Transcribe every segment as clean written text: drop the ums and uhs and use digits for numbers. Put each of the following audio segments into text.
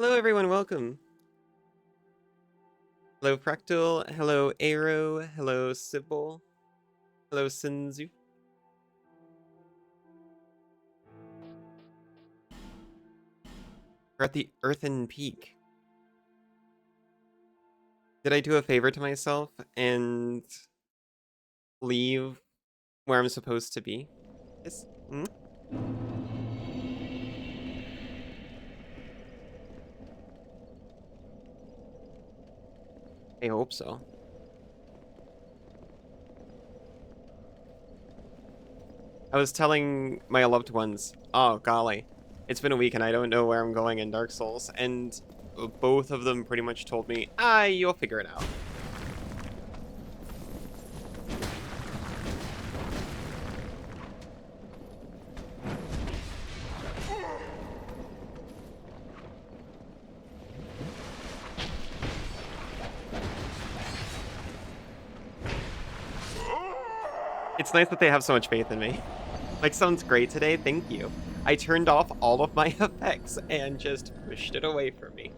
Hello everyone, welcome. Hello Fractal, hello Aero, hello Sybil, hello Sinzu. We're at the Earthen Peak. Did I do a favor to myself and leave where I'm supposed to be? Yes? Hmm? I hope so. I was telling my loved ones, oh golly, it's been a week and I don't know where I'm going in Dark Souls, and both of them pretty much told me, you'll figure it out. It's nice that they have so much faith in me. Like, sounds great today, thank you. I turned off all of my effects and just pushed it away from me.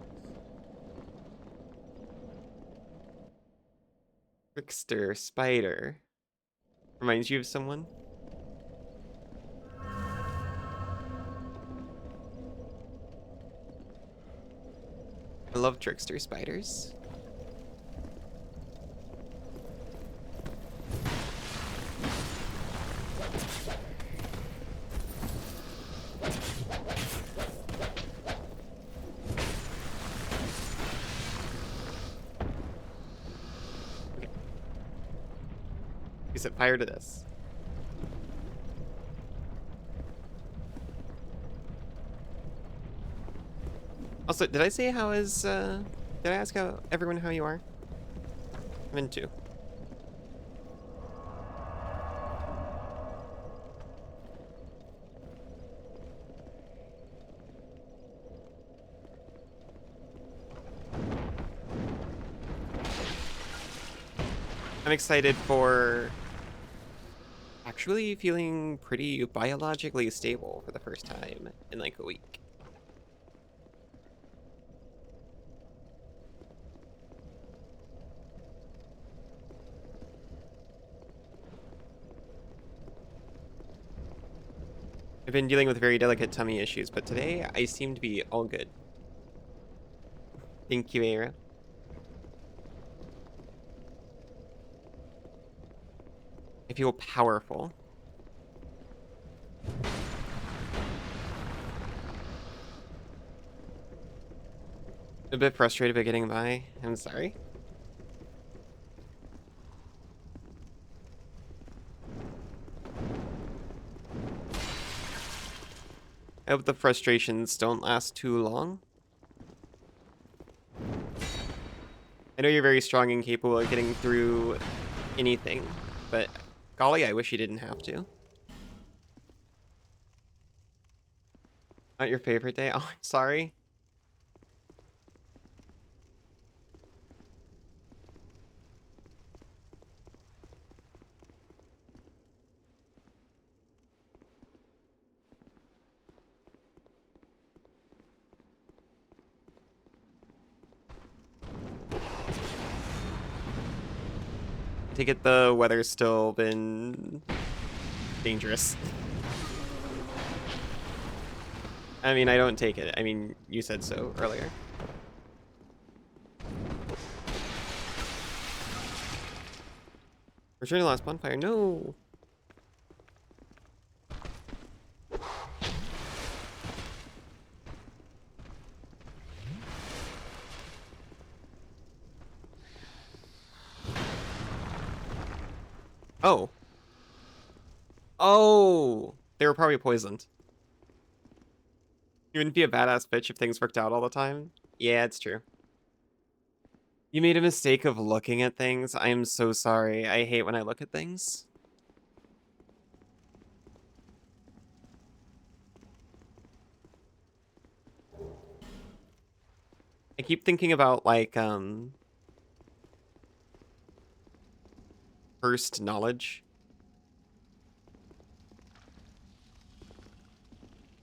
Trickster spider. Reminds you of someone? I love trickster spiders. Okay. You set fire to this. Also, did I say how is, did I ask everyone how you are? I'm in two. I'm excited for actually feeling pretty biologically stable for the first time in like a week. I've been dealing with very delicate tummy issues, but today I seem to be all good. Thank you, Era. I feel powerful. A bit frustrated by getting by. I'm sorry. I hope the frustrations don't last too long. I know you're very strong and capable of getting through anything, but golly, I wish you didn't have to. Not your favorite day? Oh, I'm sorry. I take it the weather's still been dangerous. I mean, I don't take it. I mean, you said so earlier. Return to last bonfire. No. Oh. Oh. They were probably poisoned. You wouldn't be a badass bitch if things worked out all the time. Yeah, it's true. You made a mistake of looking at things. I am so sorry. I hate when I look at things. I keep thinking about like first knowledge.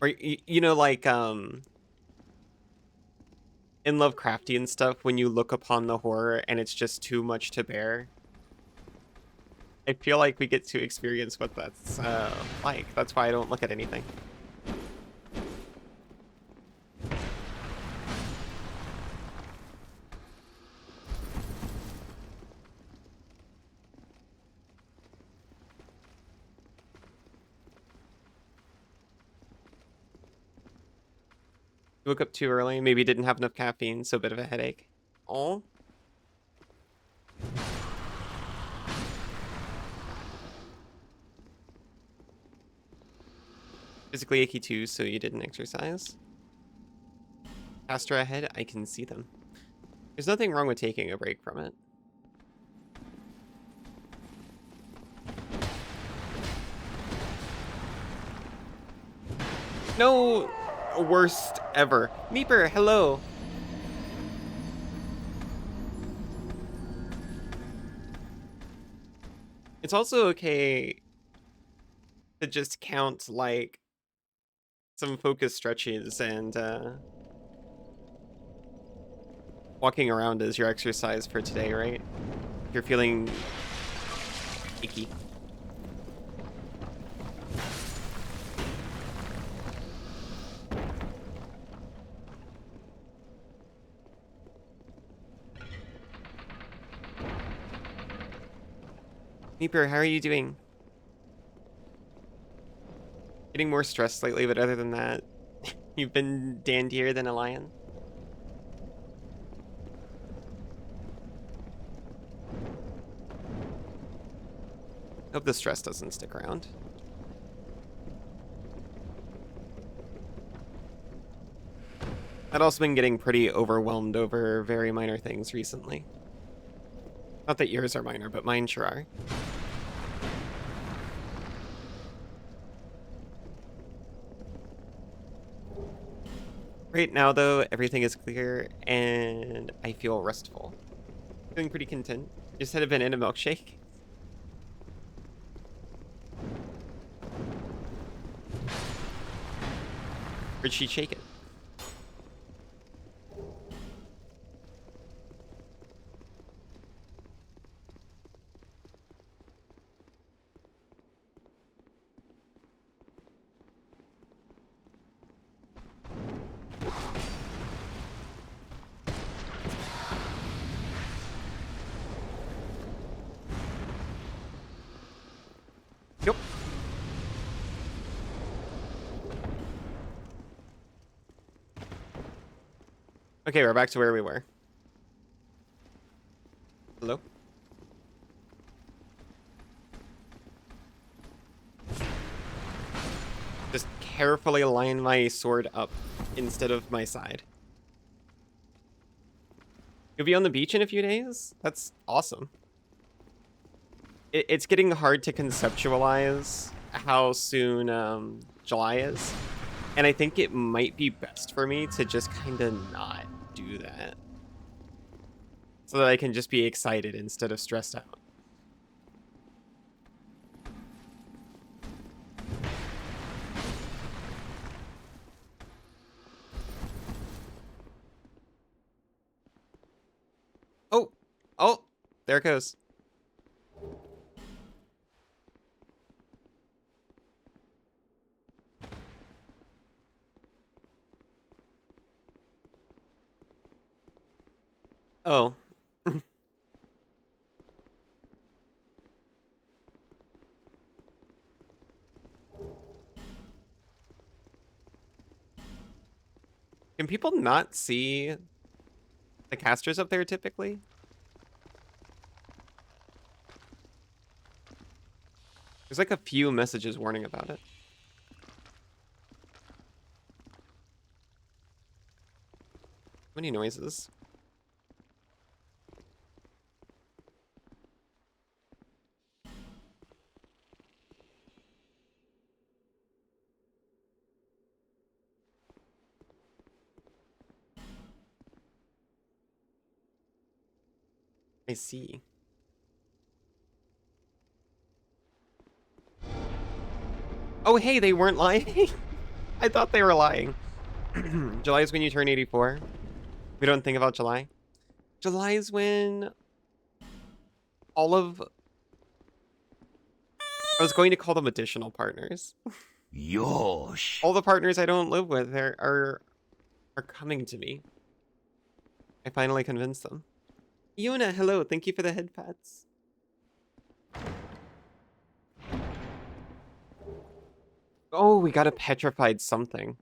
Or you know like in Lovecraftian stuff, when you look upon the horror and it's just too much to bear, I feel like we get to experience what that's like. That's why I don't look at anything. Woke up too early, maybe didn't have enough caffeine, so a bit of a headache. Oh. Physically achy too, so you didn't exercise. Faster ahead, I can see them. There's nothing wrong with taking a break from it. No, worst ever. Meeper, hello. It's also okay to just count like some focus stretches and walking around as your exercise for today, right? If you're feeling achy. Meeper, how are you doing? Getting more stressed lately, but other than that, you've been dandier than a lion. Hope the stress doesn't stick around. I've also been getting pretty overwhelmed over very minor things recently. Not that yours are minor, but mine sure are. Right now, though, everything is clear and I feel restful. Feeling pretty content. Just had a banana milkshake. Where'd she shake it? Yep. Okay, we're back to where we were. Hello? Just carefully line my sword up instead of my side. You'll be on the beach in a few days? That's awesome. It's getting hard to conceptualize how soon July is. And I think it might be best for me to just kind of not do that. So that I can just be excited instead of stressed out. Oh! Oh! There it goes. Oh. Can people not see the casters up there typically? There's like a few messages warning about it. Many noises. I see. Oh, hey, they weren't lying. I thought they were lying. July is when you turn 84. We don't think about July. July is when all of... I was going to call them additional partners. Yosh. All the partners I don't live with are coming to me. I finally convinced them. Yuna, hello. Thank you for the head pats. Oh, we got a petrified something.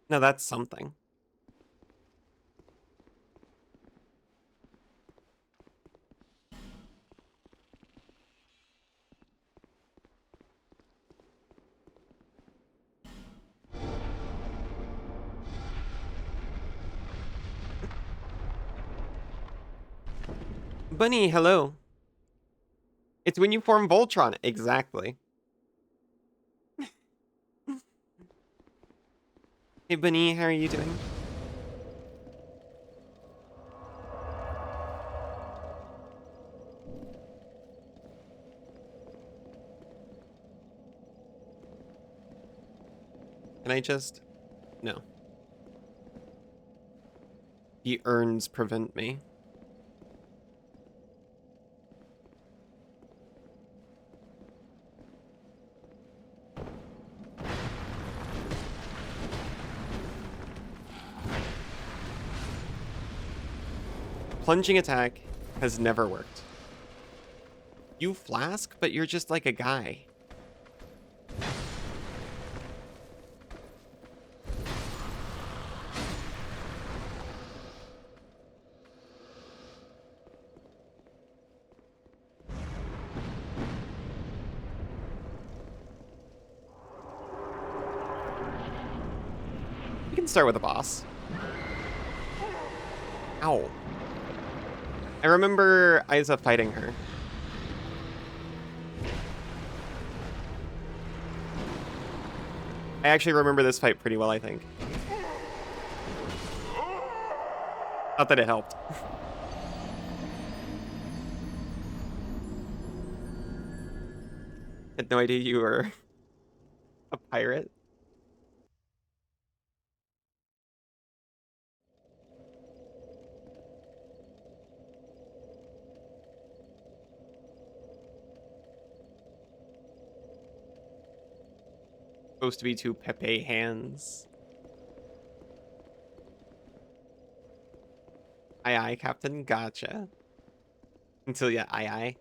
No, that's something. Bunny, hello. It's when you form Voltron. Exactly. Hey, Bunny, how are you doing? Can I just... No. The urns prevent me. Plunging attack has never worked. You flask, but you're just like a guy. We can start with a boss. Ow. I remember Isa fighting her. I actually remember this fight pretty well, I think. Not that it helped. Had no idea you were a pirate. Supposed to be two Pepe hands. Aye aye, Captain. Gotcha. Until yeah, aye aye.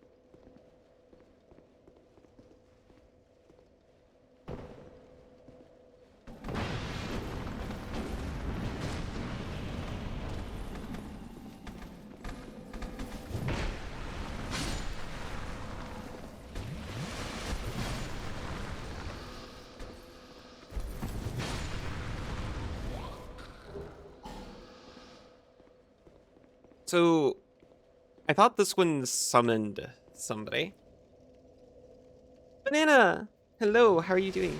So, I thought this one summoned somebody. Banana! Hello, how are you doing?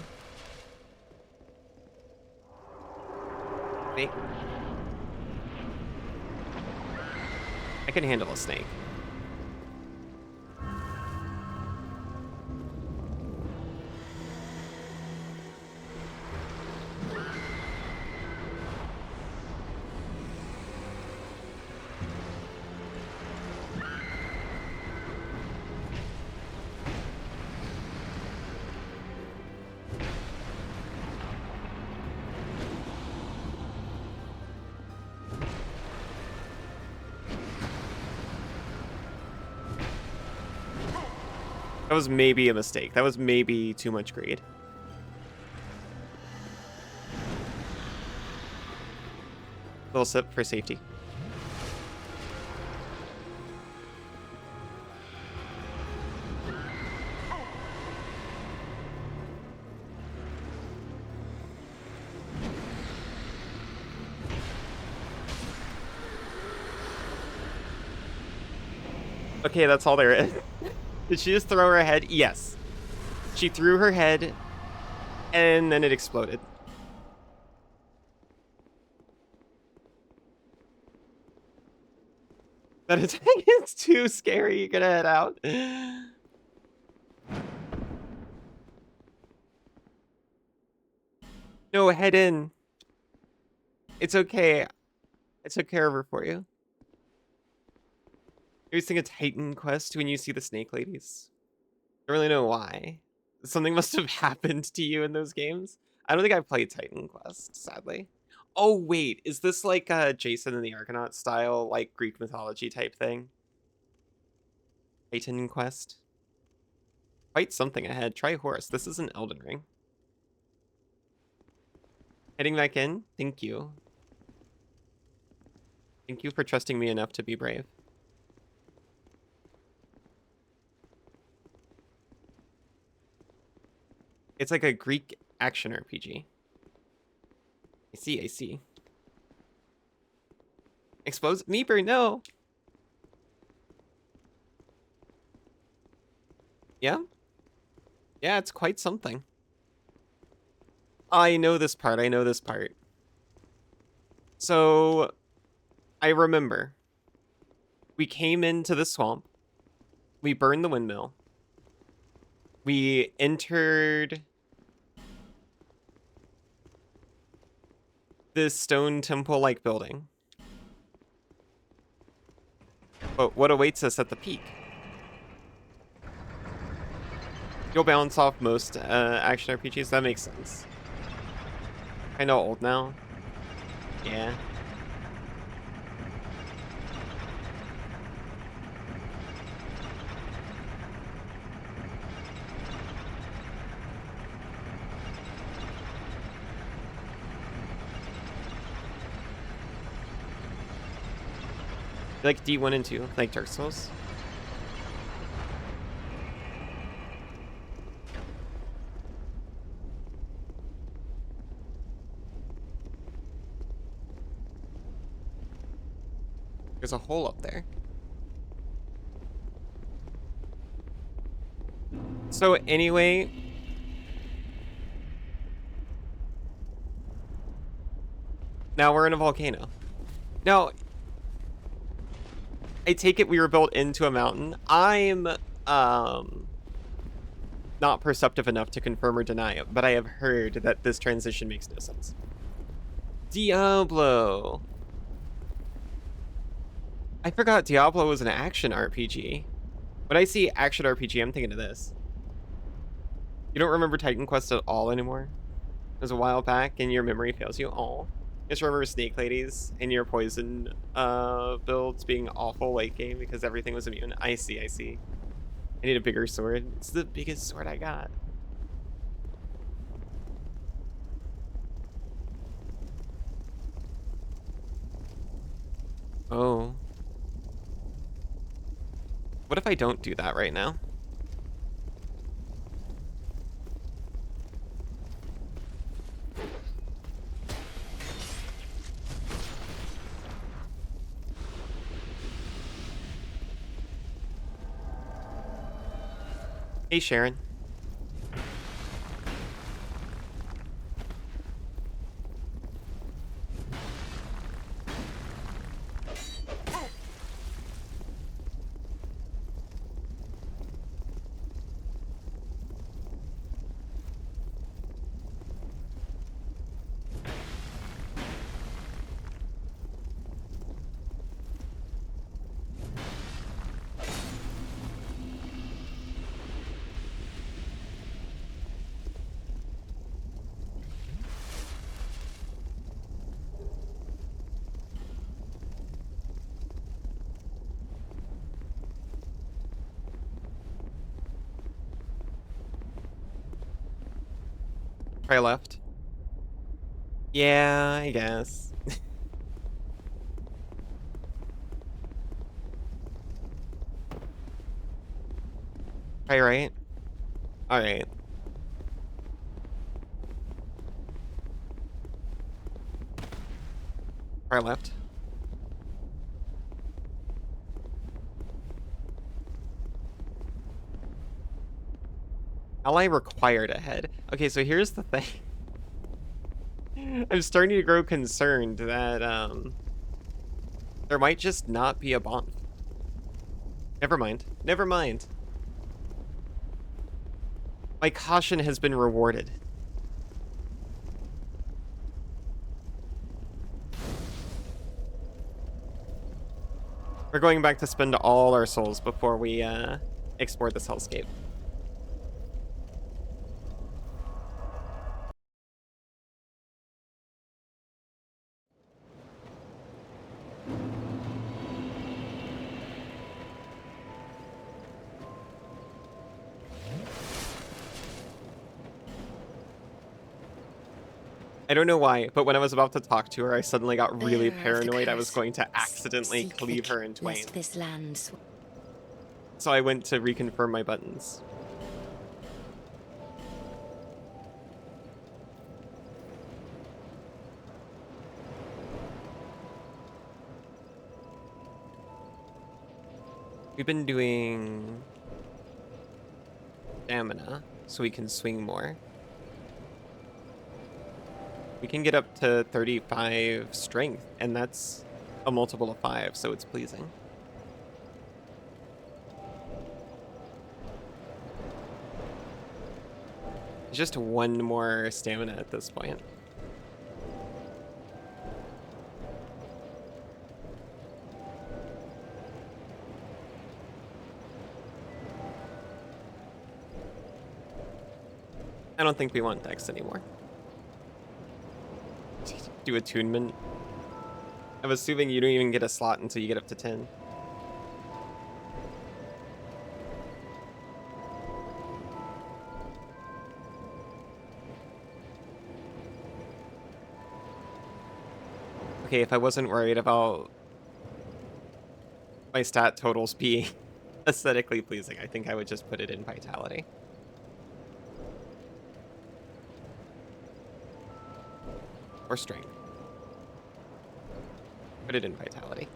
Snake? I can handle a snake. That was maybe a mistake. That was maybe too much greed. Little sip for safety. Okay, that's all there is. Did she just throw her head? Yes. She threw her head, and then it exploded. That attack is too scary. You're gonna head out. No, head in. It's okay. I took care of her for you. You're using a Titan quest when you see the snake ladies. I don't really know why. Something must have happened to you in those games. I don't think I played Titan Quest, sadly. Oh wait, is this like Jason and the Argonaut style, like Greek mythology type thing? Titan Quest? Fight something ahead. Try horse. This is an Elden Ring. Heading back in? Thank you. Thank you for trusting me enough to be brave. It's like a Greek action RPG. I see, I see. Expose Meeper, no! Yeah? Yeah, it's quite something. I know this part, I know this part. So, I remember. We came into the swamp. We burned the windmill. We entered this stone temple-like building. But what awaits us at the peak? You'll bounce off most action RPGs. That makes sense. Kinda old now. Yeah. You like D1 and 2, like Dark Souls? There's a hole up there. So anyway, now we're in a volcano. Now, I take it we were built into a mountain. I'm not perceptive enough to confirm or deny it, but I have heard that this transition makes no sense. Diablo. I forgot Diablo was an action RPG. When I see action RPG, I'm thinking of this. You don't remember Titan Quest at all anymore? It was a while back and your memory fails you. Oh. Just remember Snake Ladies and your poison builds being awful late game because everything was immune. I see, I see. I need a bigger sword. It's the biggest sword I got. Oh. What if I don't do that right now? Hey, Sharon. Try left. Yeah, I guess. Try right. All right. Try left. Ally required ahead. Okay, so here's the thing. I'm starting to grow concerned that there might just not be a bond. Never mind. Never mind. My caution has been rewarded. We're going back to spend all our souls before we explore this hellscape. I don't know why, but when I was about to talk to her, I suddenly got really paranoid I was going to accidentally cleave her in twain. This land. So I went to reconfirm my buttons. We've been doing stamina, so we can swing more. We can get up to 35 strength, and that's a multiple of 5, so it's pleasing. Just one more stamina at this point. I don't think we want Dex anymore. Do attunement. I'm assuming you don't even get a slot until you get up to 10. Okay, if I wasn't worried about my stat totals being aesthetically pleasing, I think I would just put it in Vitality. Or Strength. Put it in Vitality.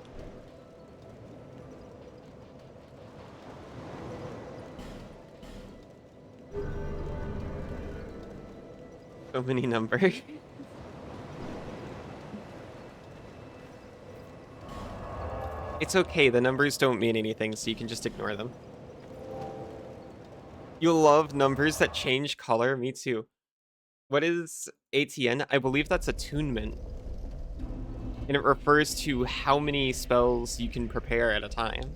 So many numbers. It's okay, the numbers don't mean anything, so you can just ignore them. You love numbers that change color? Me too. What is ATN? I believe that's attunement. And it refers to how many spells you can prepare at a time.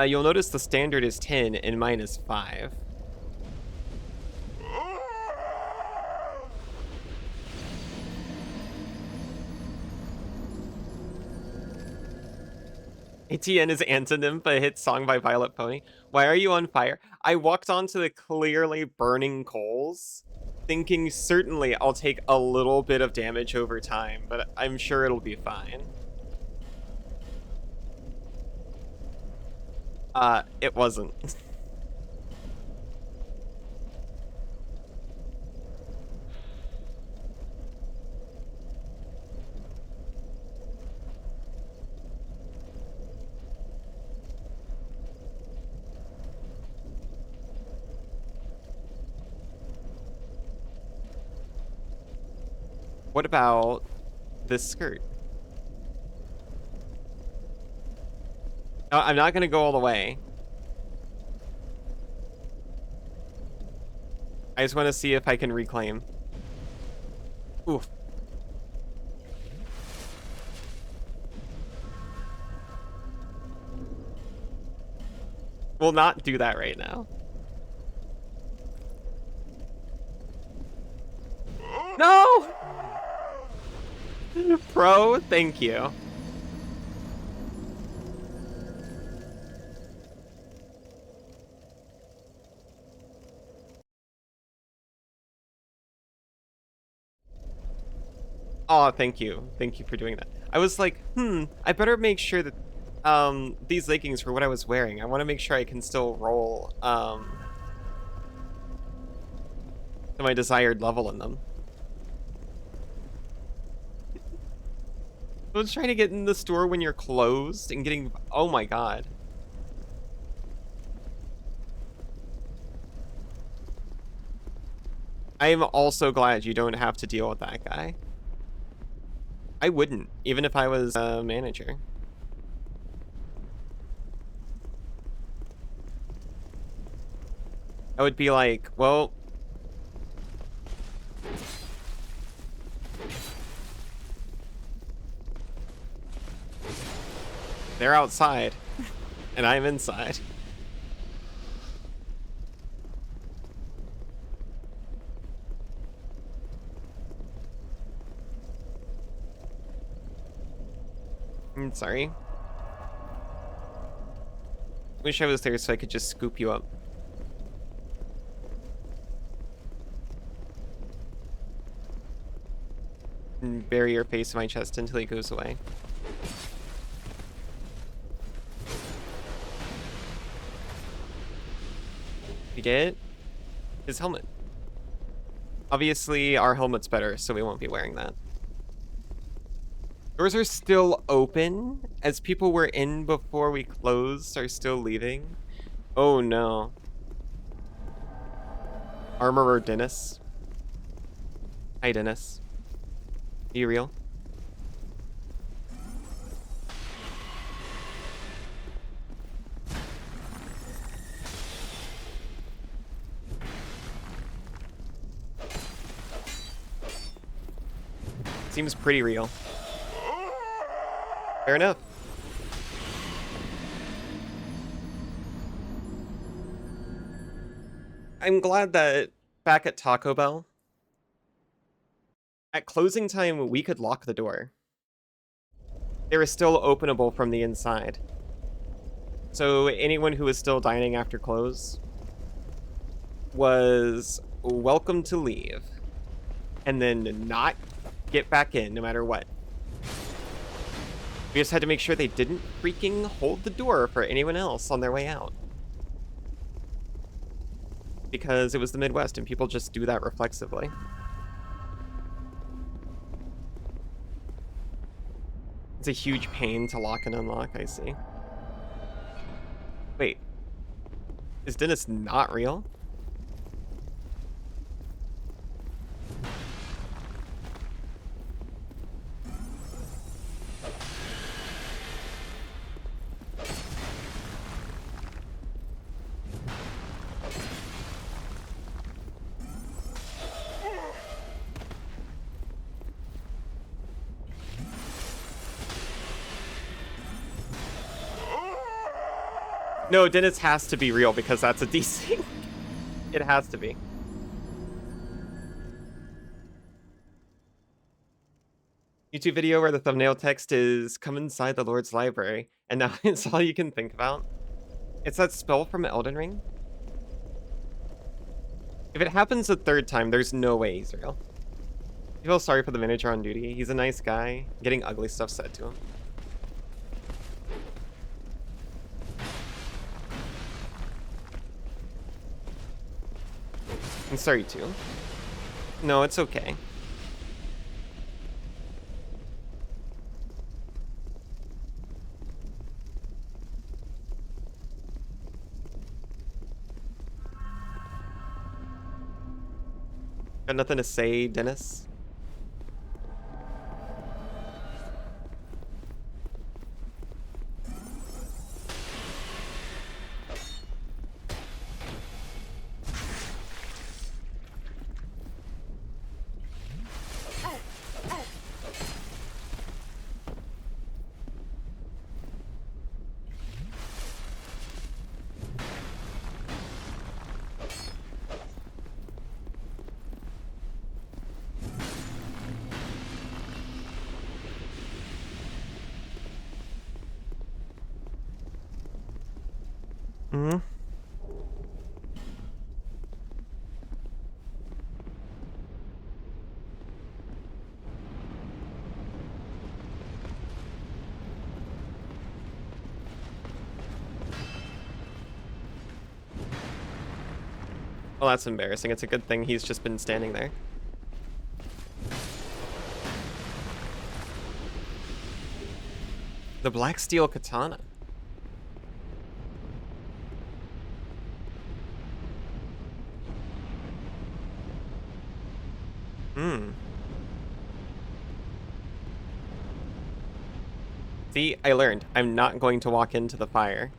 You'll notice the standard is 10 and mine is 5. ATN is antonym, a hit song by Violet Pony. Why are you on fire? I walked onto the clearly burning coals, thinking certainly I'll take a little bit of damage over time, but I'm sure it'll be fine. It wasn't. What about this skirt? I'm not gonna go all the way. I just want to see if I can reclaim. Oof. We'll not do that right now. No! Pro, thank you. Oh, thank you. Thank you for doing that. I was like, I better make sure that these leggings were what I was wearing. I want to make sure I can still roll to my desired level in them. I was trying to get in the store when you're closed and getting... Oh my god. I am also glad you don't have to deal with that guy. I wouldn't, even if I was a manager. I would be like, well... They're outside, and I'm inside. Sorry. Wish I was there so I could just scoop you up. And bury your face in my chest until he goes away. You get his helmet. Obviously, our helmet's better, so we won't be wearing that. Doors are still open, as people were in before we closed are still leaving. Oh no. Armorer Dennis. Hi, Dennis. Are you real? Seems pretty real. Fair enough. I'm glad that back at Taco Bell, at closing time, we could lock the door. They were still openable from the inside. So anyone who was still dining after close was welcome to leave and then not get back in no matter what. We just had to make sure they didn't freaking hold the door for anyone else on their way out. Because it was the Midwest and people just do that reflexively. It's a huge pain to lock and unlock, I see. Wait. Is Dennis not real? No, Dennis has to be real because that's a DC. It has to be. YouTube video where the thumbnail text is "Come inside the Lord's library," and now it's all you can think about. It's that spell from Elden Ring. If it happens a third time, there's no way he's real. I feel sorry for the manager on duty. He's a nice guy, getting ugly stuff said to him. I'm sorry too. No, it's okay. Got nothing to say, Dennis? Mm-hmm. Well, that's embarrassing. It's a good thing he's just been standing there. The Black Steel Katana. Hmm. See, I learned. I'm not going to walk into the fire.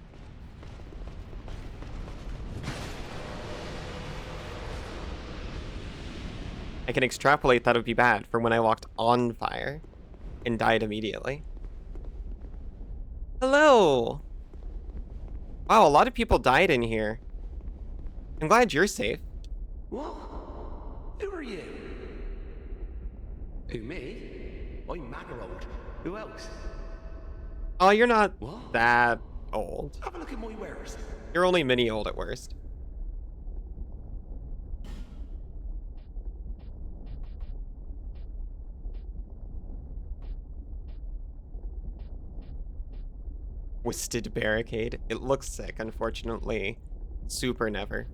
I can extrapolate that would be bad for when I walked on fire and died immediately. Hello! Wow, a lot of people died in here. I'm glad you're safe. What? Who are you? Who, me? I'm Magarod. Who else? Oh, you're not What? that old. Have a look at my wares. You're only mini old at worst. Twisted barricade. It looks sick, unfortunately. Super never.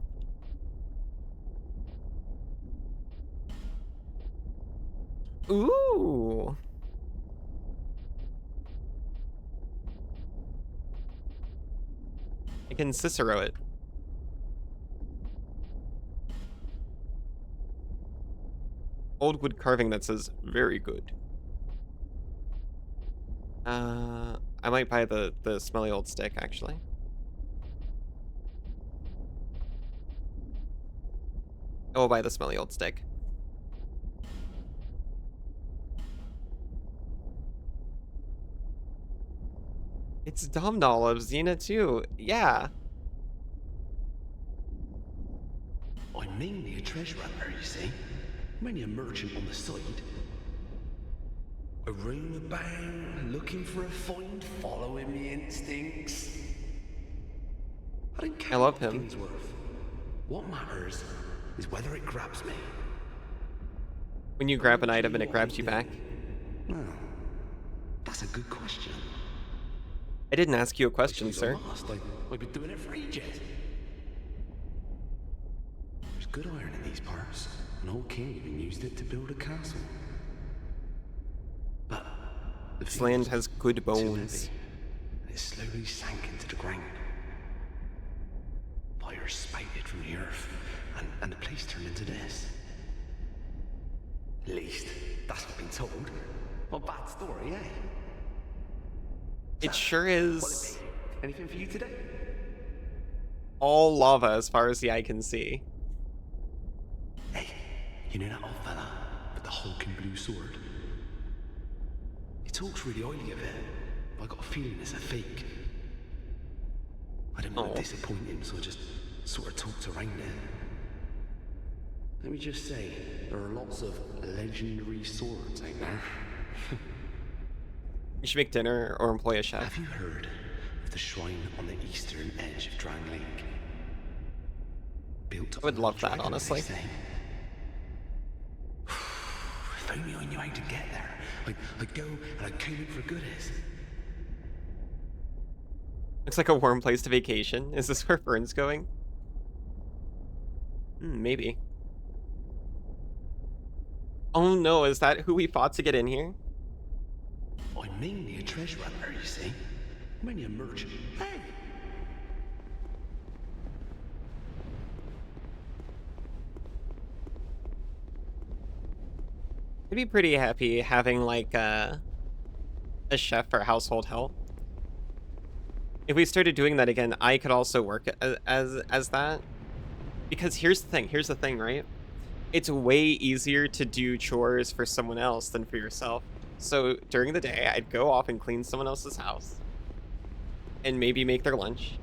Ooh. I can Cicero it. Old wood carving that says very good. I might buy the smelly old stick actually. I will buy the smelly old stick. It's Domhnall of Xena too. Yeah. I'm mainly a treasure hunter, you see. Mainly a merchant on the side. A room about, looking for a find, following me instincts. I don't care I love what him. thing's worth. What matters is whether it grabs me. When you grab an item and it grabs you back. Well, that's a good question. I didn't ask you a question, sir. I've been doing it for ages. There's good iron in these parts. An old king even used it to build a castle. But This land has good bones. And it slowly sank into the ground. Fire spouted from the earth, and the place turned into this. At least, that's what I've been told. What a bad story, eh? It sure What'll is it be? Anything for you today? all lava as far as the eye can see. Hey, you know that old fella with the hulking blue sword? He talks really highly of it, but I got a feeling it's a fake. I didn't want to disappoint him, so I just sort of talked around it. Let me just say, there are lots of legendary swords out there. You should make dinner or employ a chef. Have you heard of the shrine on the eastern edge of Drang Lake? Built I would on love a that, dragon, honestly. they say. If only I knew how to get there. I'd go and I'd come in for goodies. Looks like a warm place to vacation. Is this where Fern's going? Maybe. Oh no, is that who we fought to get in here? I'm mainly a treasure hunter, you see. Mainly a merchant. Hey! I'd be pretty happy having like a chef or household help. If we started doing that again, I could also work as that. Because here's the thing, right? It's way easier to do chores for someone else than for yourself. So during the day, I'd go off and clean someone else's house and maybe make their lunch.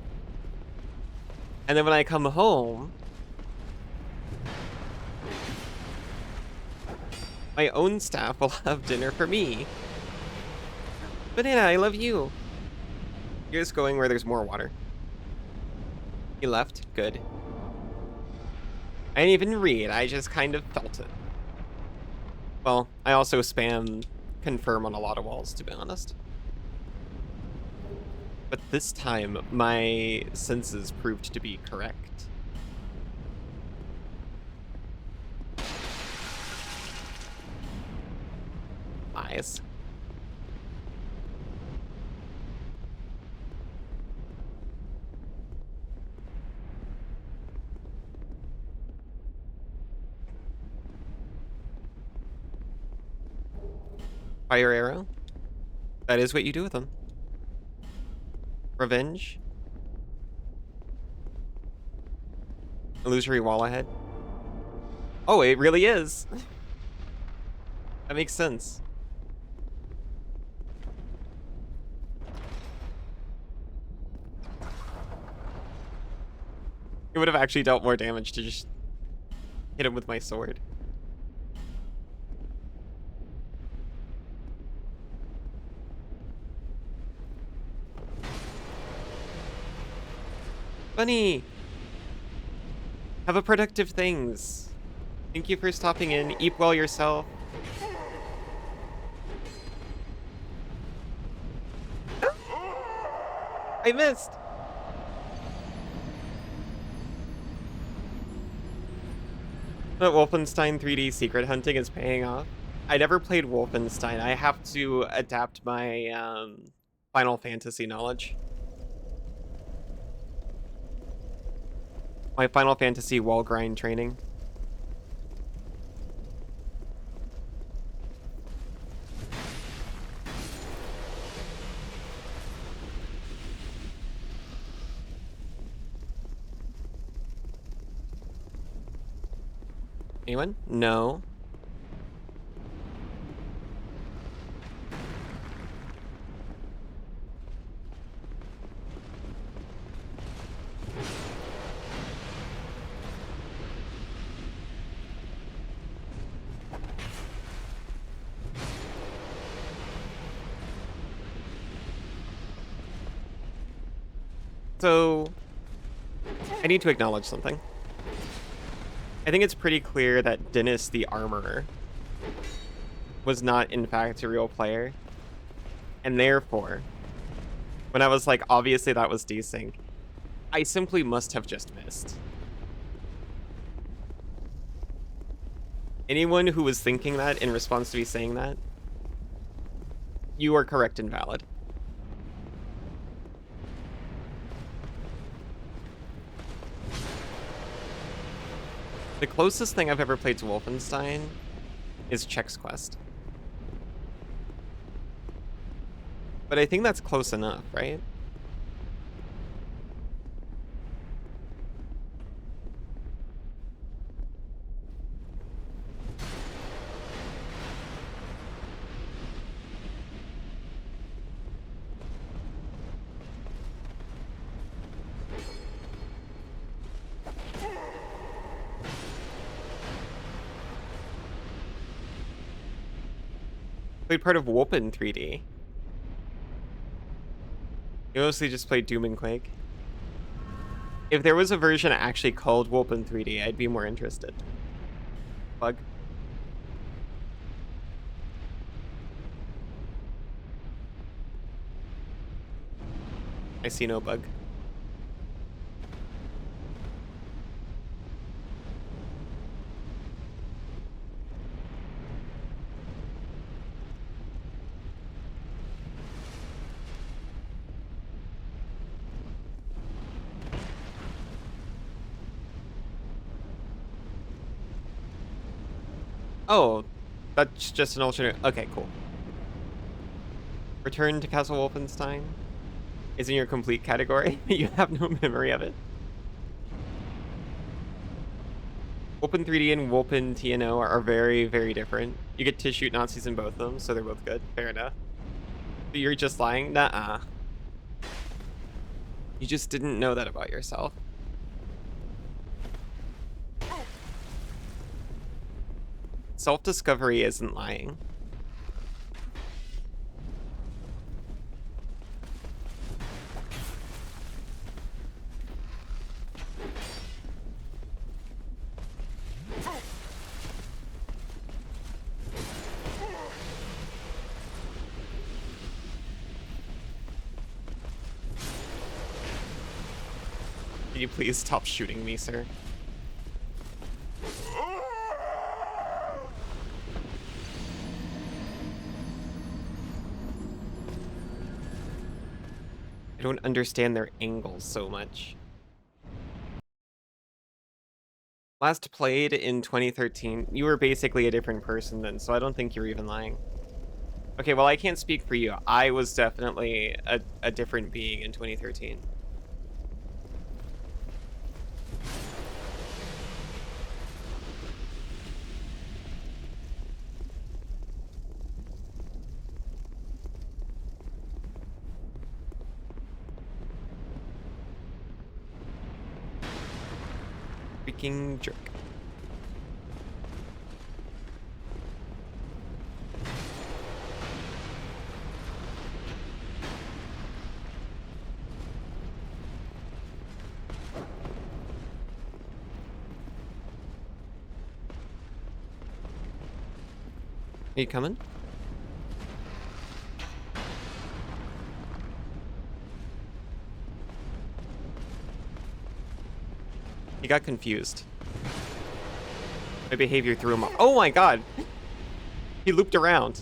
And then when I come home, my own staff will have dinner for me. Banana, I love you. You're just going where there's more water. He left? Good. I didn't even read, I just kind of felt it. Well, I also spam confirm on a lot of walls, to be honest. But this time, my senses proved to be correct. Eyes. Fire arrow. That is what you do with them. Revenge. Illusory wall ahead. Oh, it really is. That makes sense. It would have actually dealt more damage to just hit him with my sword. Bunny! Have a productive things. Thank you for stopping in. Eat well yourself. I missed! But Wolfenstein 3D secret hunting is paying off. I never played Wolfenstein. I have to adapt my Final Fantasy knowledge. My Final Fantasy wall grind training. Anyone? No. So, I need to acknowledge something. I think it's pretty clear that Dennis the Armorer was not, in fact, a real player. And therefore, when I was like, obviously that was desync, I simply must have just missed. Anyone who was thinking that in response to me saying that, you are correct and valid. The closest thing I've ever played to Wolfenstein is Chex Quest. But I think that's close enough, right? Played part of Wolpen 3D. You mostly just played Doom and Quake. If there was a version actually called Wolpen 3D, I'd be more interested. Bug. I see no bug. Oh, that's just an alternate. Okay, cool. Return to Castle Wolfenstein is in your complete category. You have no memory of it. Wolpen 3D and Wolpen TNO are very, very different. You get to shoot Nazis in both of them, so they're both good. Fair enough. But you're just lying? Nuh-uh. You just didn't know that about yourself. Self-discovery isn't lying. Can you please stop shooting me, sir? I don't understand their angles so much. Last played in 2013. You were basically a different person then, so I don't think you're even lying. Okay, well, I can't speak for you. I was definitely a different being in 2013. Freaking jerk. Are you coming? He got confused. My behavior threw him off. Oh my god! He looped around.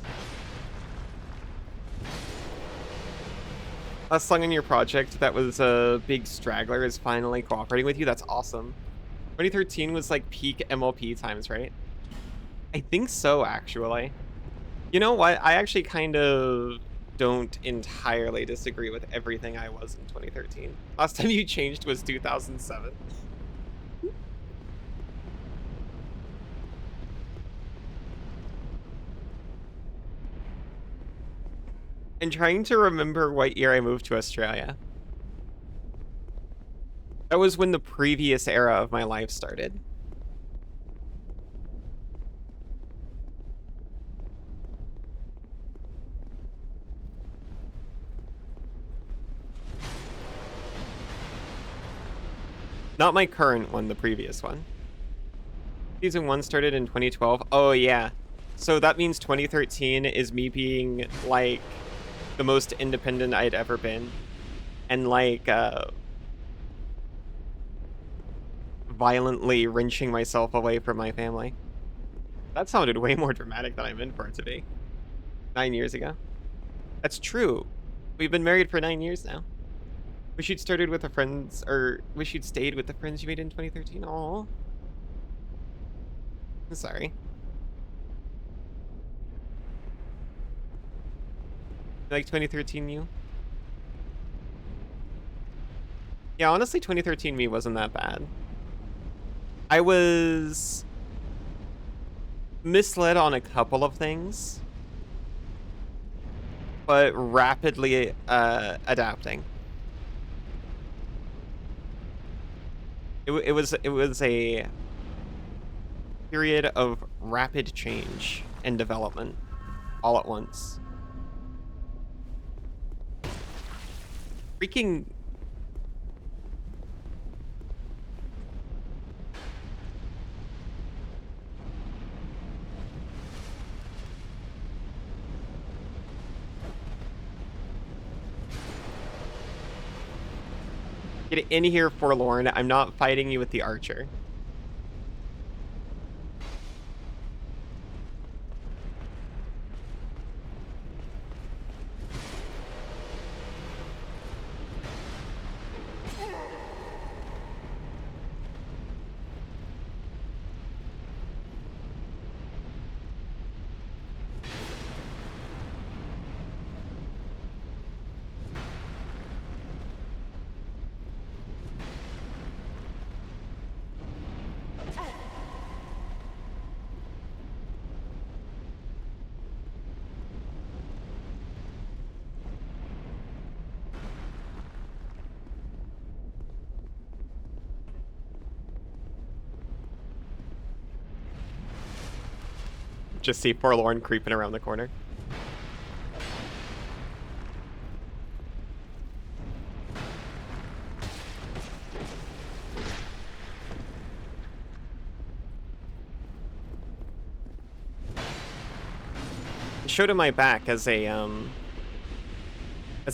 Last song on your project that was a big straggler is finally cooperating with you. That's awesome. 2013 was like peak MLP times, right? I think so, actually. You know what? I actually kind of don't entirely disagree with everything I was in 2013. Last time you changed was 2007. And trying to remember what year I moved to Australia. That was when the previous era of my life started. Not my current one, the previous one. Season 1 started in 2012. Oh, yeah. So that means 2013 is me being, like, the most independent I'd ever been. And, like, violently wrenching myself away from my family. That sounded way more dramatic than I meant for it to be. 9 years ago. That's true. We've been married for 9 years now. Wish you'd started with the friends, or wish you'd stayed with the friends you made in 2013. Aww. I'm sorry. Like 2013 you? Yeah, honestly, 2013 me wasn't that bad. I was misled on a couple of things, but rapidly adapting. It was a period of rapid change and development all at once. Freaking get in here, Forlorn. I'm not fighting you with the archer. Just see Forlorn creeping around the corner. I showed him my back as a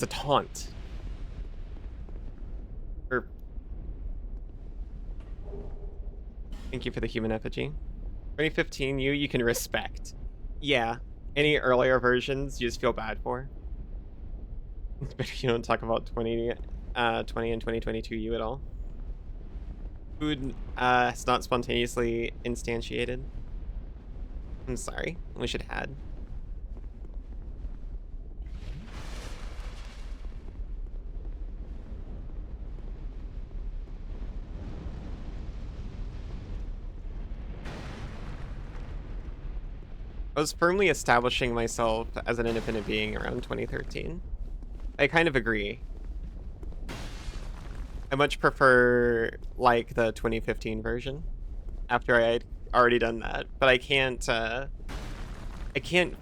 taunt. Or thank you for the human effigy. 2015 you can respect. Yeah. Any earlier versions you just feel bad for. But you don't talk about 20 and 2022 you at all. Food it's not spontaneously instantiated. I'm sorry. I wish it had. I was firmly establishing myself as an independent being around 2013. I kind of agree. I much prefer like the 2015 version after I had already done that, but I can't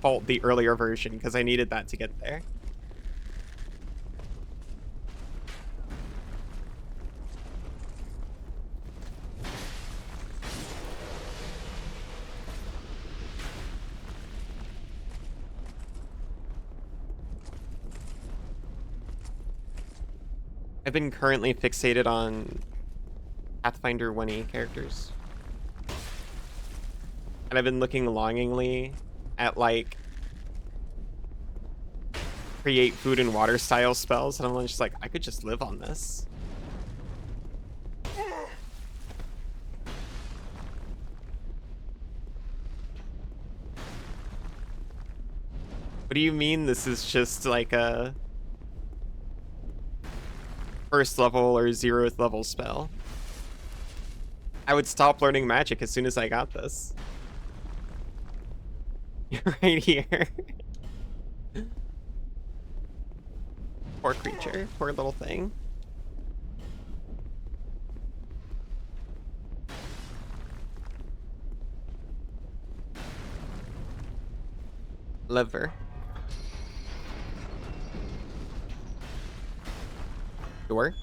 fault the earlier version because I needed that to get there. I've been currently fixated on Pathfinder 1E characters. And I've been looking longingly at, like, create food and water style spells, and I'm just like, I could just live on this. What do you mean this is just like a first level or 0th level spell? I would stop learning magic as soon as I got this. You're right here. Poor creature. Poor little thing. Lever. Door.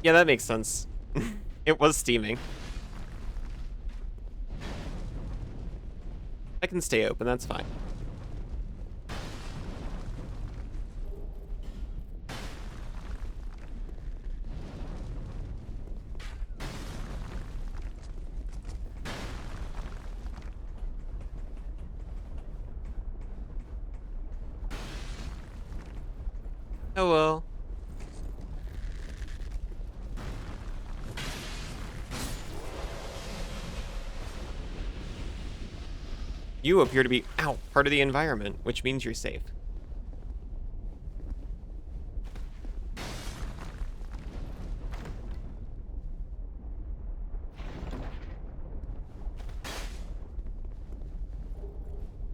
Yeah, that makes sense. It was steaming. I can stay open, that's fine. Oh well. You appear to be, ow, part of the environment, which means you're safe.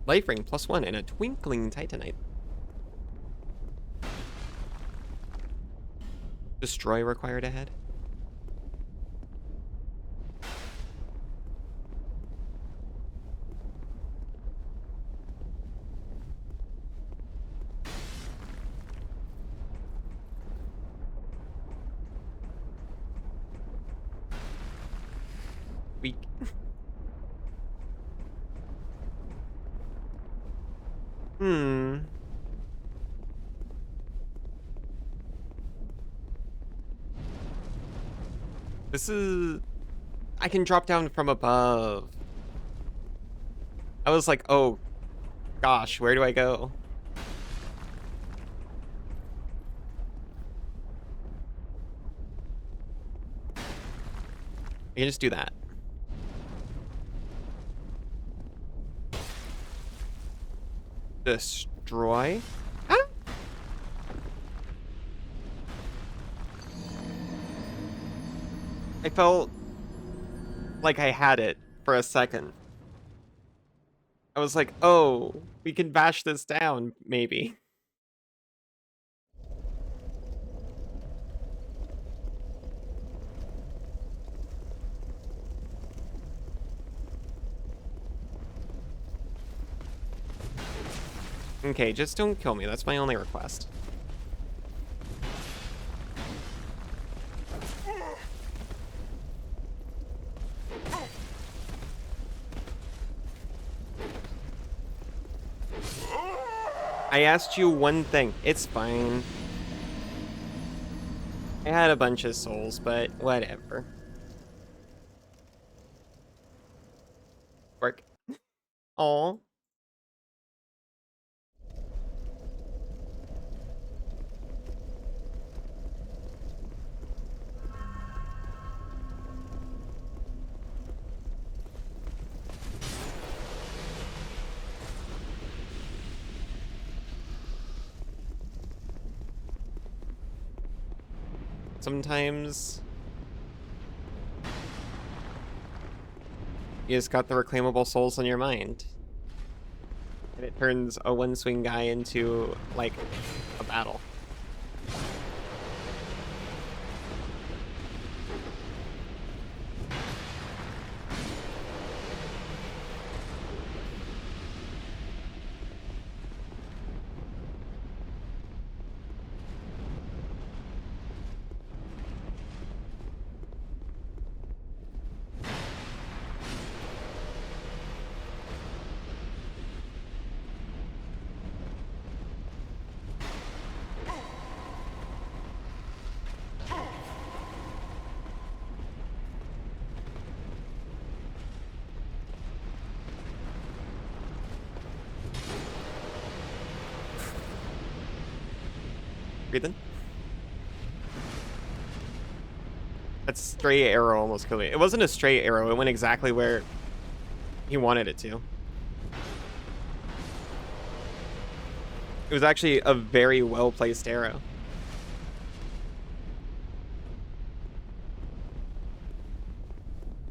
Life ring +1 and a twinkling titanite. Destroy required ahead. Weak. Hmm. This is... I can drop down from above. I was like, oh, gosh, where do I go? I can just do that. Destroy? Ah! I felt like I had it for a second. I was like, oh, we can bash this down, maybe. Okay, just don't kill me. That's my only request. I asked you one thing. It's fine. I had a bunch of souls, but whatever. Work. Aw. Sometimes you just got the reclaimable souls on your mind. And it turns a one-swing guy into, like, a battle. Breathe in. That stray arrow almost killed me. It wasn't a stray arrow. It went exactly where he wanted it to. It was actually a very well-placed arrow.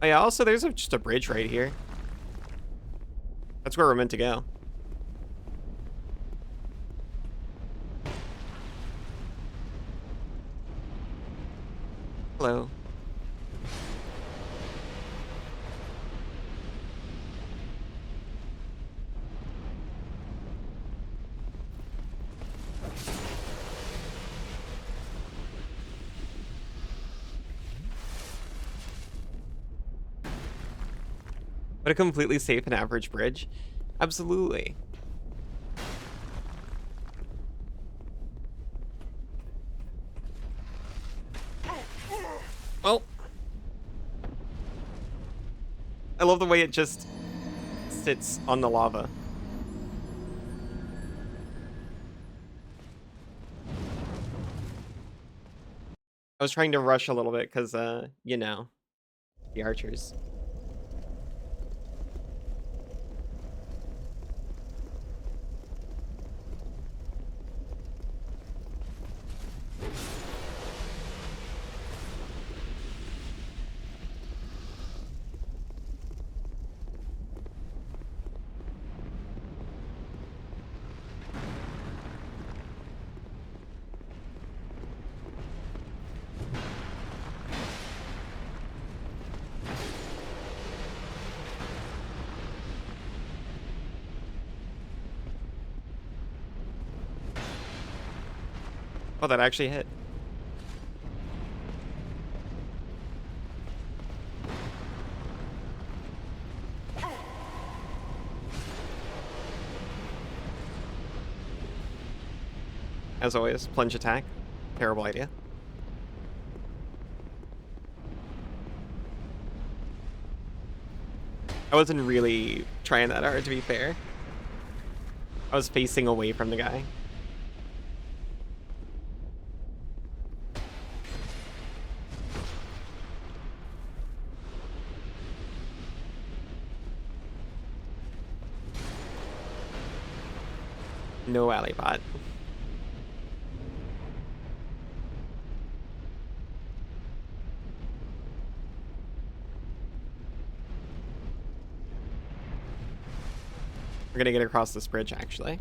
Oh yeah, also there's just a bridge right here. That's where we're meant to go. Hello. But a completely safe and average bridge? Absolutely. Well, I love the way it just sits on the lava. I was trying to rush a little bit because, you know, the archers. Oh, that actually hit. As always, plunge attack. Terrible idea. I wasn't really trying that hard, to be fair. I was facing away from the guy. No alley bot. We're gonna get across this bridge, actually.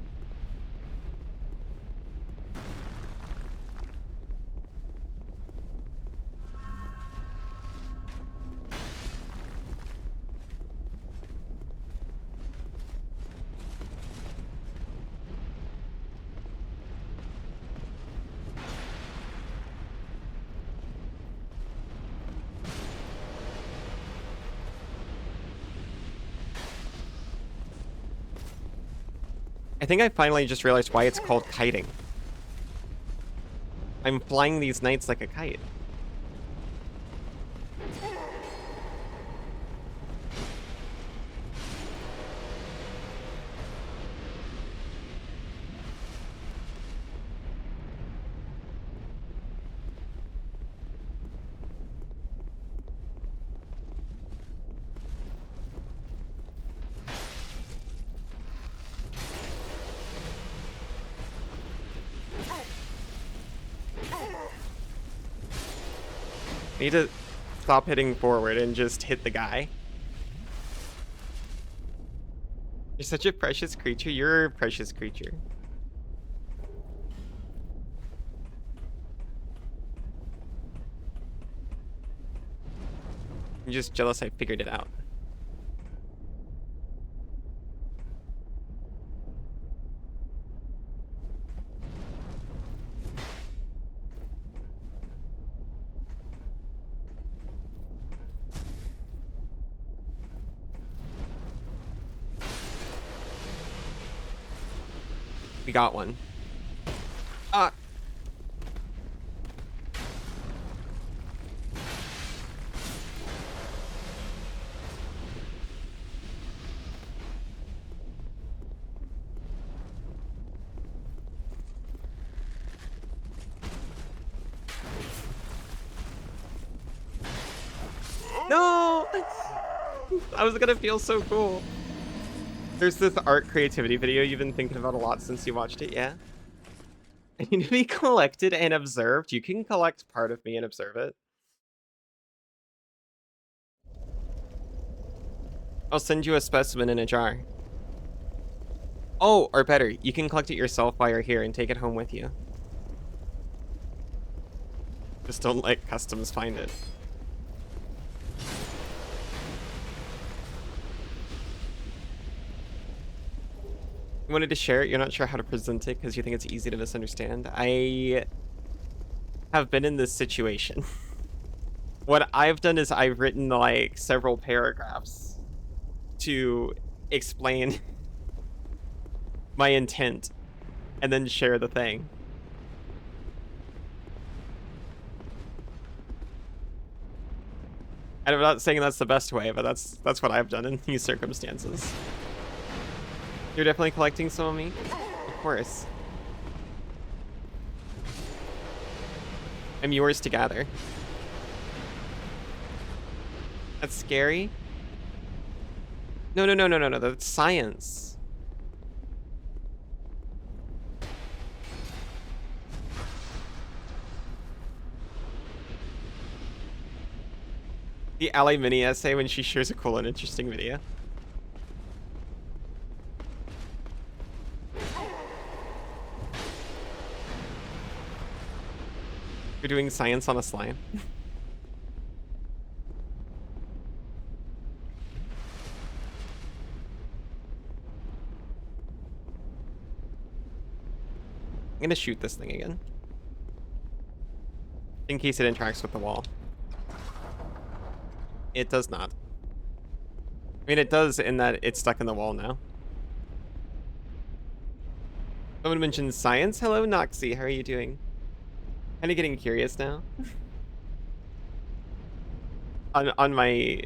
I think I finally just realized why it's called kiting. I'm flying these knights like a kite. I need to stop hitting forward and just hit the guy. You're such a precious creature. You're a precious creature. I'm just jealous I figured it out. We got one. Ah. No! I was gonna feel so cool. There's this art creativity video you've been thinking about a lot since you watched it, yeah? I need to be collected and observed. You can collect part of me and observe it. I'll send you a specimen in a jar. Oh, or better, you can collect it yourself while you're here and take it home with you. Just don't let customs find it. You wanted to share it, you're not sure how to present it because you think it's easy to misunderstand. I have been in this situation. What I've done is I've written like several paragraphs to explain my intent and then share the thing. And I'm not saying that's the best way, but that's what I've done in these circumstances. You're definitely collecting some of me? Of course. I'm yours to gather. That's scary? No, that's science. The Ally mini essay when she shares a cool and interesting video. You're doing science on a slime. I'm gonna shoot this thing again. In case it interacts with the wall. It does not. I mean, it does in that it's stuck in the wall now. Someone mentioned science. Hello, Noxie. How are you doing? Kind of getting curious now. on my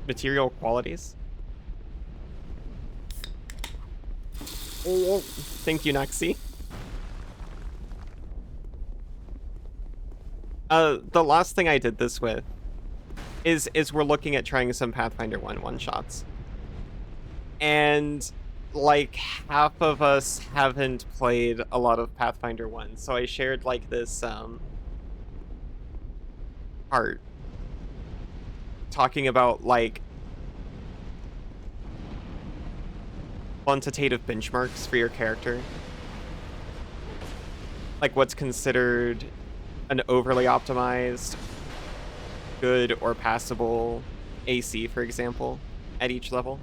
material qualities. Oh, thank you, Noxie. The last thing I did this with is we're looking at trying some Pathfinder 1 one-shots. And like half of us haven't played a lot of Pathfinder 1, so I shared like this part talking about like quantitative benchmarks for your character. Like what's considered an overly optimized, good or passable AC, for example, at each level.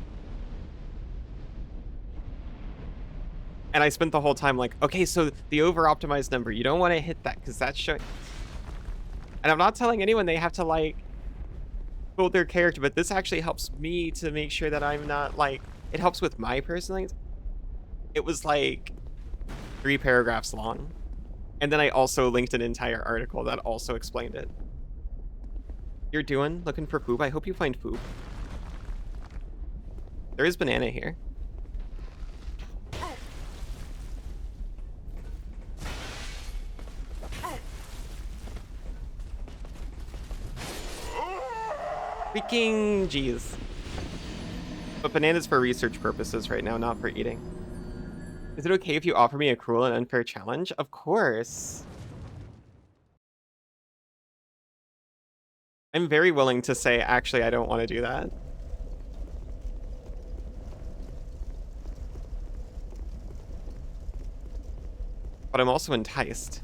And I spent the whole time like, okay, so the over-optimized number, you don't want to hit that because that's showing. And I'm not telling anyone they have to like build their character, but this actually helps me to make sure that I'm not like, it helps with my personality. It was like 3 paragraphs long. And then I also linked an entire article that also explained it. You're looking for poop? I hope you find poop. There is banana here. Freaking jeez. But bananas for research purposes right now, not for eating. Is it okay if you offer me a cruel and unfair challenge? Of course. I'm very willing to say, actually, I don't want to do that. But I'm also enticed.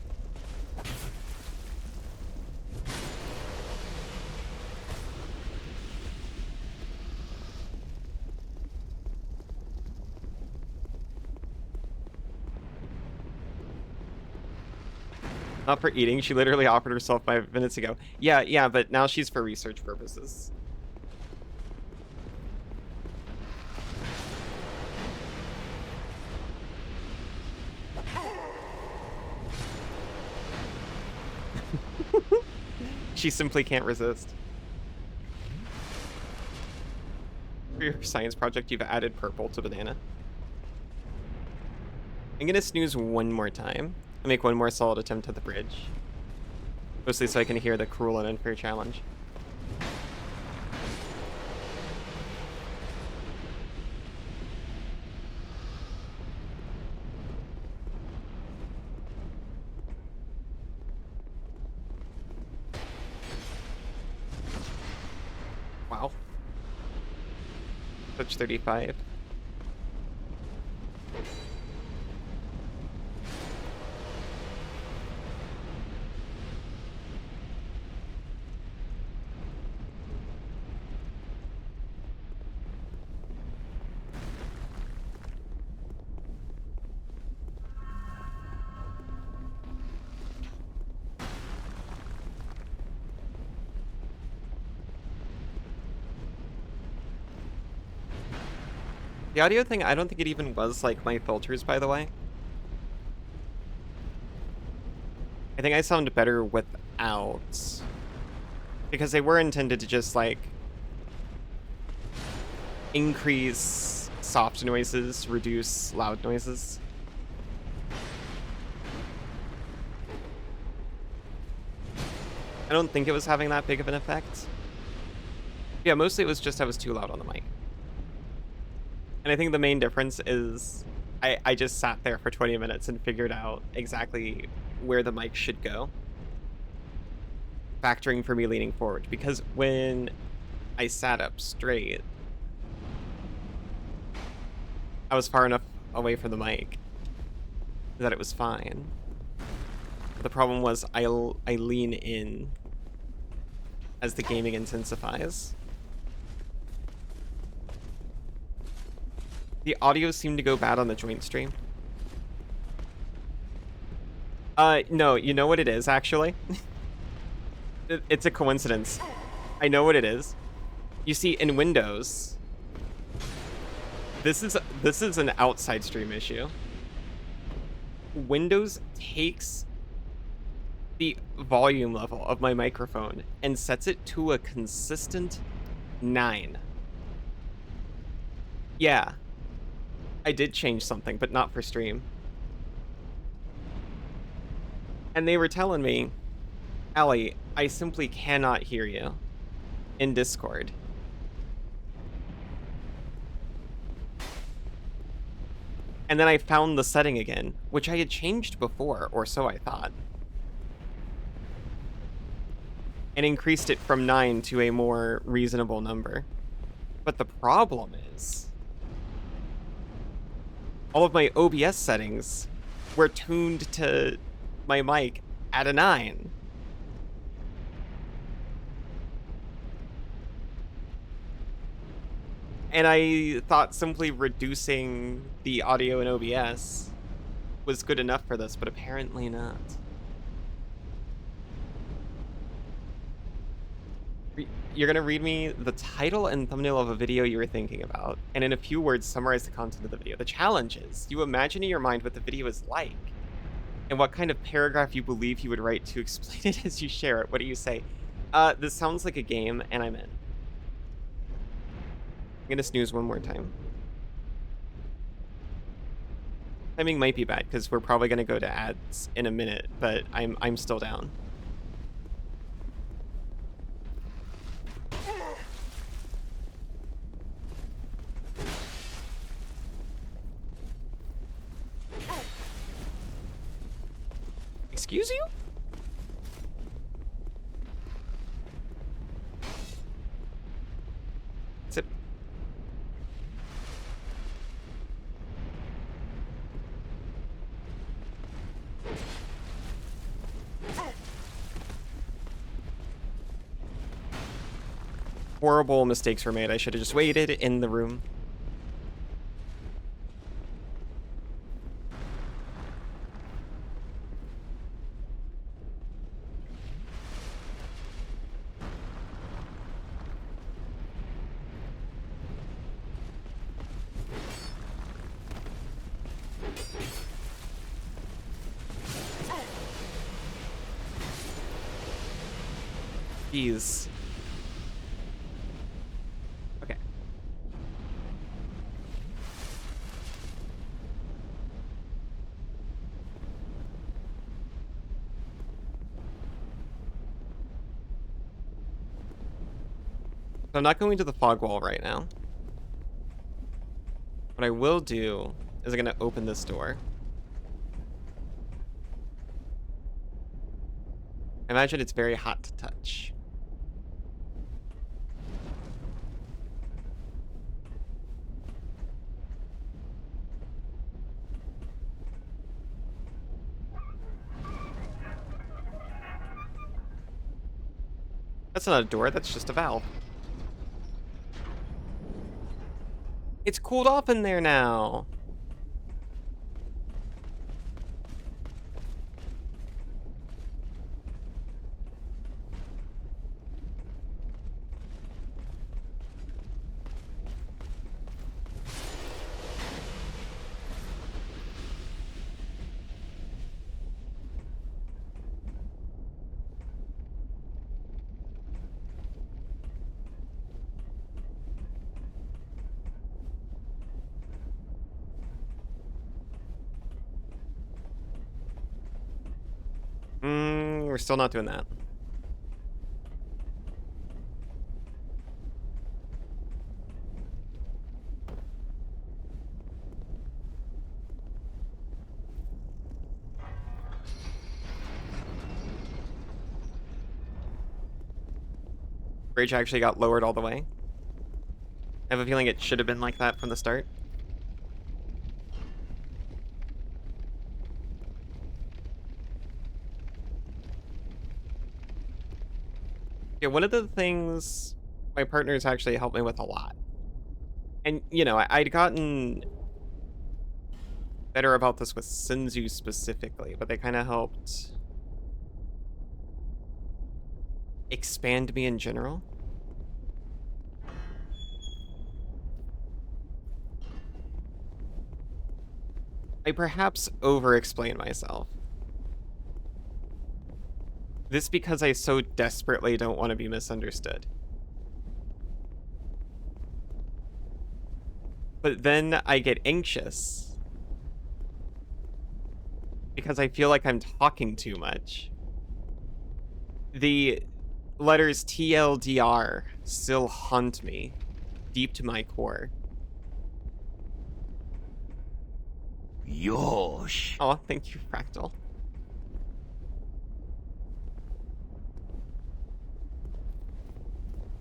Not for eating. She literally offered herself 5 minutes ago. Yeah, but now she's for research purposes. She simply can't resist. For your science project, you've added purple to banana. I'm gonna snooze one more time. I'll make one more solid attempt at the bridge. Mostly so I can hear the cruel and unfair challenge. Touch 35. The audio thing, I don't think it even was like my filters, by the way. I think I sound better without. Because they were intended to just like increase soft noises, reduce loud noises. I don't think it was having that big of an effect. Yeah, mostly it was just I was too loud on the mic. And I think the main difference is I just sat there for 20 minutes and figured out exactly where the mic should go, factoring for me leaning forward. Because when I sat up straight, I was far enough away from the mic that it was fine. But the problem was I lean in as the gaming intensifies. The audio seemed to go bad on the joint stream. No, you know what it is, actually? It's a coincidence. I know what it is. You see, in Windows, this is an outside stream issue. Windows takes the volume level of my microphone and sets it to a consistent 9. Yeah. I did change something, but not for stream. And they were telling me, Allie, I simply cannot hear you in Discord. And then I found the setting again, which I had changed before, or so I thought. And increased it from 9 to a more reasonable number. But the problem is, all of my OBS settings were tuned to my mic at a 9. And I thought simply reducing the audio in OBS was good enough for this, but apparently not. You're gonna read me the title and thumbnail of a video you were thinking about, and in a few words summarize the content of the video. The challenge is, you imagine in your mind what the video is like, and what kind of paragraph you believe you would write to explain it as you share it. What do you say? This sounds like a game, and I'm in. I'm gonna snooze one more time. Timing might be bad, because we're probably gonna go to ads in a minute, but I'm still down. Excuse you? Sip. Horrible mistakes were made. I should have just waited in the room. Jeez. Okay. So I'm not going to the fog wall right now. What I will do is I'm gonna open this door. Imagine it's very hot to touch. That's not a door, that's just a valve. It's cooled off in there now. We're still not doing that. Bridge actually got lowered all the way. I have a feeling it should have been like that from the start. Yeah, one of the things my partners actually helped me with a lot. And, you know, I'd gotten better about this with Sinzu specifically, but they kind of helped expand me in general. I perhaps over-explain myself. This because I so desperately don't want to be misunderstood. But then I get anxious because I feel like I'm talking too much. The letters TLDR still haunt me deep to my core. Yosh. Oh, thank you, Fractal.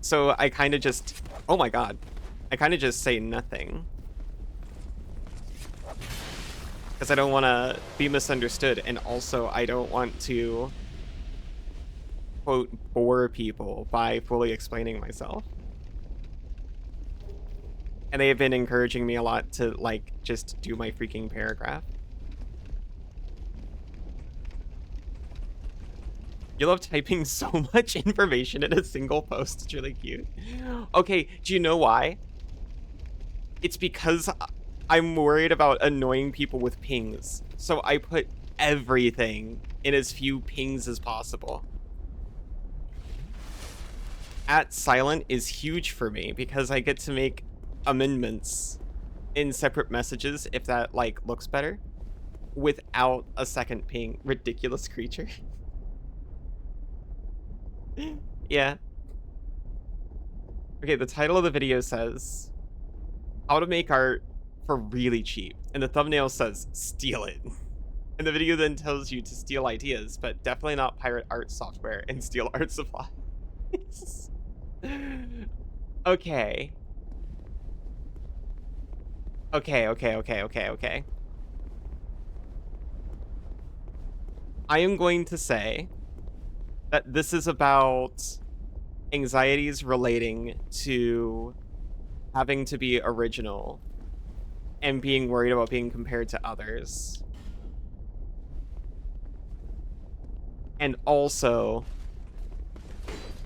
So I kind of just... Oh my god. I kind of just say nothing. Because I don't want to be misunderstood, and also I don't want to, quote, bore people by fully explaining myself. And they have been encouraging me a lot to, like, just do my freaking paragraph. You love typing so much information in a single post. It's really cute. Okay, do you know why? It's because I'm worried about annoying people with pings. So I put everything in as few pings as possible. @silent is huge for me because I get to make amendments in separate messages if that, like, looks better without a second ping. Ridiculous creature. Yeah. Okay, the title of the video says how to make art for really cheap, and the thumbnail says steal it. And the video then tells you to steal ideas, but definitely not pirate art software and steal art supplies. Okay. Okay. I am going to say that this is about anxieties relating to having to be original and being worried about being compared to others. And also,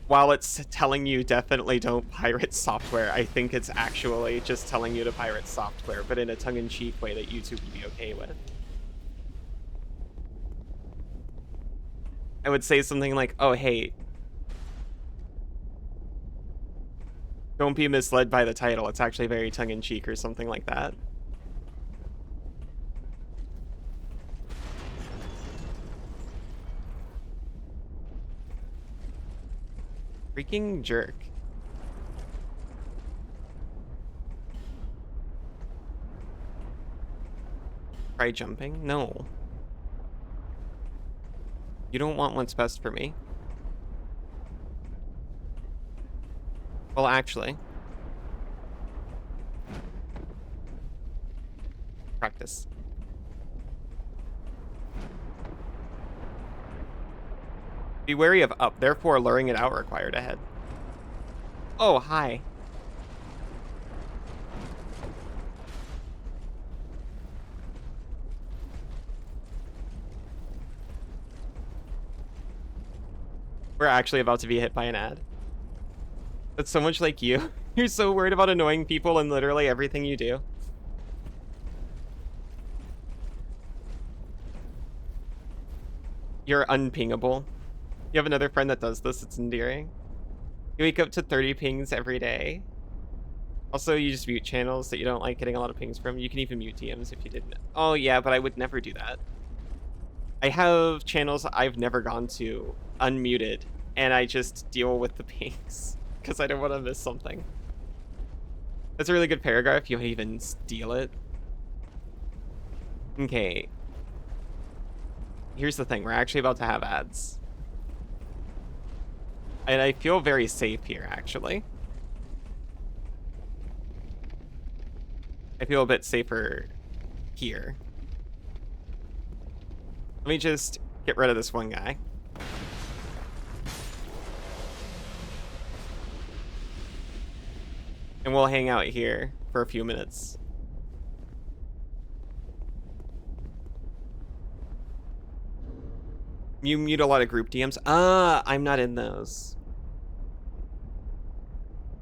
while it's telling you definitely don't pirate software, I think it's actually just telling you to pirate software, but in a tongue-in-cheek way that YouTube would be okay with. I would say something like, oh, hey, don't be misled by the title. It's actually very tongue-in-cheek or something like that. Freaking jerk. Try jumping? No. You don't want what's best for me. Well, actually. Practice. Be wary of up, therefore luring it out required ahead. Oh, hi. We're actually about to be hit by an ad. That's so much like you. You're so worried about annoying people in literally everything you do. You're unpingable. You have another friend that does this. It's endearing. You wake up to 30 pings every day. Also, you just mute channels that you don't like getting a lot of pings from. You can even mute DMs if you didn't. Oh, yeah, but I would never do that. I have channels I've never gone to unmuted, and I just deal with the pings because I don't want to miss something. That's a really good paragraph. You would even steal it. Okay. Here's the thing. We're actually about to have ads. And I feel very safe here, actually. I feel a bit safer here. Let me just get rid of this one guy. And we'll hang out here for a few minutes. You mute a lot of group DMs? I'm not in those.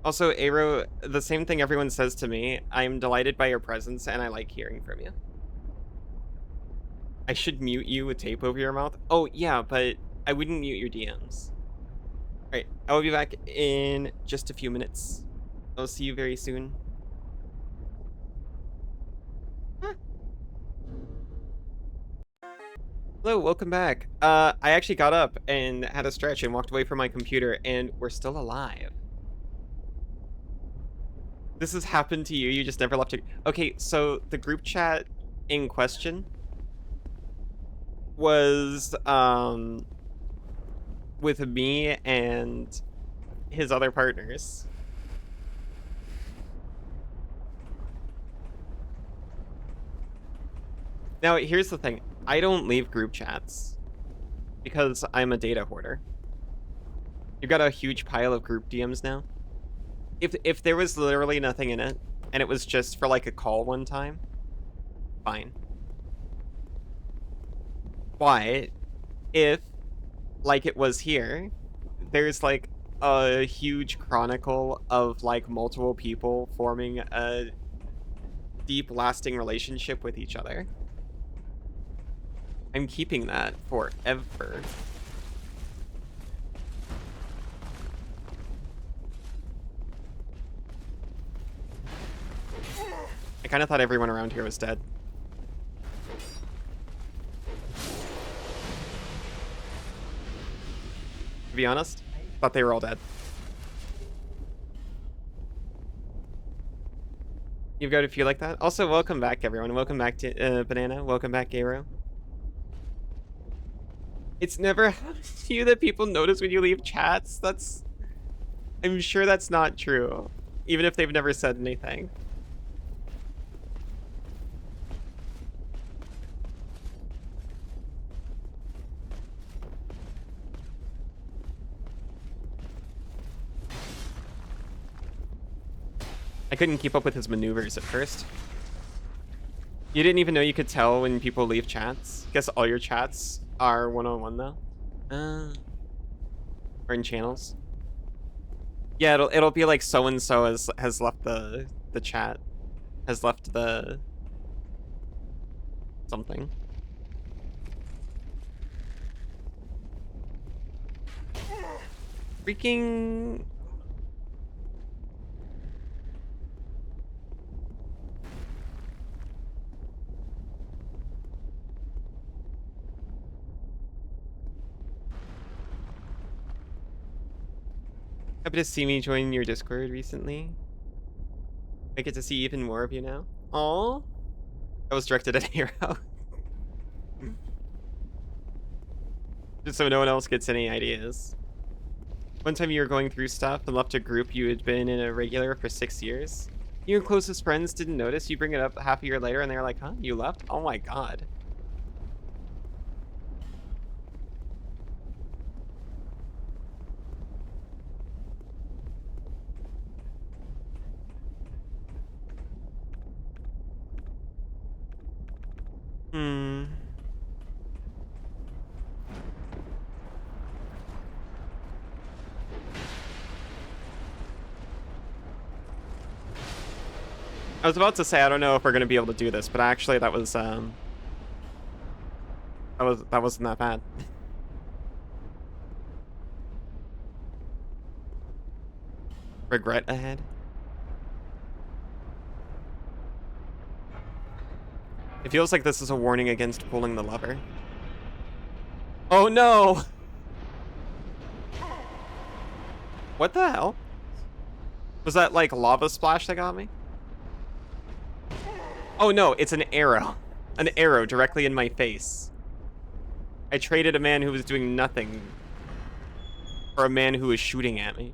Also, Aero, the same thing everyone says to me. I'm delighted by your presence and I like hearing from you. I should mute you with tape over your mouth? Oh, yeah, but I wouldn't mute your DMs. Alright, I will be back in just a few minutes. I'll see you very soon. Huh. Hello, welcome back. I actually got up and had a stretch and walked away from my computer, and we're still alive. This has happened to you, you just never left it. Okay, so the group chat in question was, with me and his other partners. Now, here's the thing. I don't leave group chats because I'm a data hoarder. You've got a huge pile of group DMs now. If there was literally nothing in it and it was just for like a call one time, fine. But if, like it was here, there's like a huge chronicle of like multiple people forming a deep lasting relationship with each other, I'm keeping that forever. I kind of thought everyone around here was dead. To be honest, thought they were all dead. You've got a few like that? Also, welcome back, everyone. Welcome back to Banana. Welcome back, Gaero. It's never happened to you that people notice when you leave chats? I'm sure that's not true. Even if they've never said anything. I couldn't keep up with his maneuvers at first. You didn't even know you could tell when people leave chats? Guess all your chats are one-on-one though? Or in channels? Yeah, it'll be like so-and-so has left the chat. Has left the something. Freaking... Happy to see me join your Discord recently. I get to see even more of you now. Aww. That was directed at Hero. Just so no one else gets any ideas. One time you were going through stuff and left a group you had been in a regular for 6 years. Your closest friends didn't notice. You bring it up half a year later and they're like, huh? You left? Oh my god. Hmm. I was about to say I don't know if we're gonna be able to do this, but actually that wasn't that bad. Regret ahead. It feels like this is a warning against pulling the lever. Oh no! What the hell? Was that like lava splash that got me? Oh no, it's an arrow. An arrow directly in my face. I traded a man who was doing nothing for a man who was shooting at me.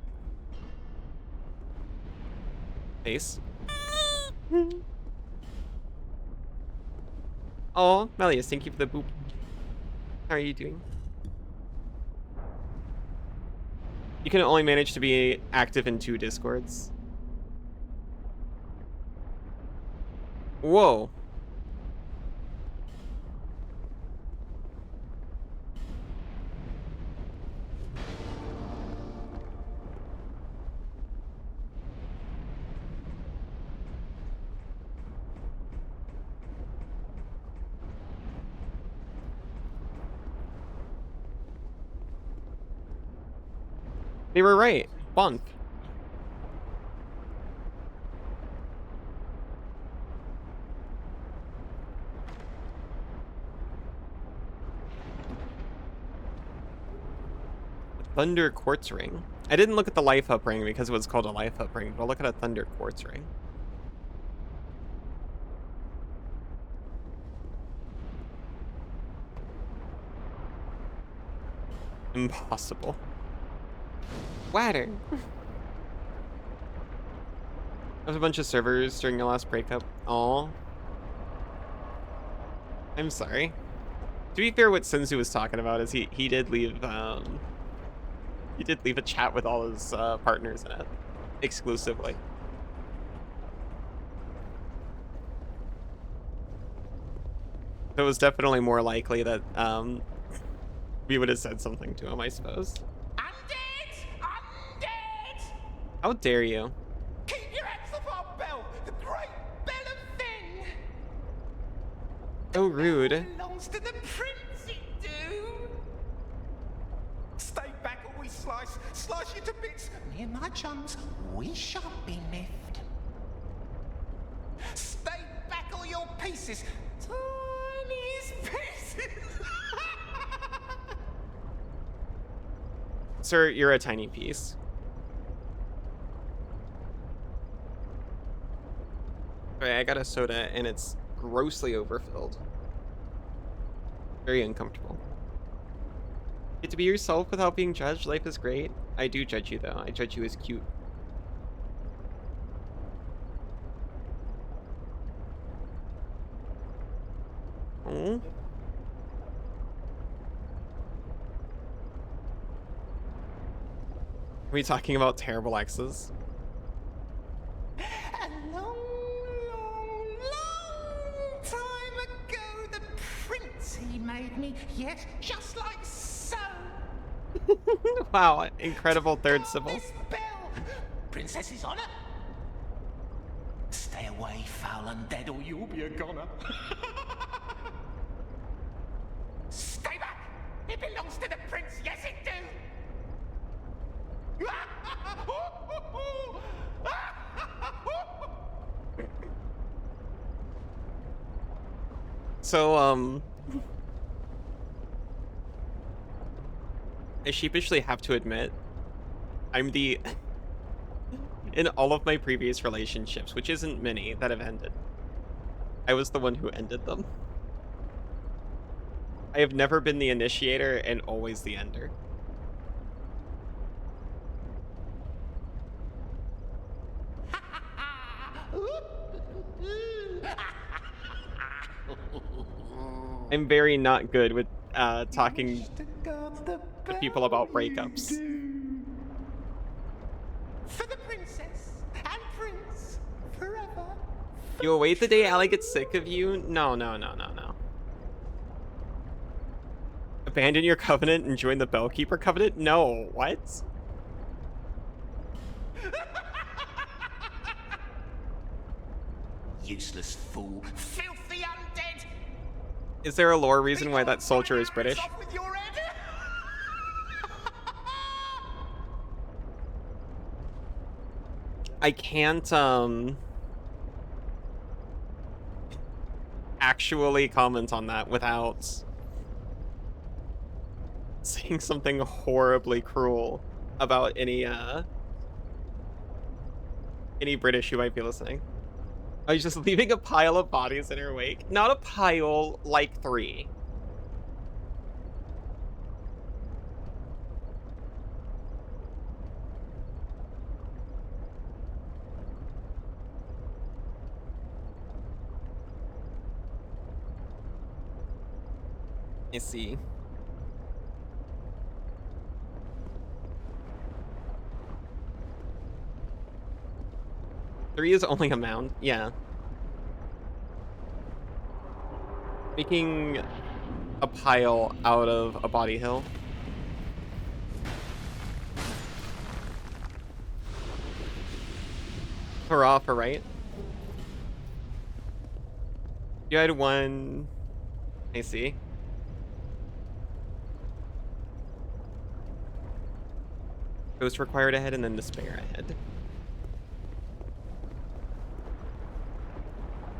Face. Oh, Melius, thank you for the boop. How are you doing? You can only manage to be active in 2 Discords. Whoa. They were right. Bonk. Thunder Quartz Ring. I didn't look at the Life Up Ring because it was called a Life Up Ring, but I'll look at a Thunder Quartz Ring. Impossible. Water. There's a bunch of servers during your last breakup. Aw. I'm sorry. To be fair, what Senzu was talking about is he did leave a chat with all his partners in it exclusively. So it was definitely more likely that we would have said something to him, I suppose. Undead! Undead! How dare you? Keep your hands off our bell! The great bell of Finn! So rude. Belongs to the prince, it do! Stay back or we slice you to bits! Me and my chums, we shan't be miffed. Stay back or your pieces! Tiniest pieces! Sir, you're a tiny piece. Alright, I got a soda and it's grossly overfilled. Very uncomfortable. Get to be yourself without being judged. Life is great. I do judge you though. I judge you as cute. Oh. Are we talking about terrible exes? A long, long, long time ago, the prince he made me, yes, just like so. Wow, incredible third Got syllable. this bell. Princess's honor. Stay away, foul undead, or you'll be a goner. Stay back. It belongs to the prince. Yes, it do. So, I sheepishly have to admit, I'm the... in all of my previous relationships, which isn't many that have ended, I was the one who ended them. I have never been the initiator and always the ender. I'm very not good with talking to people about breakups. For the princess and prince forever. You await the day Allie gets sick of you? No, no, no, no, no. Abandon your covenant and join the Bellkeeper Covenant? No, what? Useless fool. Filthy undead! Is there a lore reason Think why I'll that soldier fire is arrows British? off with your head? I can't, actually comment on that without saying something horribly cruel about any British who might be listening. I was just leaving a pile of bodies in her wake. Not a pile, like 3. I see. Three is only a mound. Yeah. Making a pile out of a body hill. Hurrah for right. You had one. I see. Ghost required ahead and then despair ahead.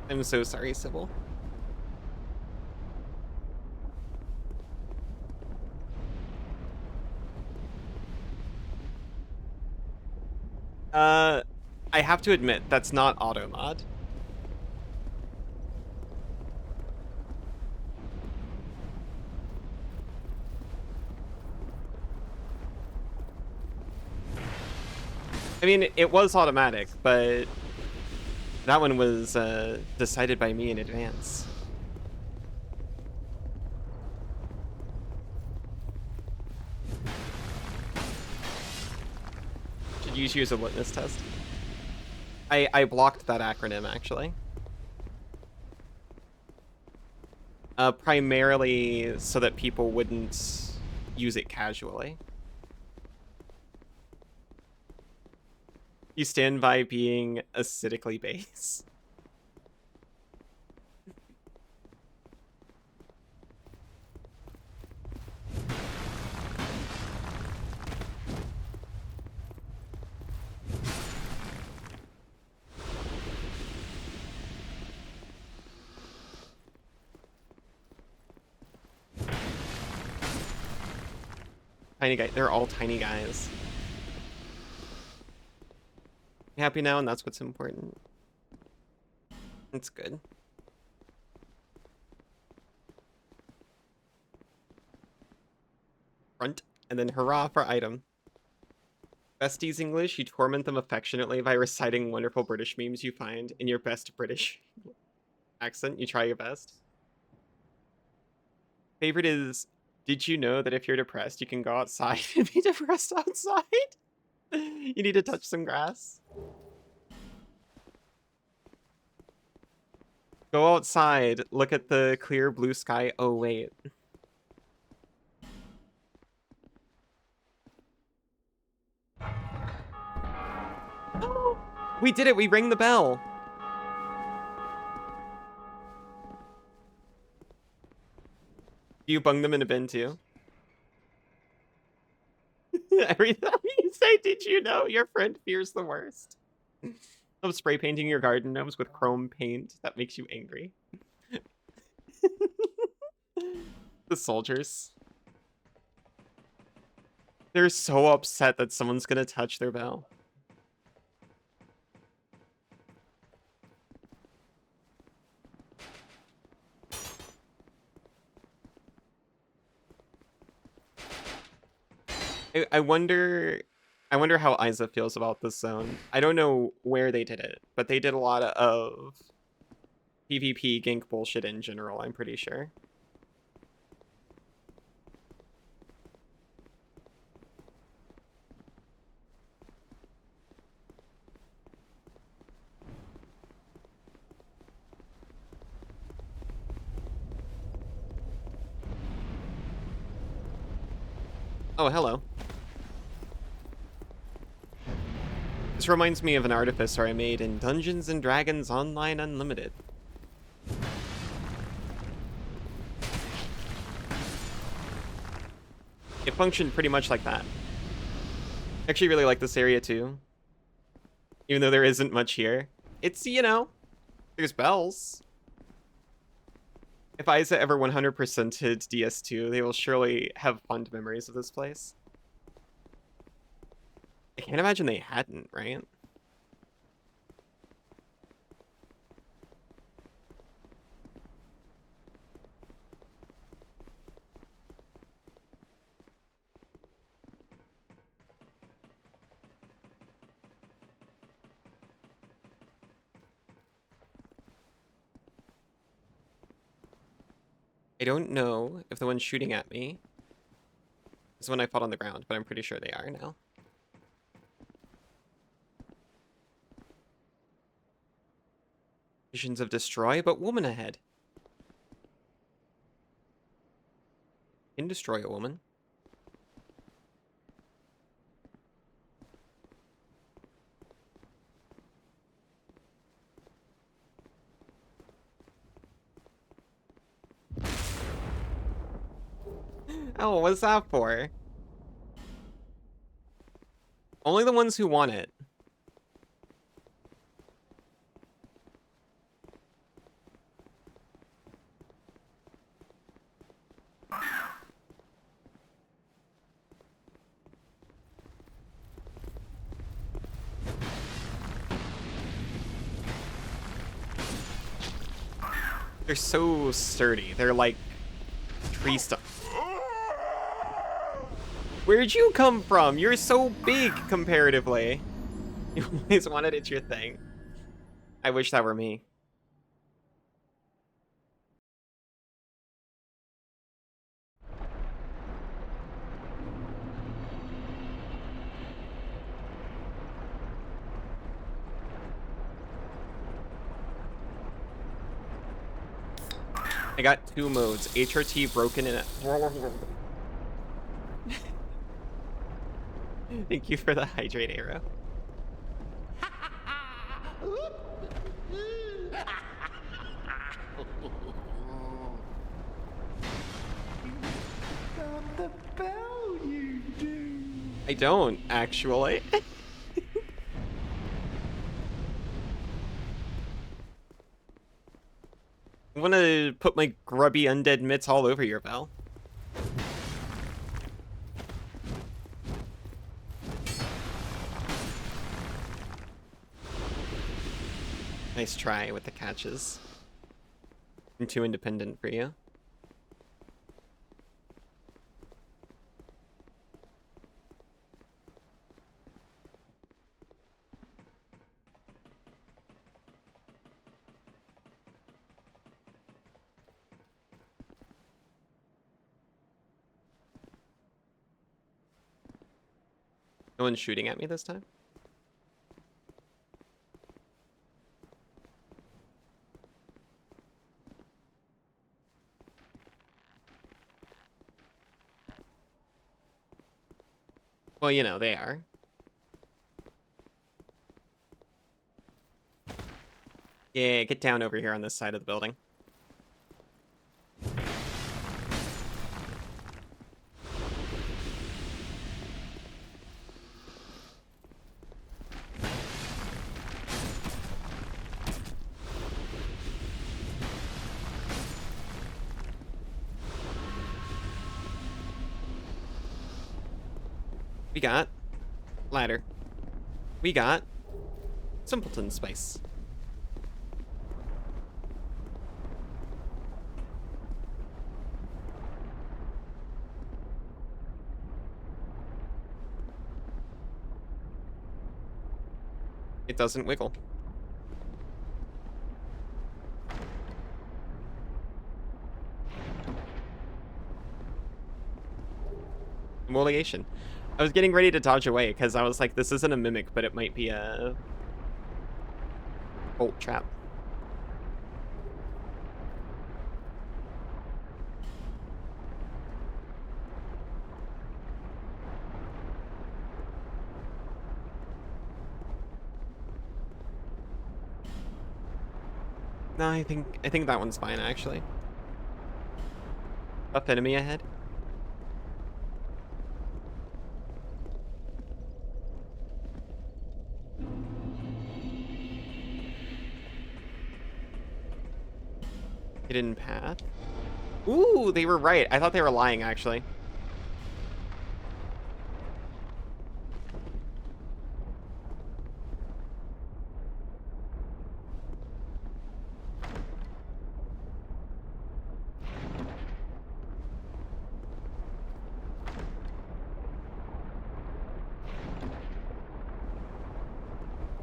I'm so sorry, Sybil. I have to admit, that's not auto mod. I mean, it was automatic, but that one was decided by me in advance. Should you use a litmus test? I blocked that acronym, actually. Primarily so that people wouldn't use it casually. You stand by being acidically base. Tiny guy. They're all tiny guys. You happy now, and that's what's important. It's good. Front, and then hurrah for item. Besties English, you torment them affectionately by reciting wonderful British memes you find in your best British accent. You try your best. Favorite is, did you know that if you're depressed, you can go outside and be depressed outside? You need to touch some grass. Go outside, look at the clear blue sky. Oh, wait. We did it, we rang the bell. Do you bung them in a bin too? Every time you say, did you know, your friend fears the worst. Of spray painting your garden gnomes with chrome paint that makes you angry. The soldiers. They're so upset that someone's gonna touch their bell. I wonder how Isa feels about this zone. I don't know where they did it, but they did a lot of PvP gank bullshit in general, I'm pretty sure. Oh, hello. This reminds me of an artificer I made in Dungeons & Dragons Online Unlimited. It functioned pretty much like that. I actually really like this area too. Even though there isn't much here. It's, you know, there's bells. If Isa ever 100%ed DS2, they will surely have fond memories of this place. I can't imagine they hadn't, right? I don't know if the one shooting at me is the one I fought on the ground, but I'm pretty sure they are now. Visions of destroy, but woman ahead. Can destroy a woman. Oh, what's that for? Only the ones who want it. They're so sturdy. They're like tree stuff. Where'd you come from? You're so big comparatively. You always wanted it your thing. I wish that were me. I got 2 modes, HRT broken and Thank you for the hydrate arrow. Got the bell, you do. I don't, actually. I want to put my grubby undead mitts all over your bell. Nice try with the catches. I'm too independent for you. No one's shooting at me this time? Well, you know, they are. Yeah, get down over here on this side of the building. We got ladder. We got simpleton spice. It doesn't wiggle. Emoliation. I was getting ready to dodge away because I was like, this isn't a mimic, but it might be a bolt trap. No, I think that one's fine actually. Up enemy ahead. Hidden path. Ooh, they were right. I thought they were lying actually.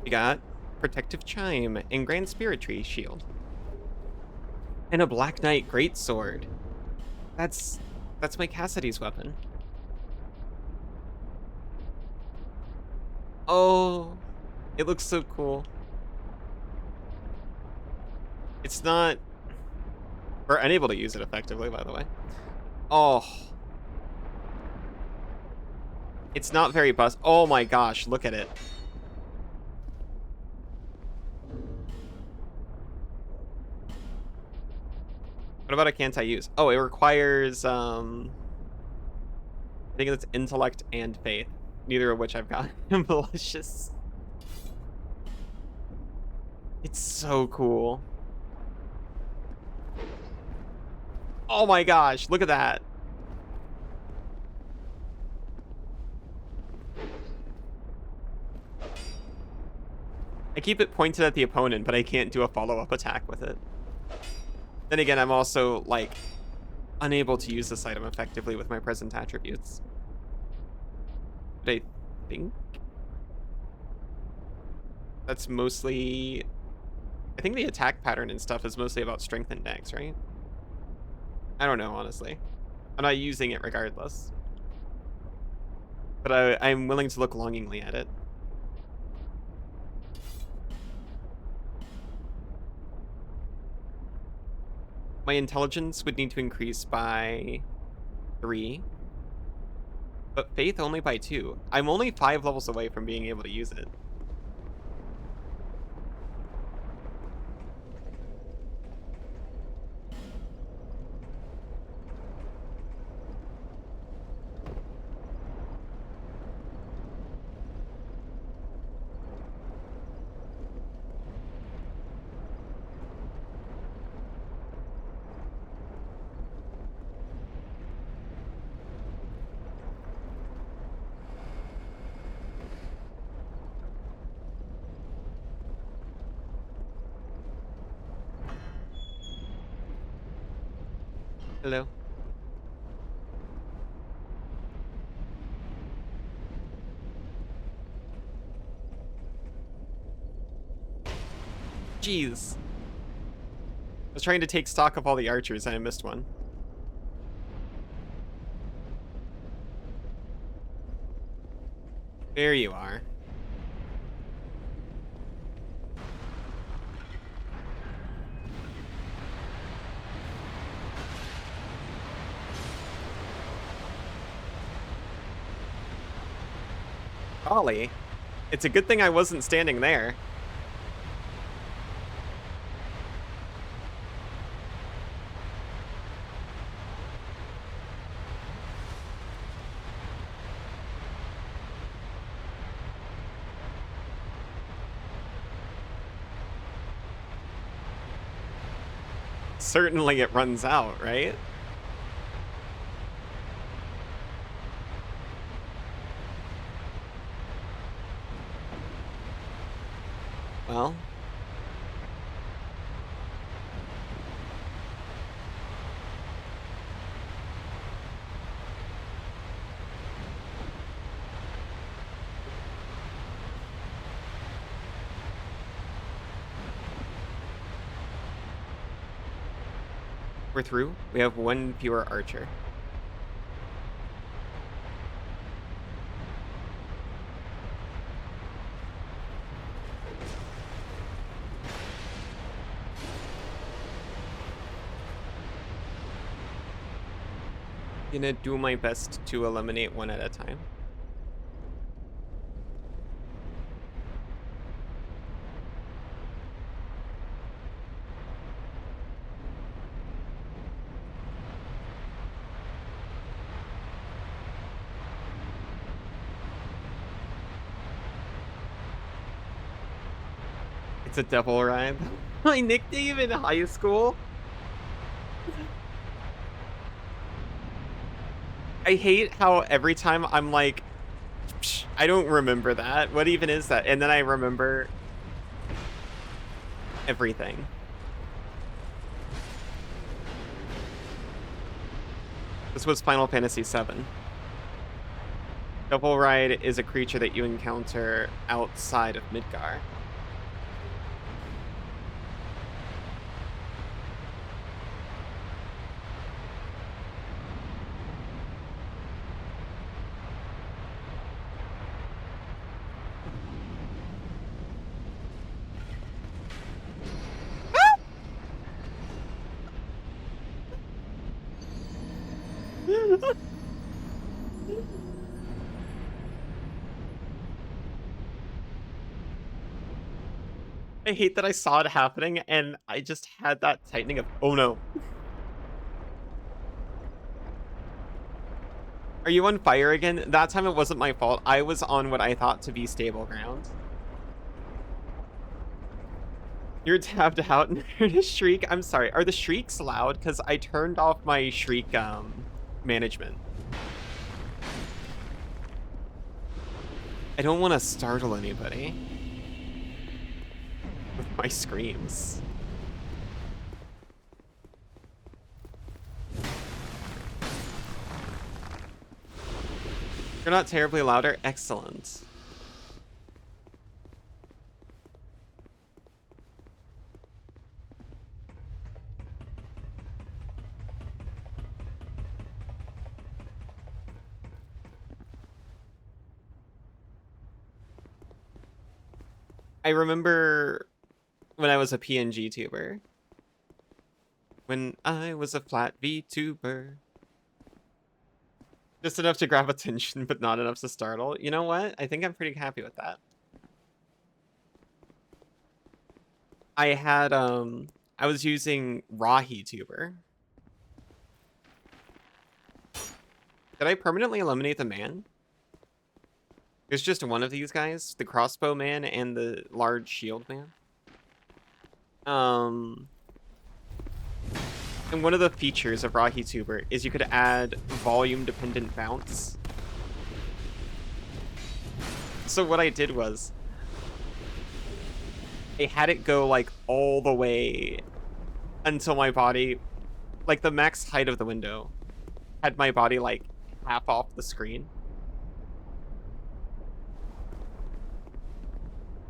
We got Protective Chime and Grand Spirit Tree Shield. And a Black Knight Greatsword. That's my Cassidy's weapon. Oh, it looks so cool. It's not... We're unable to use it effectively, by the way. Oh. It's not very bust. Oh my gosh, look at it. What about a can't I use? Oh, it requires, I think it's intellect and faith. Neither of which I've got. Malicious. It's so cool. Oh my gosh, look at that. I keep it pointed at the opponent, but I can't do a follow-up attack with it. Then again, I'm also, like, unable to use this item effectively with my present attributes. But I think that's mostly... I think the attack pattern and stuff is mostly about strength and dex, right? I don't know, honestly. I'm not using it regardless. But I'm willing to look longingly at it. My intelligence would need to increase by 3. But faith only by 2. I'm only 5 levels away from being able to use it. Hello. Jeez. I was trying to take stock of all the archers and I missed one. There you are. Golly. It's a good thing I wasn't standing there. Certainly it runs out, right? Well. We're through. We have one fewer archer. Gonna do my best to eliminate one at a time. It's a devil ride. My nickname in high school? I hate how every time I'm like, "Psh, I don't remember that. What even is that?" And then I remember everything. This was Final Fantasy VII. Devil Ride is a creature that you encounter outside of Midgar. I hate that I saw it happening and I just had that tightening of, oh no. Are you on fire again? That time it wasn't my fault. I was on what I thought to be stable ground. You're tapped out and heard a shriek. I'm sorry. Are the shrieks loud? Because I turned off my shriek management. I don't want to startle anybody with my screams. You're not terribly louder? Excellent. I remember when I was a PNG tuber. When I was a flat VTuber. Just enough to grab attention, but not enough to startle. You know what? I think I'm pretty happy with that. I had, I was using Rahi Tuber. Did I permanently eliminate the man? There's just one of these guys, the crossbow man and the large shield man. And one of the features of Rahi Tuber is you could add volume-dependent bounce. So what I did was, I had it go like all the way until my body, like the max height of the window, had my body like half off the screen.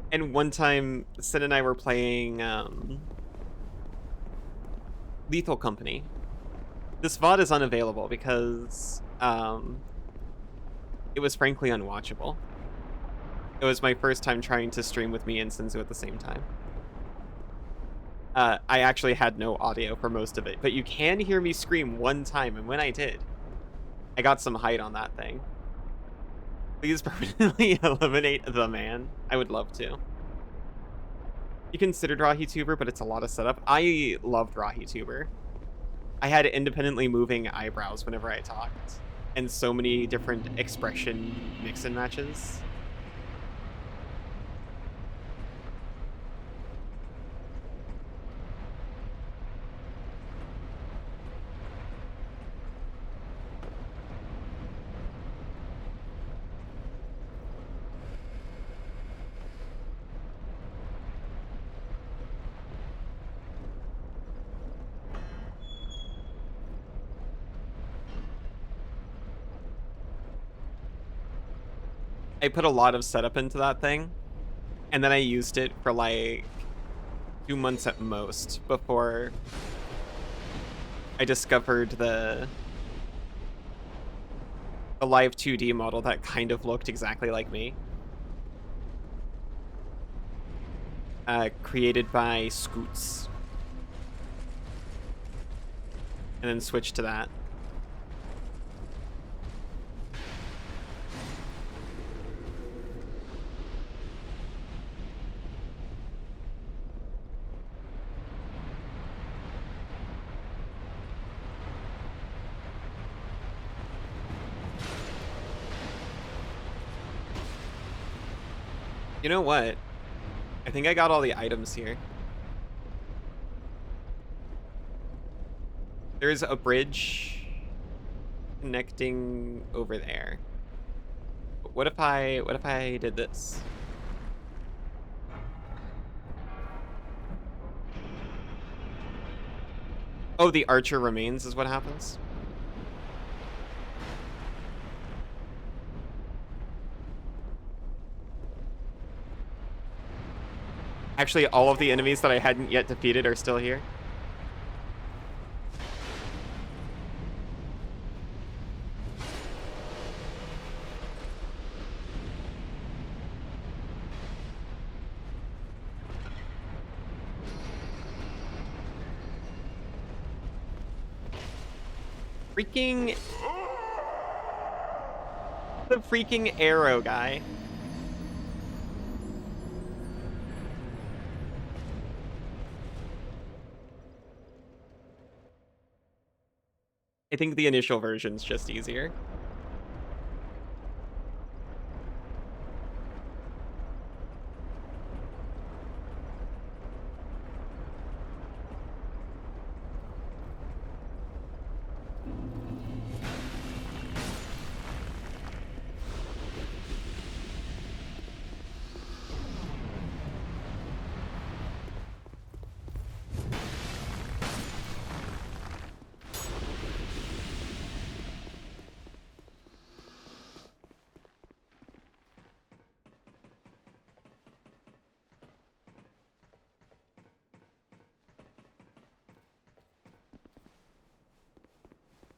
And one time, Sin and I were playing Lethal Company. This VOD is unavailable because it was frankly unwatchable. It was my first time trying to stream with me and Sinzu at the same time. I actually had no audio for most of it, but you can hear me scream one time, and when I did, I got some height on that thing. Please permanently eliminate the man. I would love to. You considered Rahi Tuber, but it's a lot of setup. I loved Rahi Tuber. I had independently moving eyebrows whenever I talked, and so many different expression mix and matches. I put a lot of setup into that thing, and then I used it for like 2 months at most before I discovered the live 2D model that kind of looked exactly like me. Created by Scoots. And then switched to that. You know what? I think I got all the items here. There's a bridge connecting over there. But what if I did this? Oh, the archer remains is what happens? Actually, all of the enemies that I hadn't yet defeated are still here. Freaking... The freaking arrow guy. I think the initial version's just easier.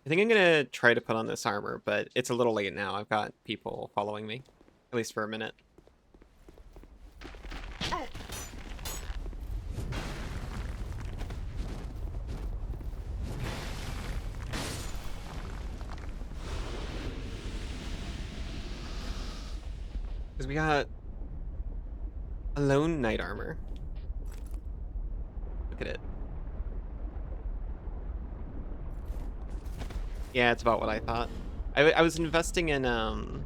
I think I'm gonna try to put on this armor, but it's a little late now. I've got people following me, at least for a minute. Because we got a lone knight armor. Look at it. Yeah, it's about what I thought. I was investing in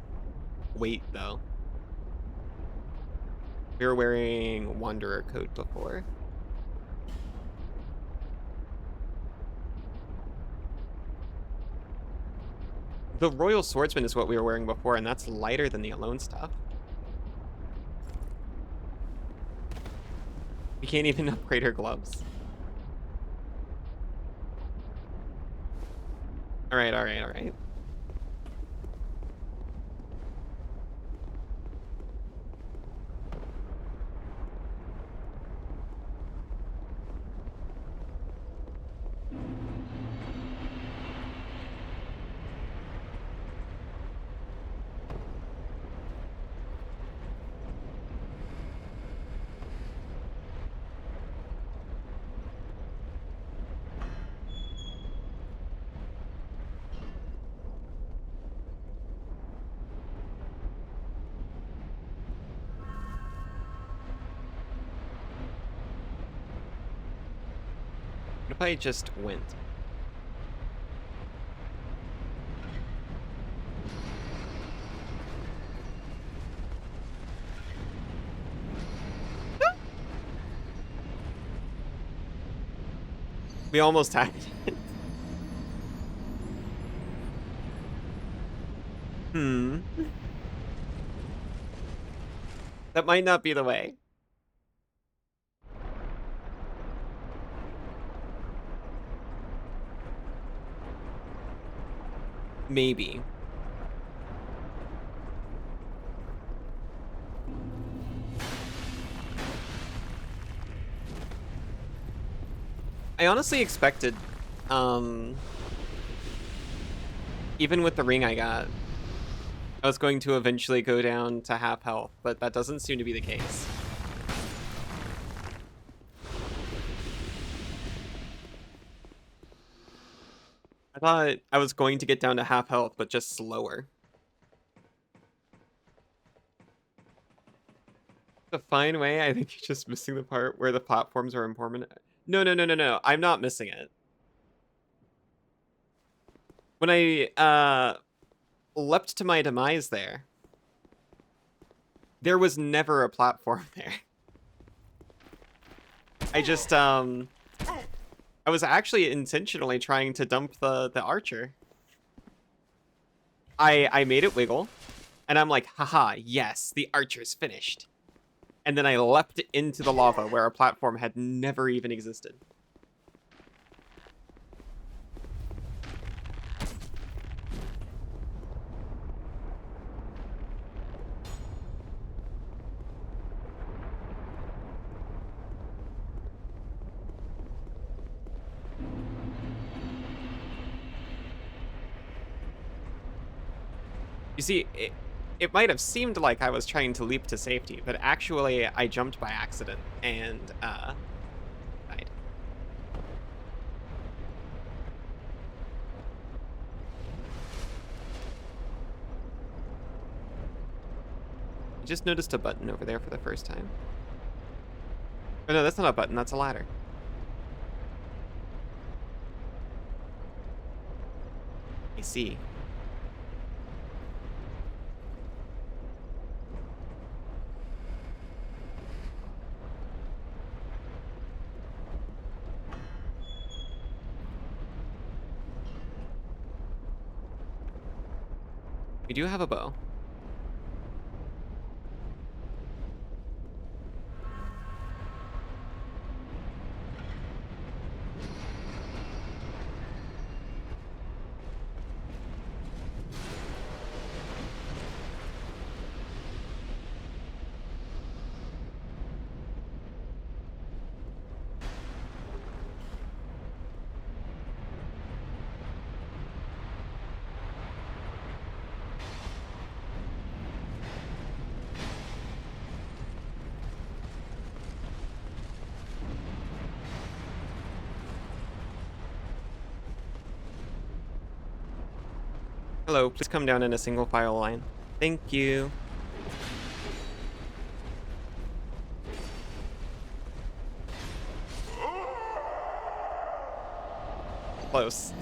weight though. We were wearing Wanderer coat before. The Royal Swordsman is what we were wearing before, and that's lighter than the Alone stuff. We can't even upgrade her gloves. Alright, alright, alright. What if I just went? We almost had it. Hmm. That might not be the way. Maybe. I honestly expected, even with the ring I got, I was going to eventually go down to half health, but that doesn't seem to be the case. I thought I was going to get down to half health, but just slower. The fine way, I think you're just missing the part where the platforms are important. No, no, no, no, no. I'm not missing it. When I leapt to my demise there was never a platform there. I just, I was actually intentionally trying to dump the archer. I made it wiggle, and I'm like, haha, yes, the archer's finished. And then I leapt into the lava where a platform had never even existed. You see, it might have seemed like I was trying to leap to safety, but actually I jumped by accident and died. I just noticed a button over there for the first time. Oh no, that's not a button, that's a ladder. I see. We do have a bow. Hello, please come down in a single file line. Thank you. Close.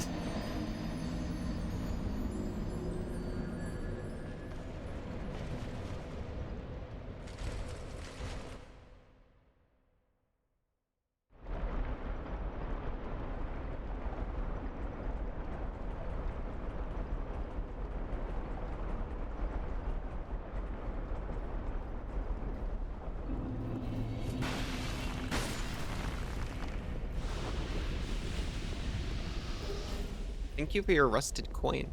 Thank you for your rusted coin.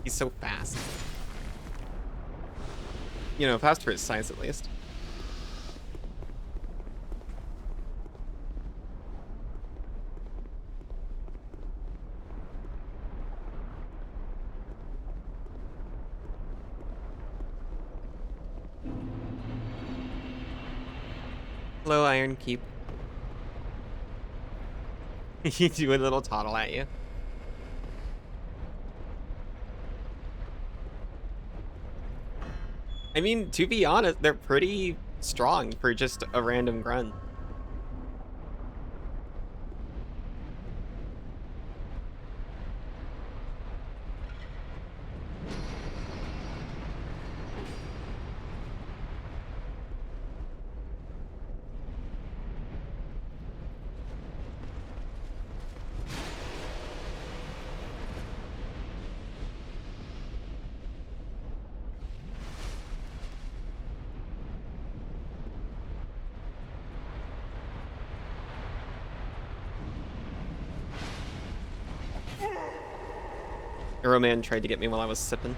He's so fast. You know, fast for his size at least. Hello, Iron Keep. He do a little toddle at you. I mean, to be honest, they're pretty strong for just a random grunt. Arrowman tried to get me while I was sipping.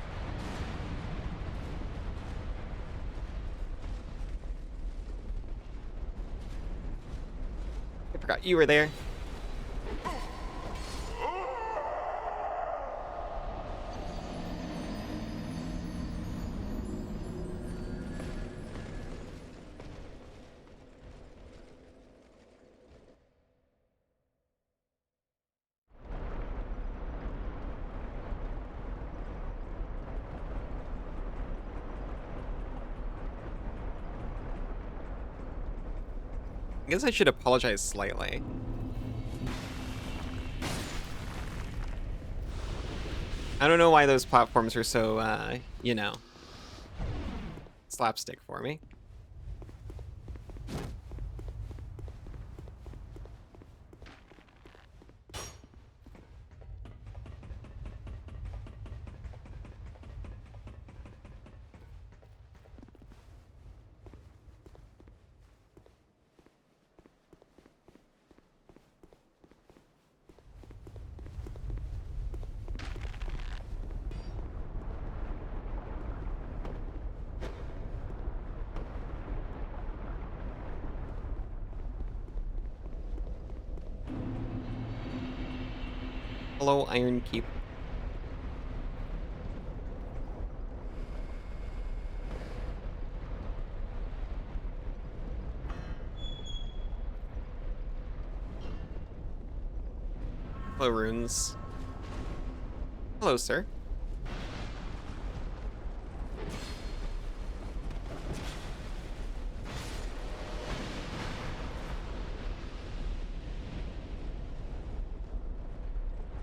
I forgot you were there. I guess I should apologize slightly. I don't know why those platforms are so, you know, slapstick for me. Hello, Iron Keep. Hello, Runes. Hello, sir.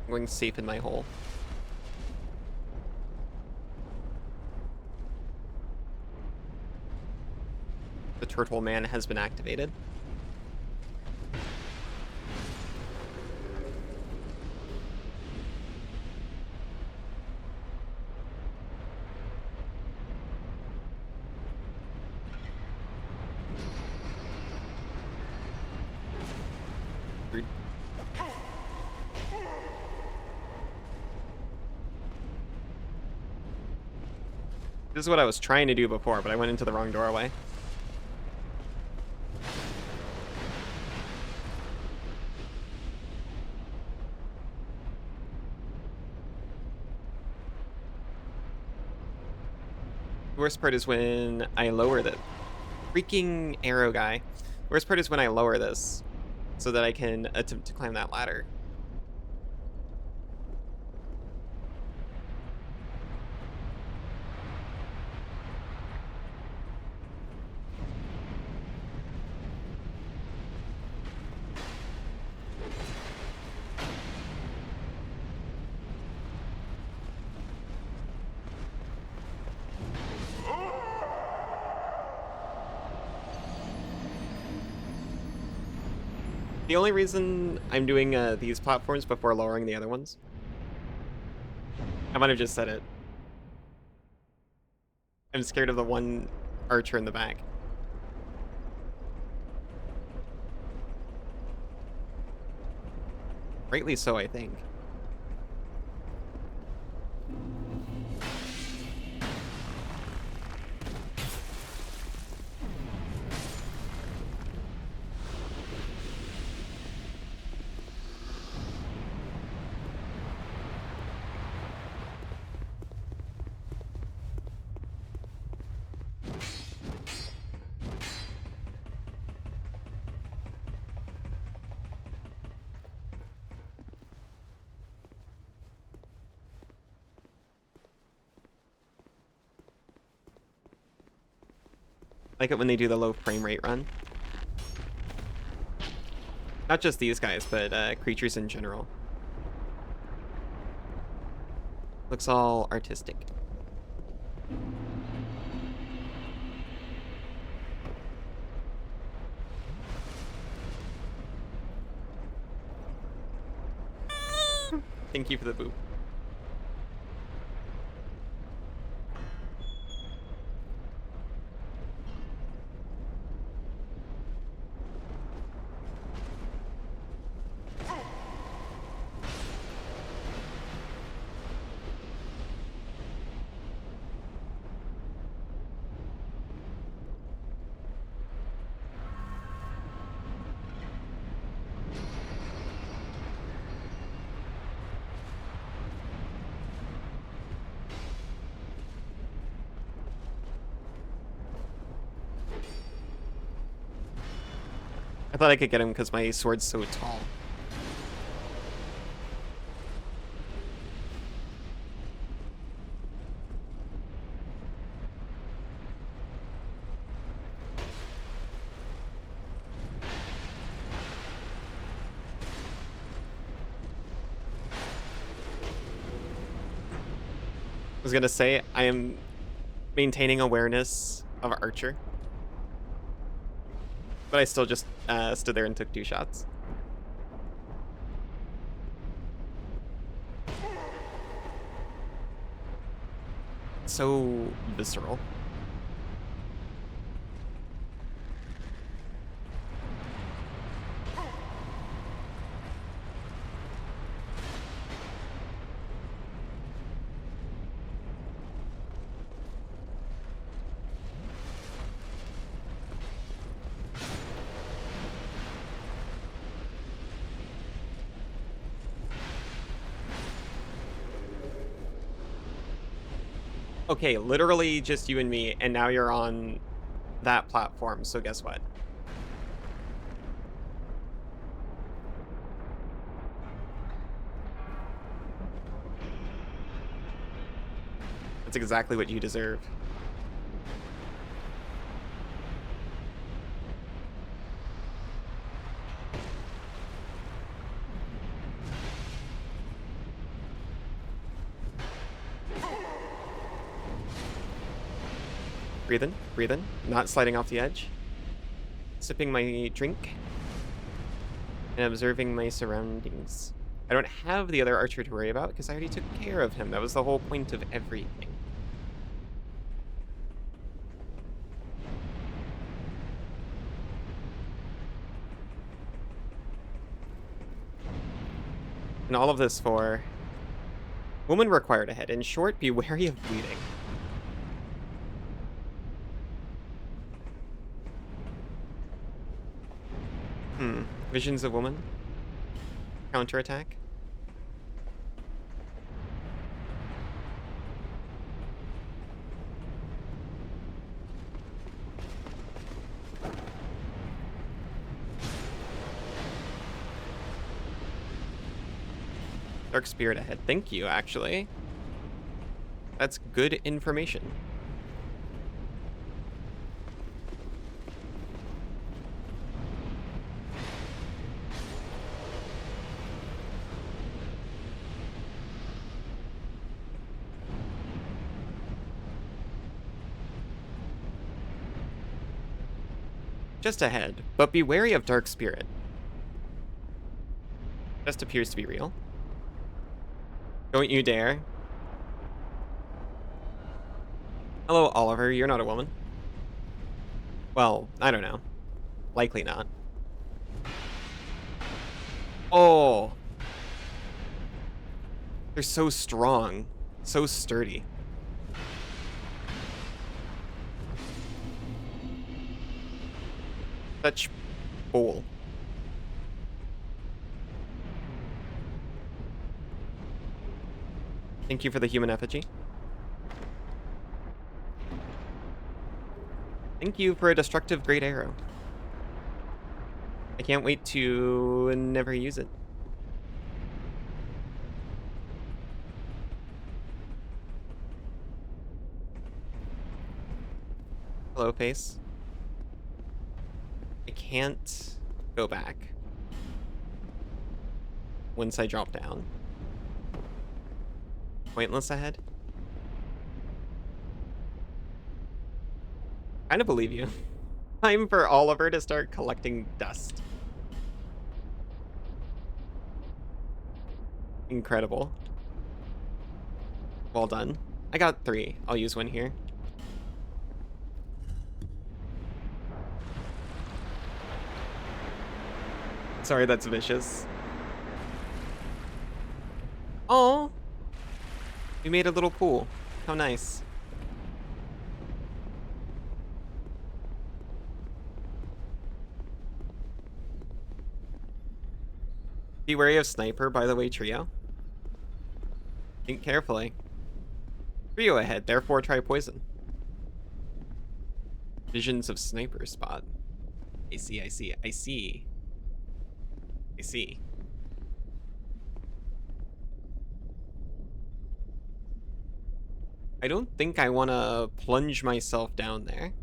I'm going safe in my hole. The turtle man has been activated. Rude. This is what I was trying to do before, but I went into the wrong doorway. The worst part is when I lower the freaking arrow guy. The worst part is when I lower this so that I can attempt to climb that ladder. The only reason I'm doing these platforms before lowering the other ones, I might have just said it. I'm scared of the one archer in the back. Rightly so, I think. I like it when they do the low frame rate run. Not just these guys, but creatures in general. Looks all artistic. Thank you for the boop. I thought I could get him because my sword's so tall. was gonna say, I am maintaining awareness of Archer. But I still just stood there and took 2 shots. So visceral. Okay, literally just you and me, and now you're on that platform, so guess what? That's exactly what you deserve. Breathe in, not sliding off the edge. Sipping my drink and observing my surroundings. I don't have the other Archer to worry about because I already took care of him. That was the whole point of everything. And all of this for woman required ahead. In short, be wary of bleeding. Visions of woman. Counterattack. Dark Spirit ahead. Thank you, actually. That's good information. Just ahead, but be wary of Dark Spirit. Just appears to be real. Don't you dare. Hello, Oliver. You're not a woman. Well, I don't know. Likely not. Oh. They're so strong. So sturdy. Such bowl. Thank you for the human effigy. Thank you for a destructive great arrow. I can't wait to never use it. Hello, face. I can't go back once I drop down. Pointless ahead. Kind of believe you. Time for Oliver to start collecting dust. Incredible. Well done. I got 3. I'll use 1 here. Sorry, that's vicious. Oh, we made a little pool. How nice. Be wary of sniper, by the way, trio. Think carefully. Trio ahead, therefore try poison. Visions of sniper spot. I see, I see, I see. I see. I don't think I want to plunge myself down there.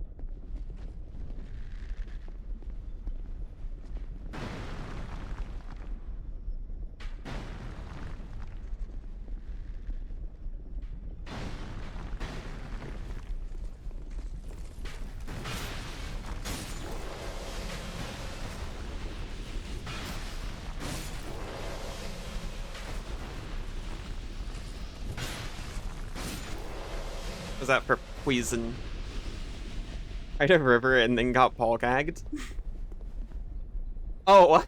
Was that for poison? Tried a river and then got ball gagged? Oh!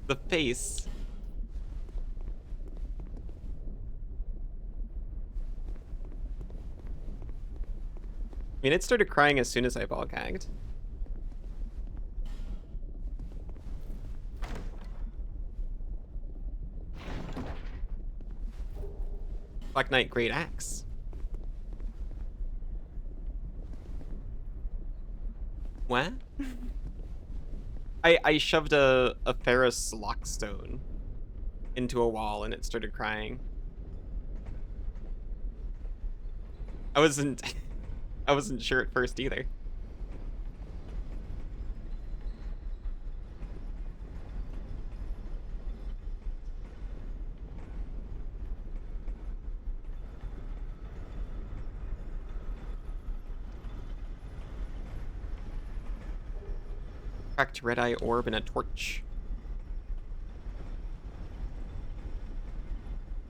The face. I mean, it started crying as soon as I ball gagged. Black Knight Great Axe. What? I shoved a Ferrous Lockstone into a wall and it started crying. I wasn't I wasn't sure at first either. Cracked red eye orb and a torch.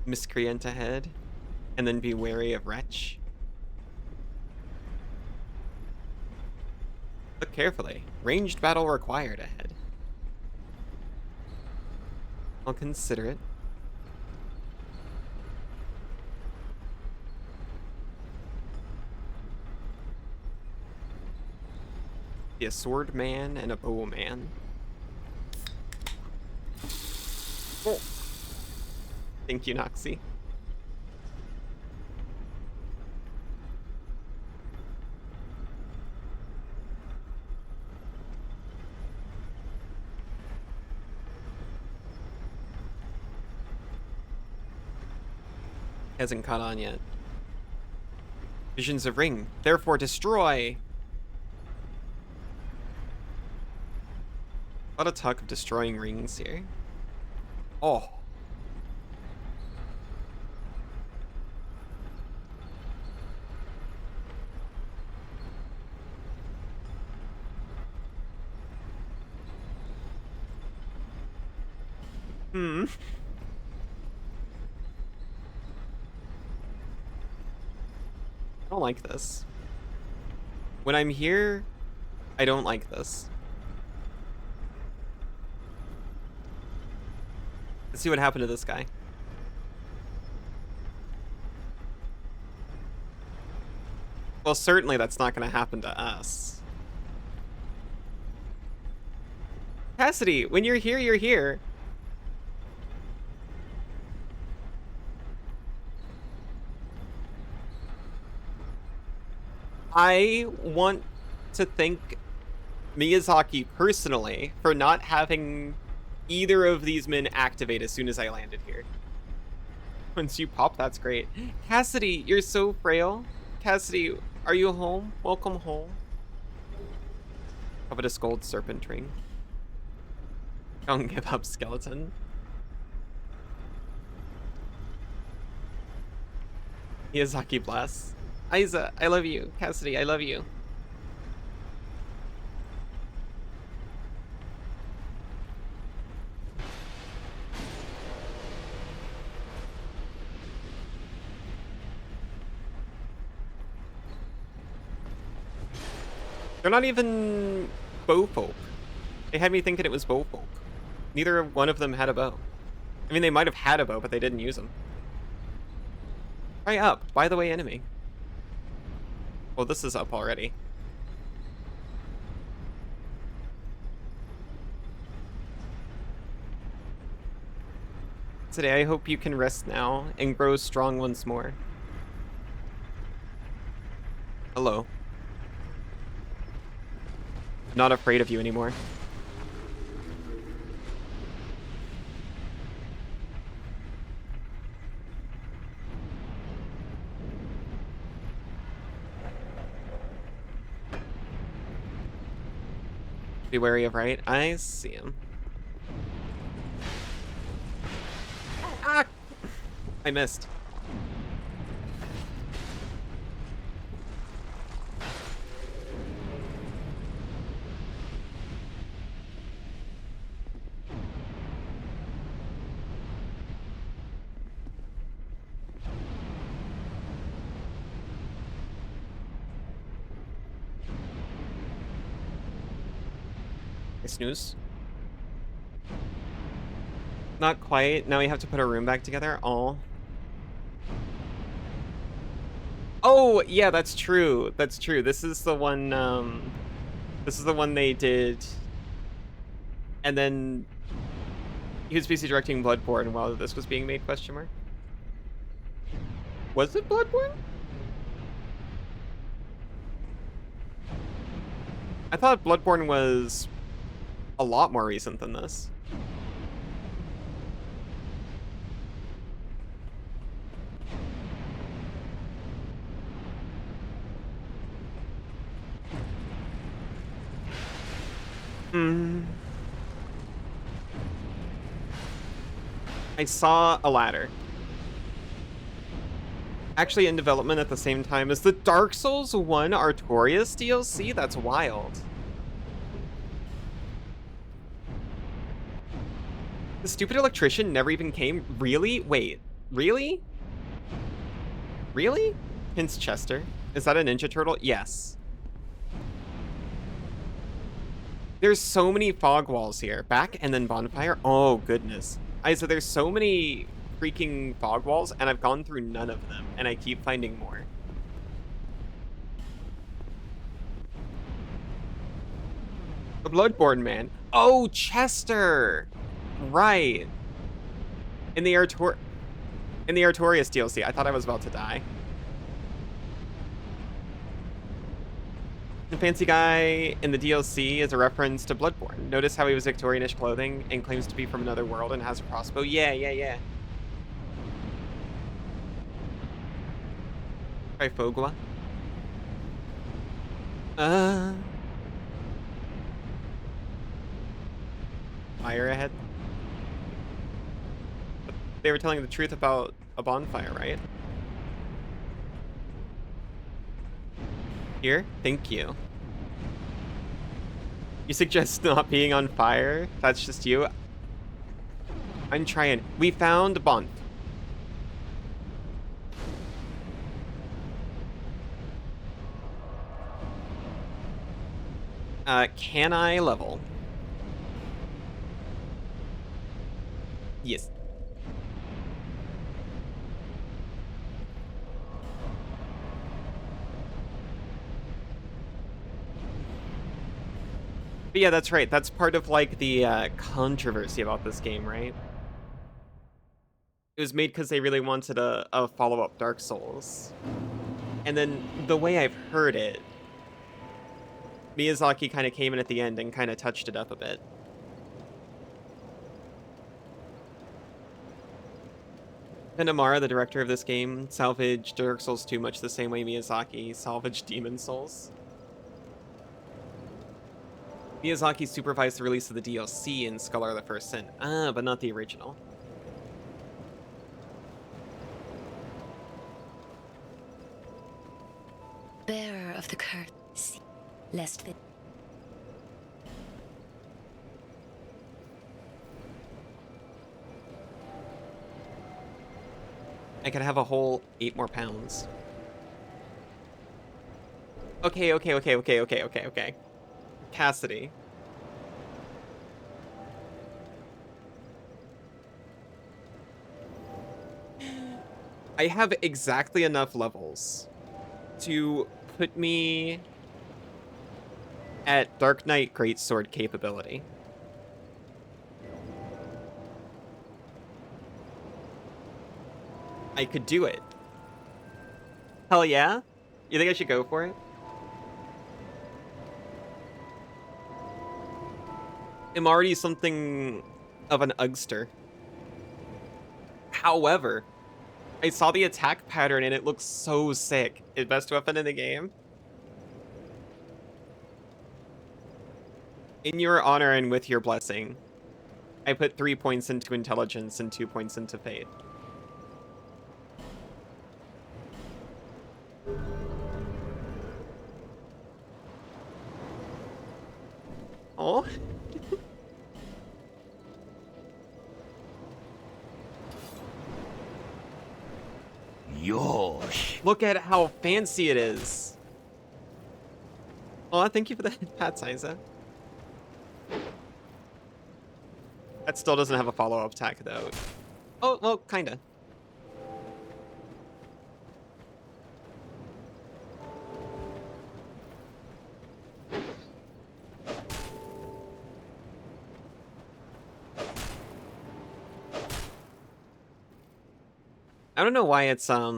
Miscreant ahead, and then be wary of wretch. Look carefully. Ranged battle required ahead. I'll consider it. Be a sword man and a bow man. Oh. Thank you, Noxie. Hasn't caught on yet. Visions of ring, therefore destroy. A lot of talk of destroying rings here. Oh. I don't like this. When I'm here, I don't like this. Let's see what happened to this guy. Well, certainly that's not going to happen to us. Cassidy, when you're here, you're here. I want to thank Miyazaki personally for not having either of these men activate as soon as I landed here. Once you pop, that's great. Cassidy, you're so frail. Cassidy, are you home? Welcome home. Covetous gold serpent ring. Don't give up, skeleton. Miyazaki bless. Aiza, I love you. Cassidy, I love you. They're not even bowfolk. They had me thinking it was bowfolk. Neither one of them had a bow. I mean, they might have had a bow, but they didn't use them. Try up. By the way, enemy. Well, this is up already. Today, I hope you can rest now and grow strong once more. Hello. I'm not afraid of you anymore. Be wary of right. I see him. Ah! I missed. Snooze. Not quite. Now we have to put our room back together. Oh. Oh, yeah, that's true. That's true. This is the one, this is the one they did. And then he was basically directing Bloodborne while this was being made, question mark. Was it Bloodborne? I thought Bloodborne was a lot more recent than this. I saw a ladder. Actually in development at the same time as the Dark Souls 1 Artorias DLC? That's wild. The stupid electrician never even came? Really? Wait, really? Really? Hints Chester. Is that a Ninja Turtle? Yes. There's so many fog walls here. Back and then bonfire? Oh, goodness. So there's so many freaking fog walls, and I've gone through none of them, and I keep finding more. The Bloodborne man. Oh, Chester! Right. In the Artorias DLC, I thought I was about to die. The fancy guy in the DLC is a reference to Bloodborne. Notice how he was Victorian-ish clothing and claims to be from another world and has a crossbow. Yeah. Trifogua. Fire ahead. They were telling the truth about a bonfire, right? Here? Thank you. You suggest not being on fire? That's just you? I'm trying. We found Bonf. Can I level? Yes. But yeah, that's right. That's part of, like, the controversy about this game, right? It was made because they really wanted a follow-up Dark Souls. And then, the way I've heard it, Miyazaki kind of came in at the end and kind of touched it up a bit. Kanamara, the director of this game, salvaged Dark Souls 2 much the same way Miyazaki salvaged Demon Souls. Miyazaki supervised the release of the DLC in Scholar of the First Sin. But not the original. Bearer of the curse, lest the... I could have a whole 8 more pounds. Okay. Cassidy. I have exactly enough levels to put me at Dark Knight Greatsword capability. I could do it. Hell yeah? You think I should go for it? I'm already something of an Ugster. However, I saw the attack pattern and it looks so sick. It's best weapon in the game. In your honor and with your blessing, I put 3 points into intelligence and 2 points into faith. Oh. Yosh. Look at how fancy it is. Oh, thank you for the pat, Siza. That still doesn't have a follow-up attack, though. Oh, well, kinda. I don't know why it's, I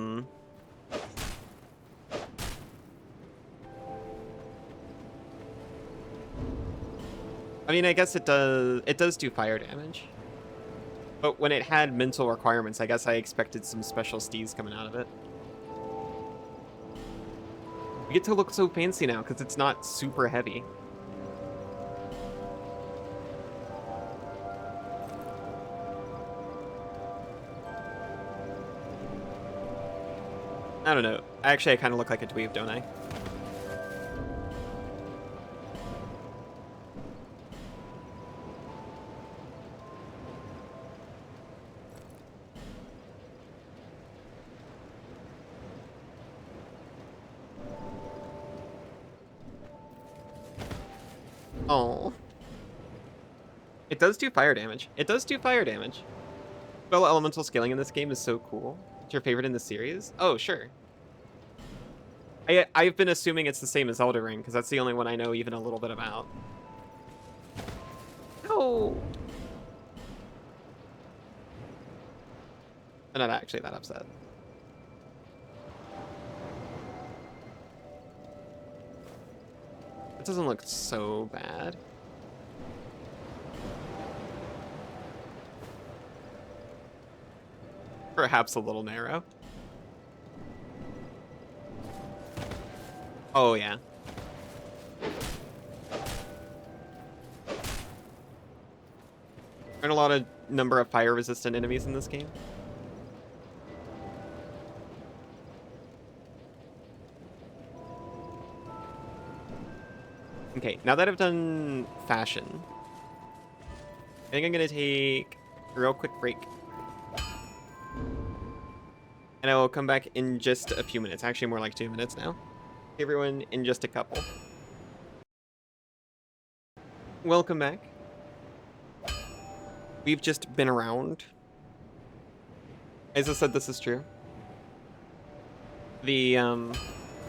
mean, I guess it does do fire damage. But when it had mental requirements, I guess I expected some special steez coming out of it. You get to look so fancy now because it's not super heavy. I don't know. Actually, I kind of look like a dweeb, don't I? Oh. It does do fire damage. It does do fire damage. Spell elemental scaling in this game is so cool. It's your favorite in the series? Oh, sure. I've been assuming it's the same as Elden Ring, because that's the only one I know even a little bit about. No! I'm not actually that upset. It doesn't look so bad. Perhaps a little narrow. Oh, yeah. Aren't a lot of number of fire-resistant enemies in this game? Okay, now that I've done fashion, I think I'm gonna take a real quick break. And I will come back in just a few minutes. Actually, more like 2 minutes now. See everyone in just a couple. Welcome back. We've just been around. As I said, this is true. The,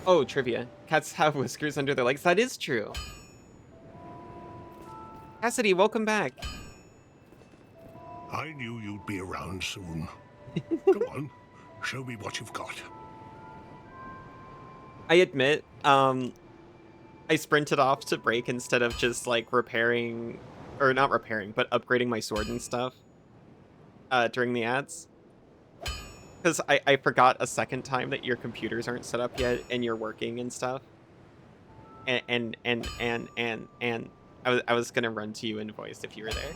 oh, trivia. Cats have whiskers under their legs. That is true. Cassidy, welcome back. I knew you'd be around soon. Come on, show me what you've got. I admit, I sprinted off to break instead of just, like, repairing, or not repairing, but upgrading my sword and stuff during the ads. Because I forgot a second time that your computers aren't set up yet and you're working and stuff. And I was gonna run to you in voice if you were there.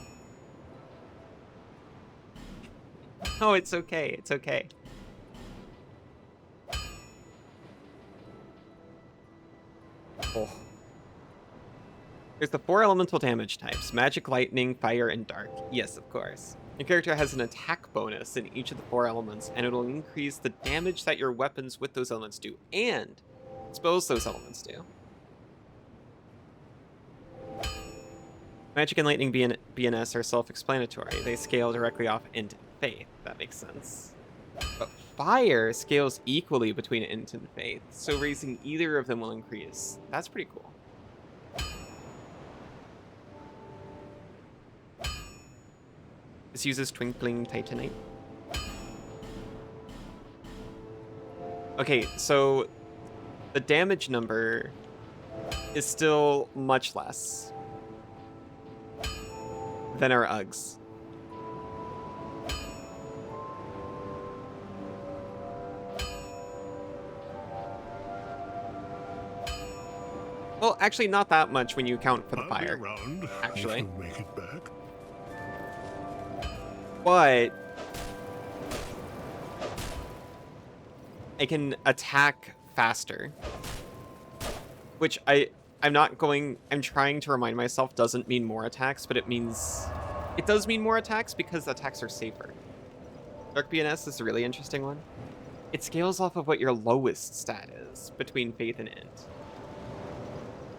Oh, it's okay. It's okay. Oh. There's the 4 elemental damage types: magic, lightning, fire, and dark. Yes, of course. Your character has an attack bonus in each of the 4 elements, and it'll increase the damage that your weapons with those elements do, and spells those elements do. Magic and lightning BNS are self-explanatory. They scale directly off int and faith. That makes sense. But fire scales equally between int and faith, so raising either of them will increase. That's pretty cool. This uses Twinkling Titanite. Okay, so the damage number is still much less than our Uggs. Well, actually, not that much when you account for the fire. Around. Actually, If you make it back. but I can attack faster, which I'm trying to remind myself doesn't mean more attacks, but it does mean more attacks because attacks are safer. Dark BNS is a really interesting one. It scales off of what your lowest stat is between faith and int.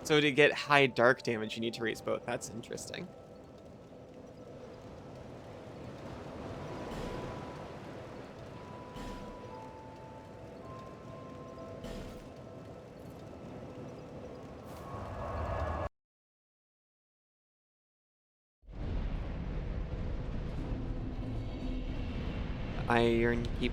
So to get high dark damage, you need to raise both. That's interesting. Iron Keep.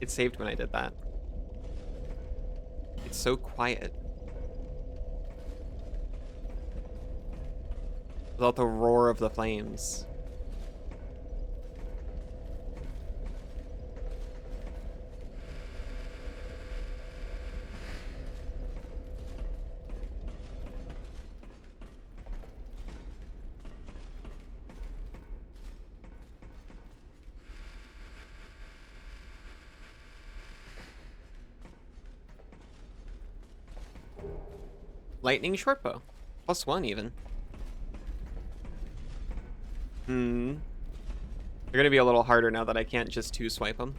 It saved when I did that. It's so quiet. Without the roar of the flames. Lightning shortbow. +1 even. They're gonna be a little harder now that I can't just 2-swipe them.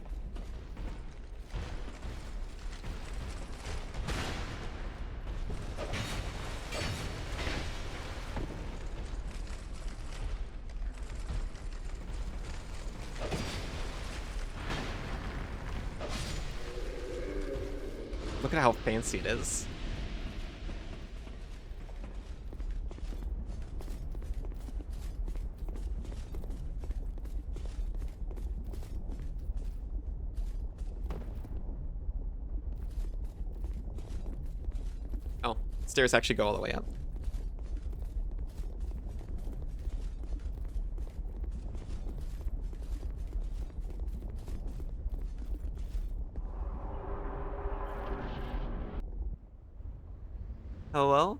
Look at how fancy it is. Oh, stairs actually go all the way up. Hello?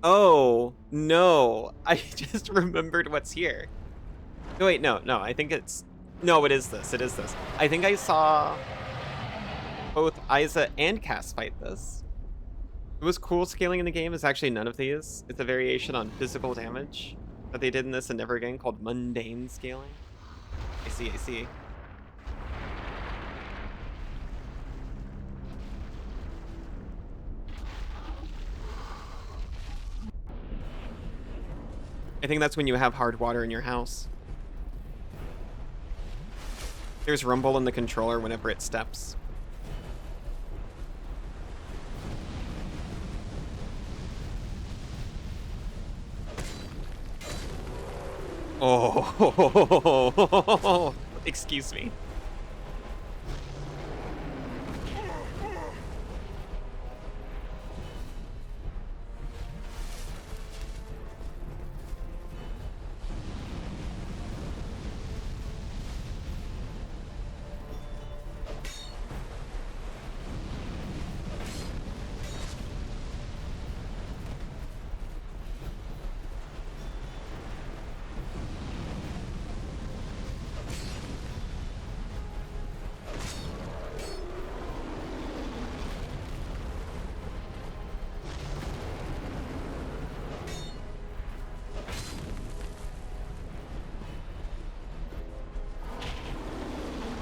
Oh, no. I just remembered what's here. No, wait, no, I think it's... No, it is this. It is this. I think I saw both Isa and Cass fight this. It was cool scaling in the game is actually none of these. It's a variation on physical damage that they did in this and never again called mundane scaling. I see. I think that's when you have hard water in your house. There's rumble in the controller whenever it steps. Oh, excuse me.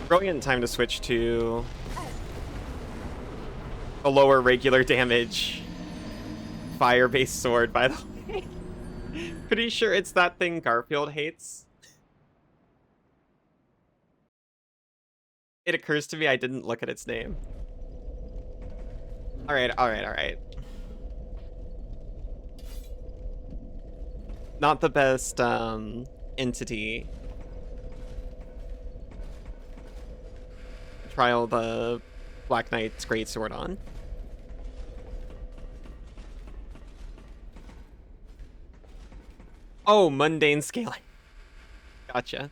Brilliant time to switch to a lower regular damage fire-based sword, by the way. Pretty sure it's that thing Garfield hates. It occurs to me I didn't look at its name. Alright. Not the best entity. Trial the Black Knight's greatsword on. Oh, mundane scaling. Gotcha.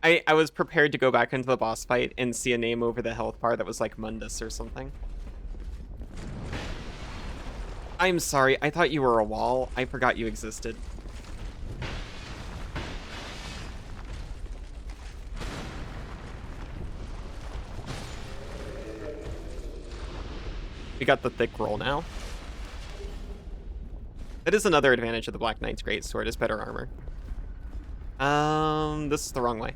I was prepared to go back into the boss fight and see a name over the health bar that was like Mundus or something. I'm sorry, I thought you were a wall. I forgot you existed. We got the thick roll now. That is another advantage of the Black Knight's greatsword, is better armor. This is the wrong way.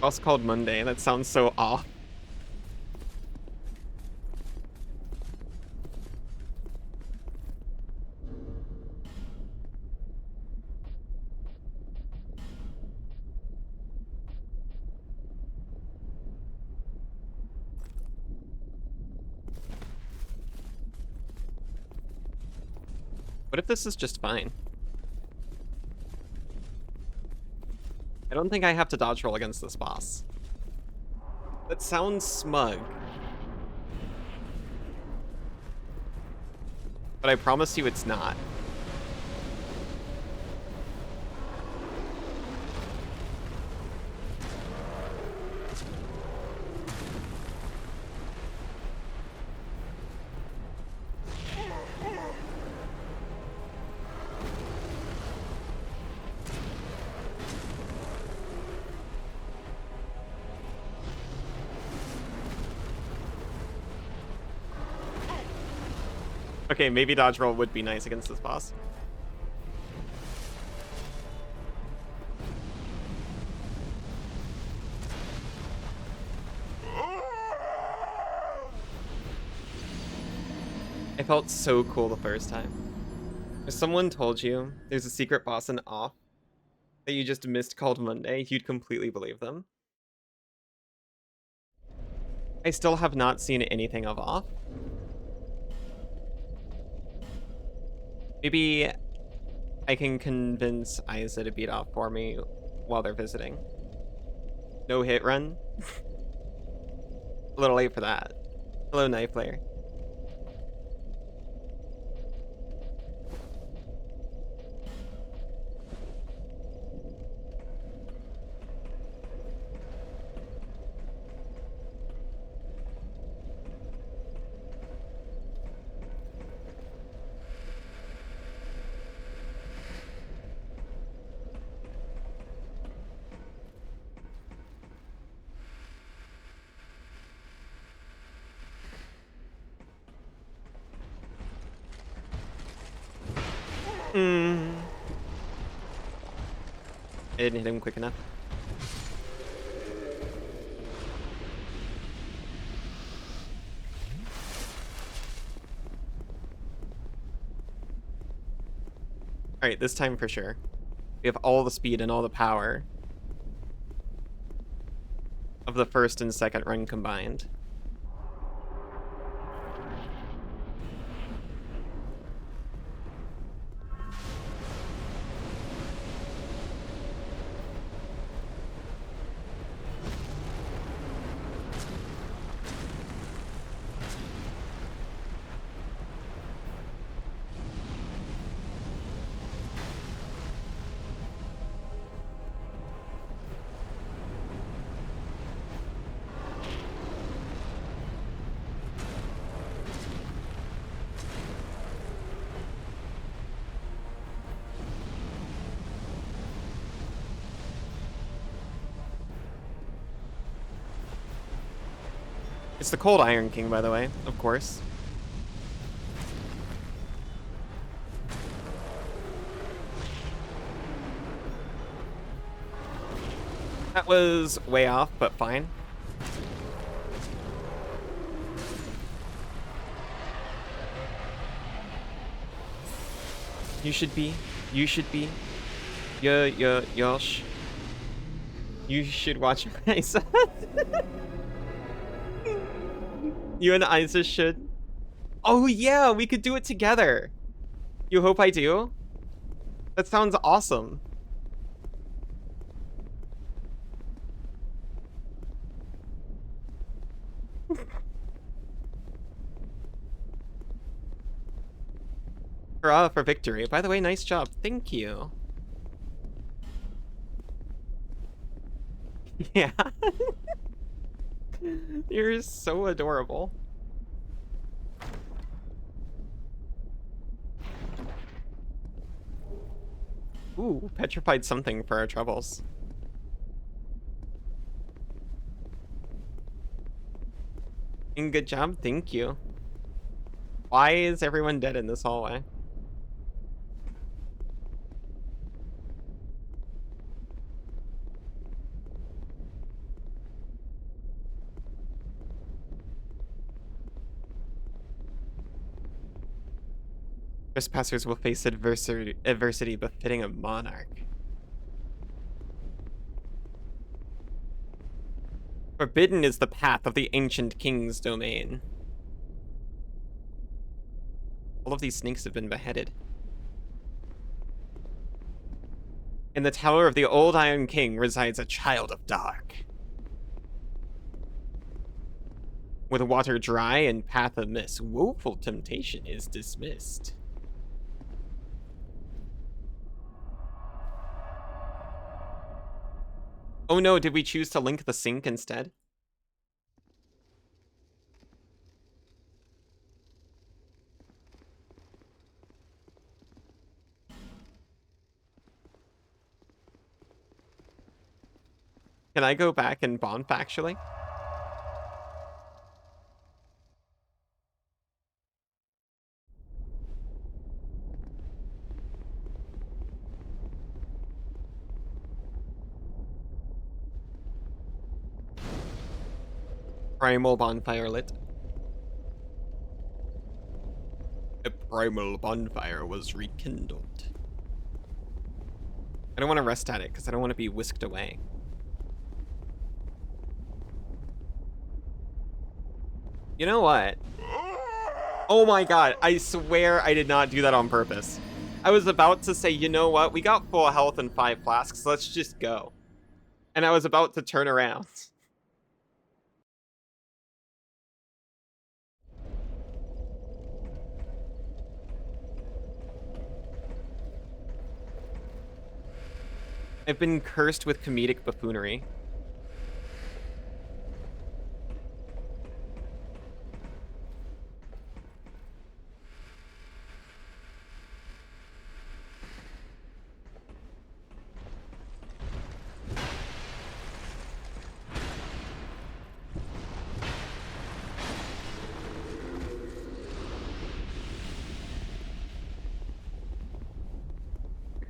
Also called Monday. That sounds so off. What if this is just fine? I don't think I have to dodge roll against this boss. That sounds smug. But I promise you it's not. Okay, maybe dodge roll would be nice against this boss. I felt so cool the first time. If someone told you there's a secret boss in Off that you just missed called Monday, you'd completely believe them. I still have not seen anything of Off. Maybe I can convince Isa to beat Off for me while they're visiting. No hit run? A little late for that. Hello, knife player. I didn't hit him quick enough. Alright, this time for sure. We have all the speed and all the power of the first and second run combined. It's the Cold Iron King, by the way, of course. That was way off, but fine. You should be. Yosh. You should watch Isa. You and Isa should. Oh yeah, we could do it together. You hope I do? That sounds awesome. Hurrah for victory. By the way, nice job. Thank you. Yeah. You're so adorable. Ooh, petrified something for our troubles. And good job, thank you. Why is everyone dead in this hallway? Trespassers will face adversity befitting a monarch. Forbidden is the path of the ancient king's domain. All of these snakes have been beheaded. In the tower of the old Iron King resides a child of dark. With water dry and path amiss, woeful temptation is dismissed. Oh no, did we choose to link the sink instead? Can I go back and bomb factually? Primal bonfire lit. A primal bonfire was rekindled. I don't want to rest at it because I don't want to be whisked away. You know what? Oh my god, I swear I did not do that on purpose. I was about to say, you know what? We got full health and 5 flasks, let's just go. And I was about to turn around. I've been cursed with comedic buffoonery.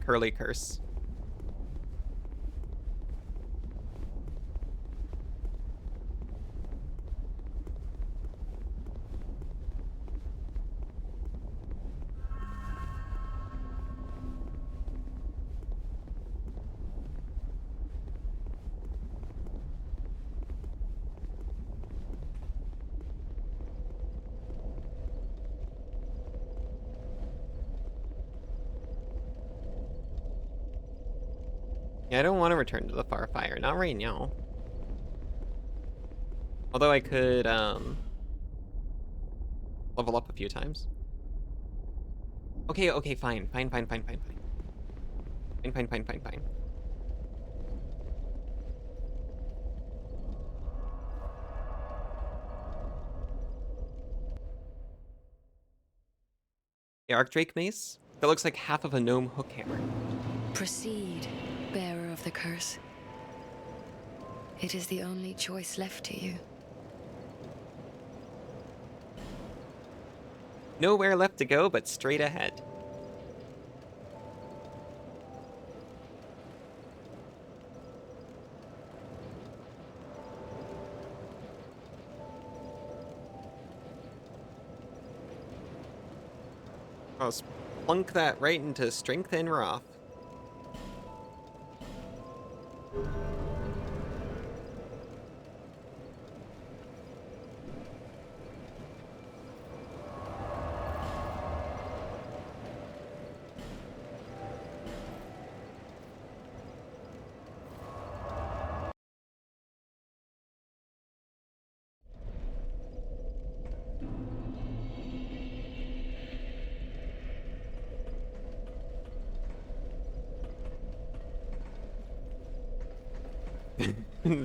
Curly curse. Yeah, I don't want to return to the far fire. Not right now. Although I could, level up a few times. Okay, okay, fine. Fine. Fine. The Archdrake Mace? That looks like half of a gnome hook hammer. Proceed, bearer of the curse. It is the only choice left to you. Nowhere left to go but straight ahead. I'll plunk that right into strength and Wrath.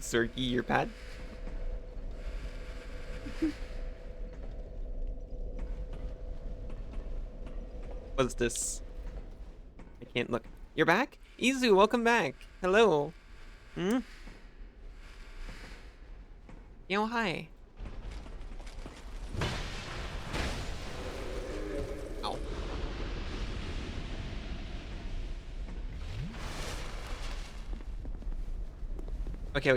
Surgy, you're bad. What's this? I can't look. You're back? Izu, welcome back. Hello. Hmm? Yo, hi. Ow. Okay.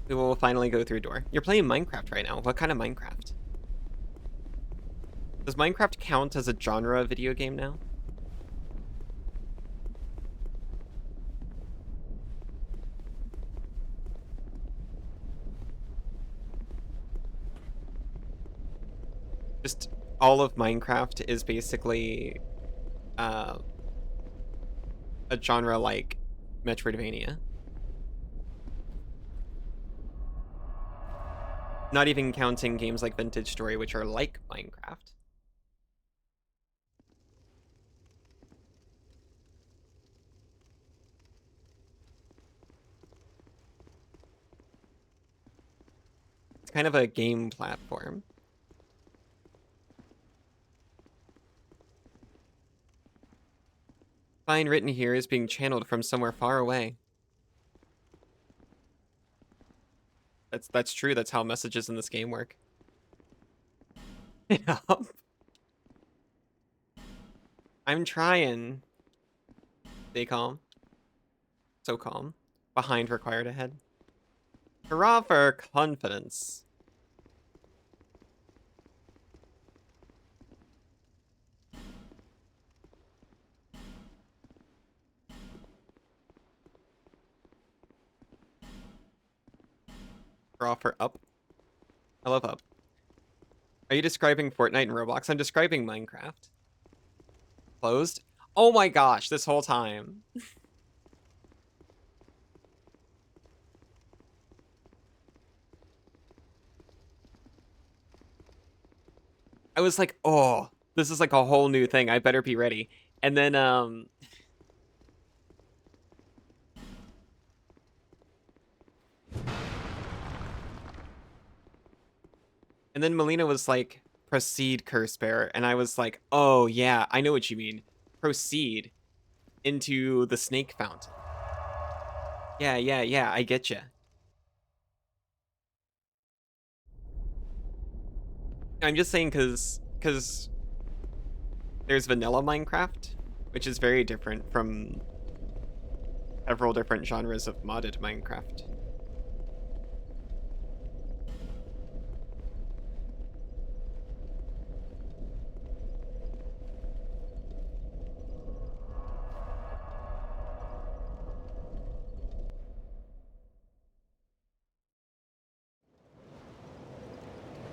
We will finally go through door. You're playing Minecraft right now. What kind of Minecraft? Does Minecraft count as a genre video game now? Just all of Minecraft is basically a genre like Metroidvania. Not even counting games like Vintage Story, which are like Minecraft. It's kind of a game platform. Fine written here is being channeled from somewhere far away. That's true. That's how messages in this game work. Yep. I'm trying. Stay calm. So calm. Behind required ahead. Hurrah for confidence. Hurrah for up. I love up. Are you describing Fortnite and Roblox? I'm describing Minecraft. Closed? Oh my gosh, this whole time. I was like, oh, this is like a whole new thing. I better be ready. And then, Melina was like, proceed, Curse Bearer. And I was like, oh yeah, I know what you mean. Proceed into the snake fountain. Yeah, I get you. I'm just saying because there's vanilla Minecraft, which is very different from several different genres of modded Minecraft.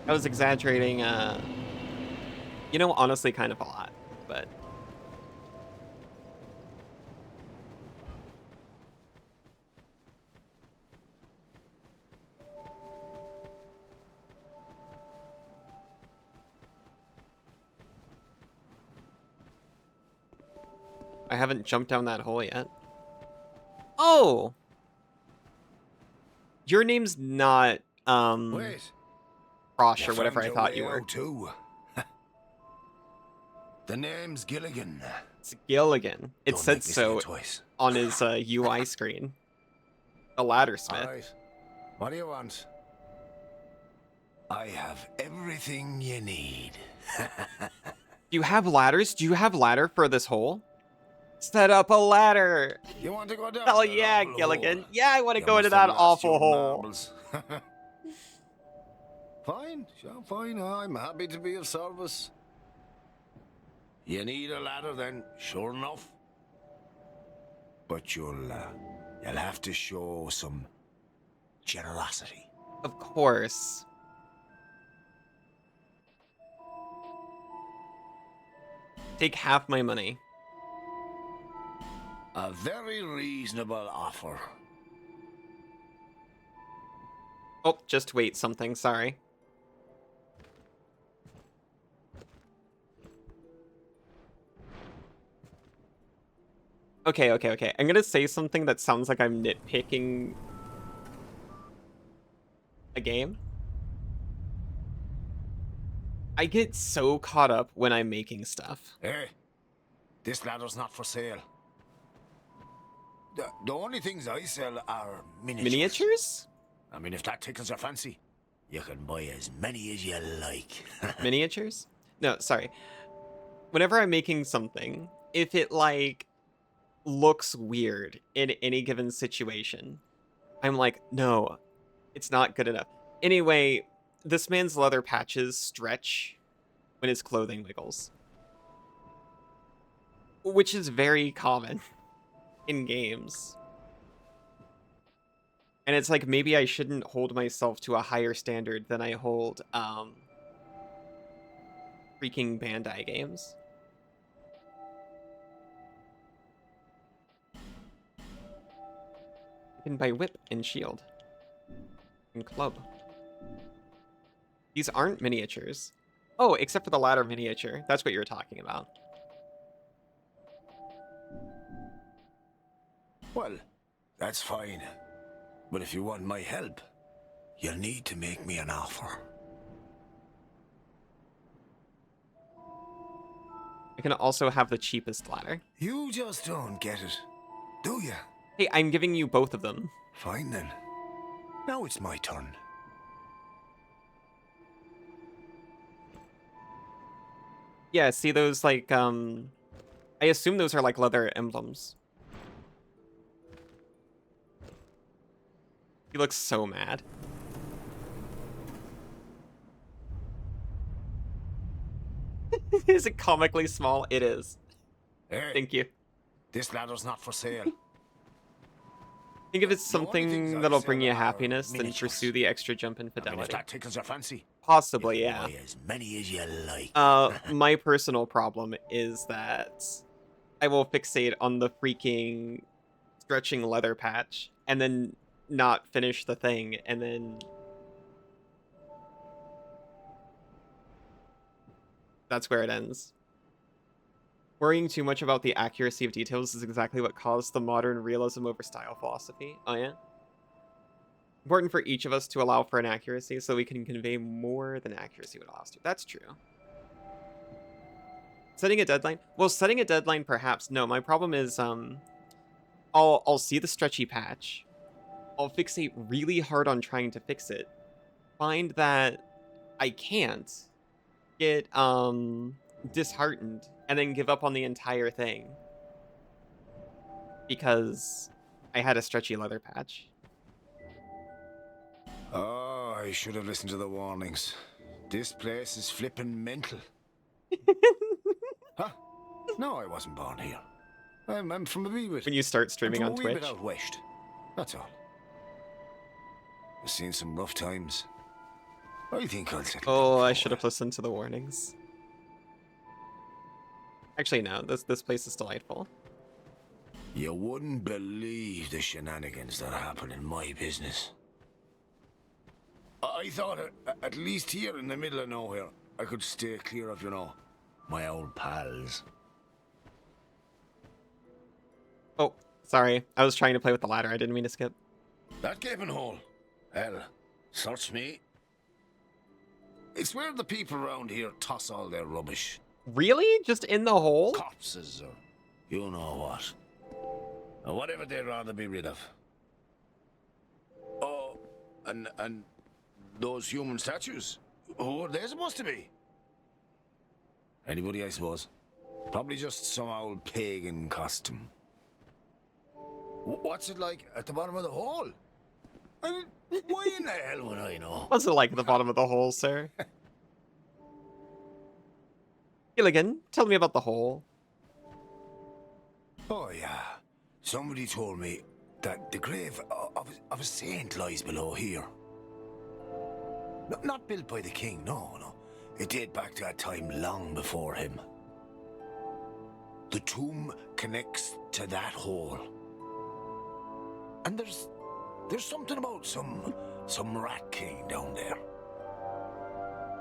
I was exaggerating, you know, honestly kind of a lot, but I haven't jumped down that hole yet. Oh! Your name's not, Wait. Frosh You or whatever found I your thought way you were. out too. The name's Gilligan. It's Gilligan. It Don't said make me say so it twice. on his UI screen. The laddersmith. All right. What do you want? I have everything you need. Do you have ladders? Do you have ladder for this hole? Set up a ladder. You want to go down Hell that yeah, awful Gilligan. hole? Yeah, I want to You go into must have that lost awful your hole. marbles. Fine, sure, fine. I'm happy to be of service. You need a ladder then, sure enough. But you'll have to show some generosity. Of course. Take half my money. A very reasonable offer. Oh, just wait something, sorry. Okay. I'm gonna say something that sounds like I'm nitpicking a game. I get so caught up when I'm making stuff. Hey, this ladder's not for sale. The only things I sell are miniatures. Miniatures? I mean, if that tickles your fancy, you can buy as many as you like. Miniatures? No, sorry. Whenever I'm making something, if it, like, looks weird in any given situation, I'm like, no, it's not good enough. Anyway, this man's leather patches stretch when his clothing wiggles, which is very common in games. And it's like, maybe I shouldn't hold myself to a higher standard than I hold freaking Bandai games. You can buy whip and shield. And club. These aren't miniatures. Oh, except for the ladder miniature. That's what you're talking about. Well, that's fine. But if you want my help, you'll need to make me an offer. I can also have the cheapest ladder. You just don't get it, do you? Hey, I'm giving you both of them. Fine then. Now it's my turn. Yeah, see those, like, I assume those are, like, leather emblems. He looks so mad. Is it comically small? It is. Hey, Thank you. this ladder's not for sale. I think if it's The only things something I that'll sell bring you are happiness, then miniatures. pursue the extra jump in I mean, if fidelity. that tickles your fancy, Possibly, you yeah. can buy as many as you like. My personal problem is that I will fixate on the freaking stretching leather patch and then not finish the thing, and then that's where it ends. Worrying too much about the accuracy of details is exactly what caused the modern realism over style philosophy. Oh yeah? Important for each of us to allow for an accuracy so we can convey more than accuracy would allow us to. That's true. Setting a deadline? Well, setting a deadline perhaps. No, my problem is I'll see the stretchy patch. I'll fixate really hard on trying to fix it. Find that I can't. Get disheartened and then give up on the entire thing because I had a stretchy leather patch. Oh, I should have listened to the warnings. This place is flippin' mental. Huh? No, I wasn't born here. I'm from a wee bit. When you start streaming on a wee Twitch. bit out west. That's all. I've seen some rough times. I think I'll settle Oh, down for I a should have while. listened to the warnings. Actually, no. This place is delightful. You wouldn't believe the shenanigans that happen in my business. I thought at least here in the middle of nowhere, I could stay clear of, my old pals. Oh, sorry. I was trying to play with the ladder. I didn't mean to skip. That gaping hole. Hell, search me. It's where the people around here toss all their rubbish. Really? Just in the hole? Corpses or you know what. Or whatever they'd rather be rid of. Oh, and those human statues. Who are they supposed to be? Anybody, I suppose. Probably just some old pagan costume. What's it like at the bottom of the hole? I mean, why in the hell would I know? What's it like at the bottom of the hole, sir? Gilligan, tell me about the hole. Oh, yeah. Somebody told me that the grave of a saint lies below here. Not built by the king, no. It dated back to a time long before him. The tomb connects to that hole. And there's something about some rat king down there.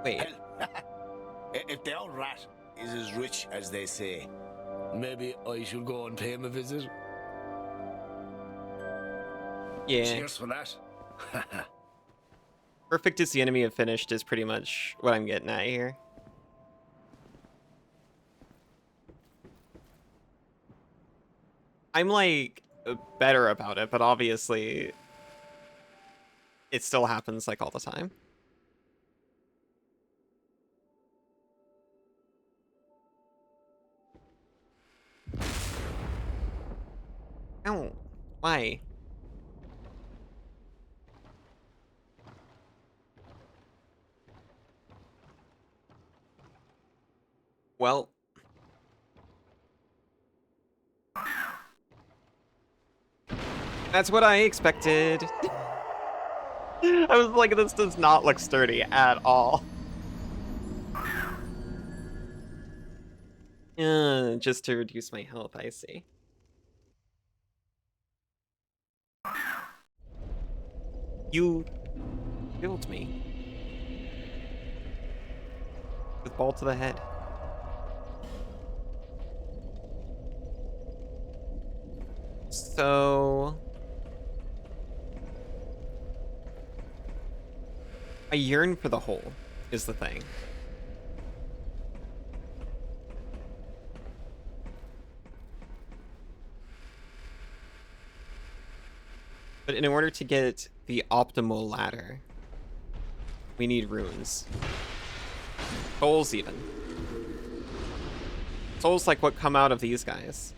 Wait. If the old rat is as rich as they say, maybe I should go and pay him a visit. Yeah. Cheers for that. Perfect is the enemy of finished is pretty much what I'm getting at here. I'm like better about it, but obviously it still happens like all the time. Ow. Why? Well. That's what I expected. I was like, this does not look sturdy at all. Just to reduce my health, I see. You killed me. With ball to the head. So... I yearn for the hole, is the thing. But in order to get the optimal ladder, we need runes. Souls, even. Souls like what come out of these guys.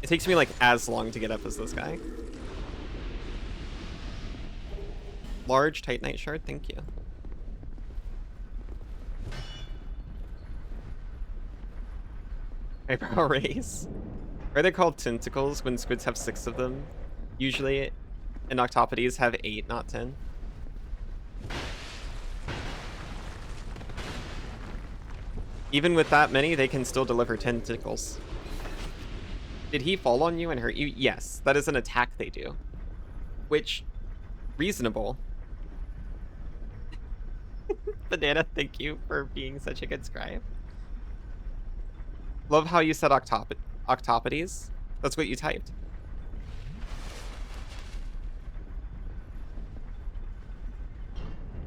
It takes me like as long to get up as this guy. Large Titanite shard, thank you. Eyebrow raise. Are they called tentacles when squids have 6 of them? Usually, and octopodes have 8, not 10. Even with that many, they can still deliver tentacles. Did he fall on you and hurt you? Yes, that is an attack they do. Which, reasonable. Banana, thank you for being such a good scribe. Love how you said octopodes. That's what you typed.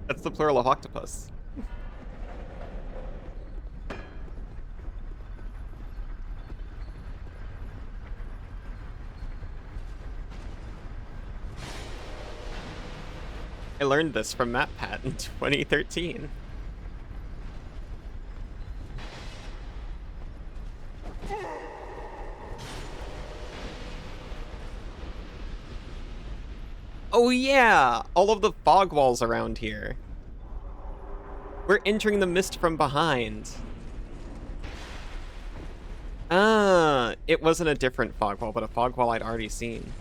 That's the plural of octopus. I learned this from MatPat in 2013. Oh yeah! All of the fog walls around here. We're entering the mist from behind. Ah, it wasn't a different fog wall, but a fog wall I'd already seen.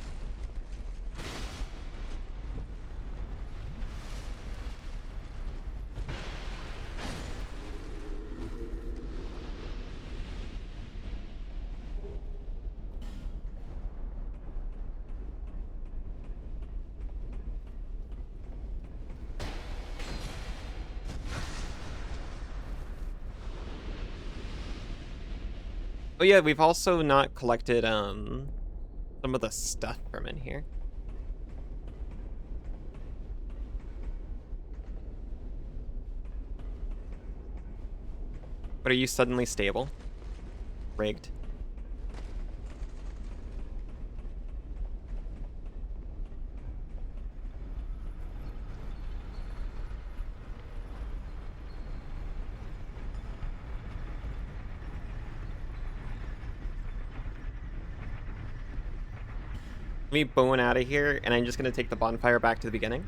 Oh yeah, we've also not collected some of the stuff from in here. But are you suddenly stable? Rigged. Let me bone out of here, and I'm just gonna take the bonfire back to the beginning.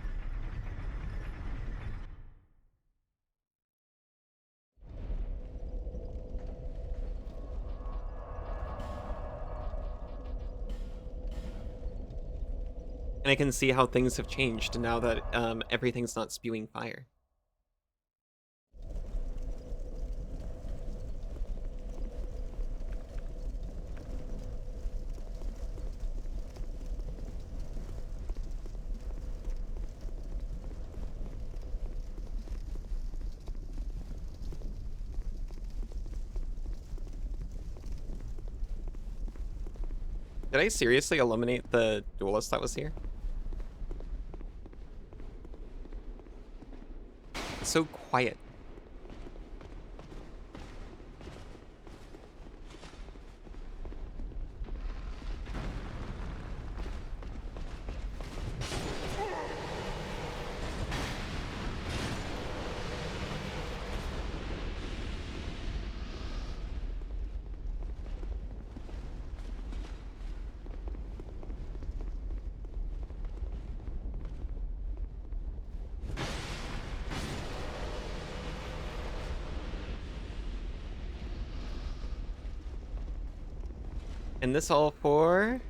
And I can see how things have changed now that everything's not spewing fire. Did I seriously eliminate the duelist that was here? It's so quiet. And this all for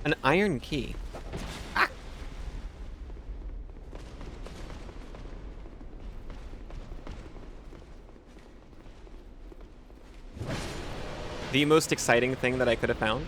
an iron key. Ah! The most exciting thing that I could have found.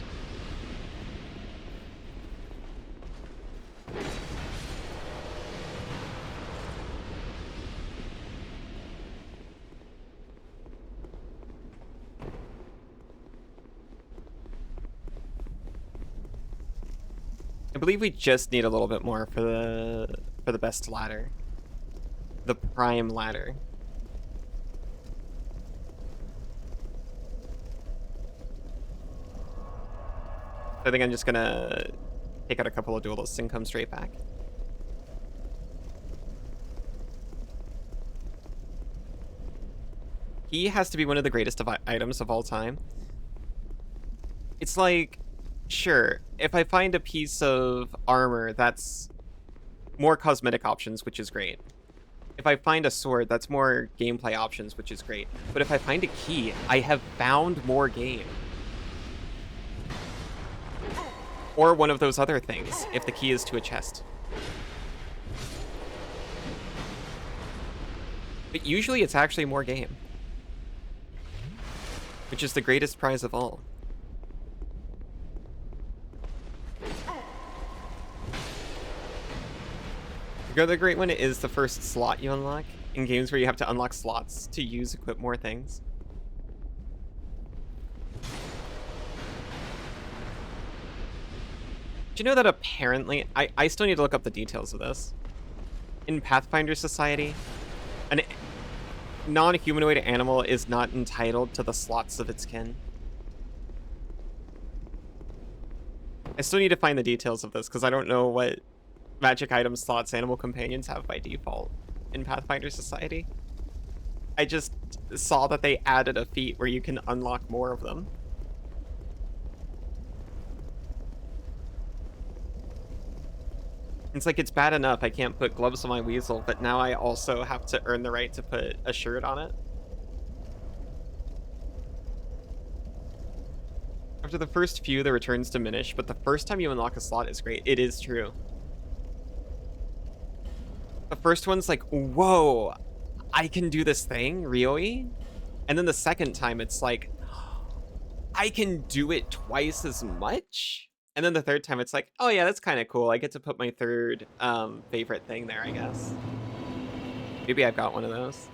I believe we just need a little bit more for the best ladder. The prime ladder. I think I'm just gonna take out a couple of duelists and come straight back. He has to be one of the greatest of items of all time. It's like, sure, if I find a piece of armor, that's more cosmetic options, which is great. If I find a sword, that's more gameplay options, which is great. But if I find a key, I have found more game. Or one of those other things, if the key is to a chest. But usually it's actually more game. Which is the greatest prize of all. The other great one is the first slot you unlock in games where you have to unlock slots to equip more things. Do you know that apparently, I still need to look up the details of this. In Pathfinder Society, an non-humanoid animal is not entitled to the slots of its kin. I still need to find the details of this because I don't know what magic item slots animal companions have by default in Pathfinder Society. I just saw that they added a feat where you can unlock more of them. It's like, it's bad enough I can't put gloves on my weasel, but now I also have to earn the right to put a shirt on it. After the first few, the returns diminish, but the first time you unlock a slot is great. It is true. The first one's like, whoa, I can do this thing, really? And then the second time, it's like, I can do it twice as much? And then the third time, it's like, oh yeah, that's kind of cool. I get to put my third favorite thing there, I guess. Maybe I've got one of those.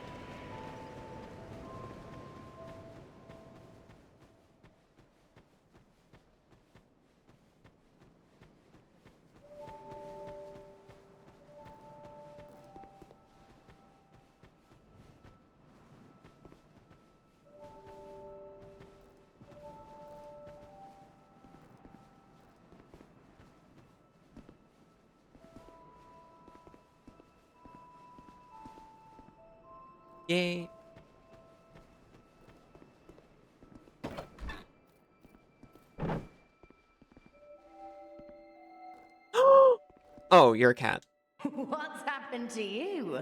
Yay. Oh, you're a cat. What's happened to you?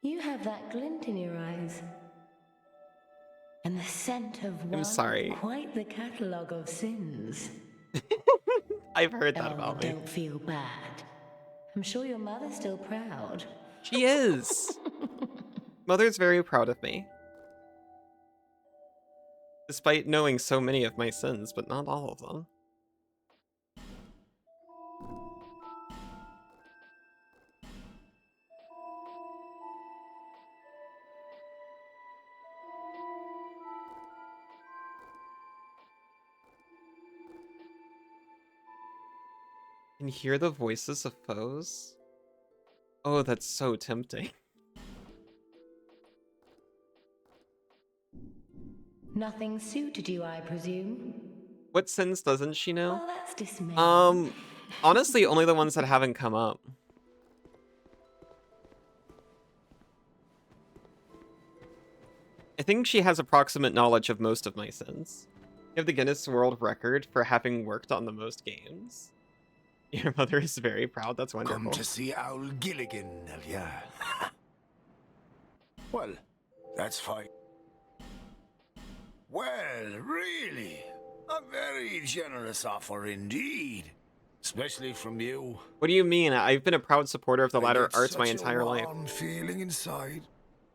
You have that glint in your eyes. And the scent of one. I'm sorry. Quite the catalogue of sins. I've heard that about me. Don't feel bad. I'm sure your mother's still proud. She is. Mother's very proud of me. Despite knowing so many of my sins, but not all of them. Can hear the voices of foes? Oh, that's so tempting. Nothing suited you, I presume? What sins doesn't she know? Well, that's dismaying. Honestly, only the ones that haven't come up. I think she has approximate knowledge of most of my sins. You have the Guinness World Record for having worked on the most games. Your mother is very proud. That's wonderful. Come to see Owl Gilligan, have ya? Well, that's fine. Well, really, a very generous offer indeed. Especially from you. What do you mean? I've been a proud supporter of the I latter get arts my such entire a life. warm feeling inside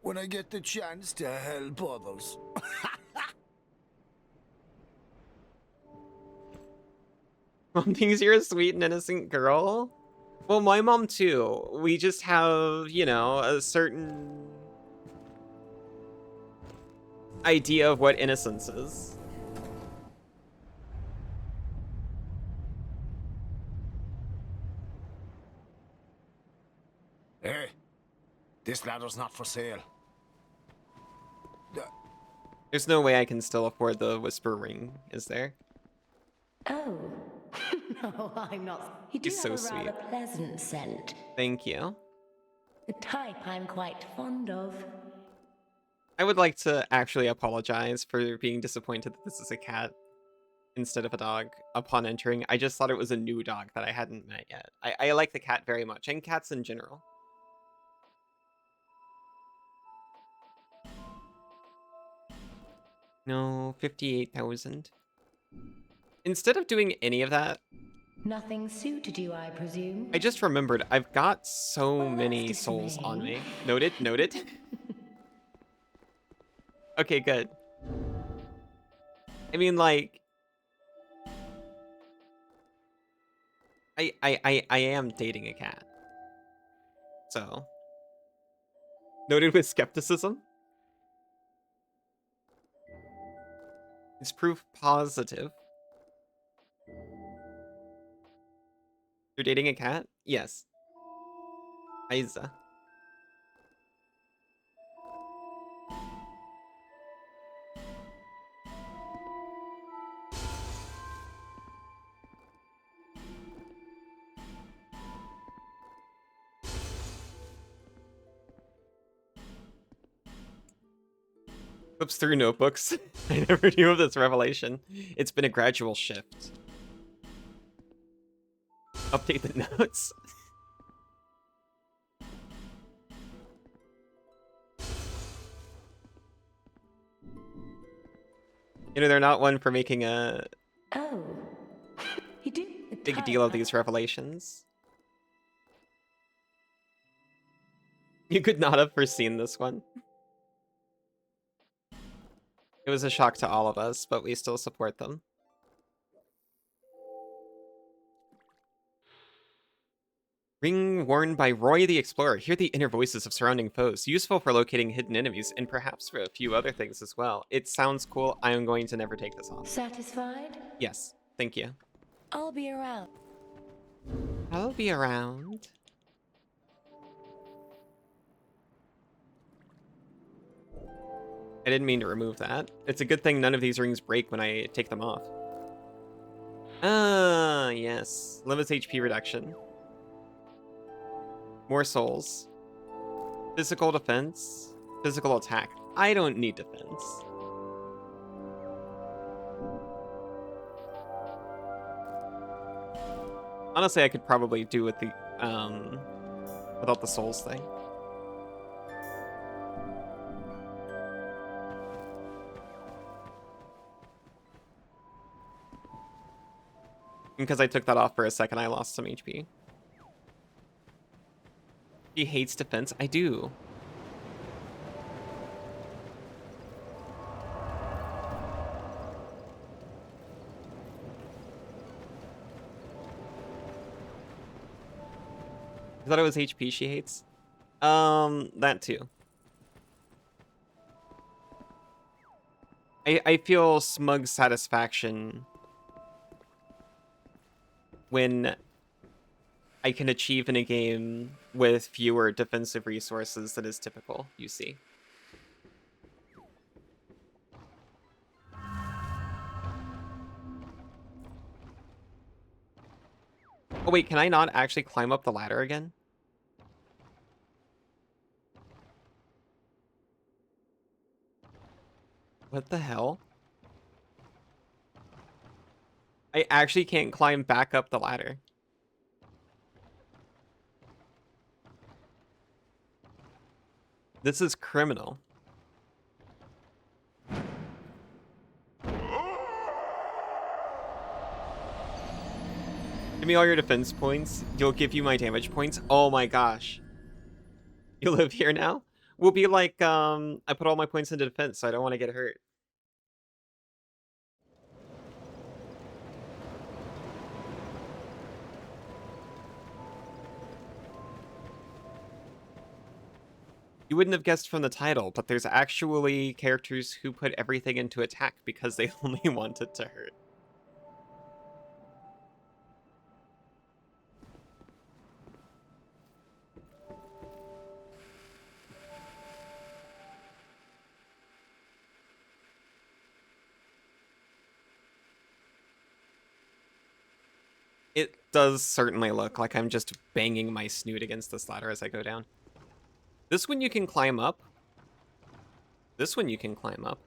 when I get the chance to help others. Mom thinks you're a sweet and innocent girl. Well, my mom too. We just have, you know, a certain idea of what innocence is. Hey, this ladder's not for sale. There's no way I can still afford the Whisper Ring, is there? Oh. No, I'm not. You do He's have so a rather sweet. pleasant scent. Thank you. The type I'm quite fond of. I would like to actually apologize for being disappointed that this is a cat instead of a dog upon entering. I just thought it was a new dog that I hadn't met yet. I like the cat very much, and cats in general. No, 58,000. Instead of doing any of that, Nothing suited you, I presume? I just remembered I've got so Well, many that's souls on dismaying. me. Noted, noted. Okay, good. I mean, like, I am dating a cat. So, noted with skepticism. It's proof positive. You're dating a cat? Yes. Isa. Flips through notebooks. I never knew of this revelation. It's been a gradual shift. Update the notes. You know, they're not one for making a Oh. You do the big type deal of I- these revelations. You could not have foreseen this one. It was a shock to all of us, but we still support them. Ring worn by Roy the Explorer. Hear the inner voices of surrounding foes. Useful for locating hidden enemies, and perhaps for a few other things as well. It sounds cool. I am going to never take this off. Satisfied? Yes, thank you. I'll be around. I'll be around. I didn't mean to remove that. It's a good thing none of these rings break when I take them off. Ah, yes. Limits HP reduction. More souls. Physical defense. Physical attack. I don't need defense. Honestly, I could probably do with the without the souls thing. Because I took that off for a second, I lost some HP. He hates defense. I do. I thought it was HP she hates. That too. I feel smug satisfaction when I can achieve in a game with fewer defensive resources than is typical, you see. Oh wait, can I not actually climb up the ladder again? What the hell? I actually can't climb back up the ladder. This is criminal. Give me all your defense points. You'll give you my damage points. Oh my gosh. You live here now? We'll be like, I put all my points into defense, so I don't want to get hurt. You wouldn't have guessed from the title, but there's actually characters who put everything into attack because they only want it to hurt. It does certainly look like I'm just banging my snoot against this ladder as I go down. This one you can climb up. This one you can climb up.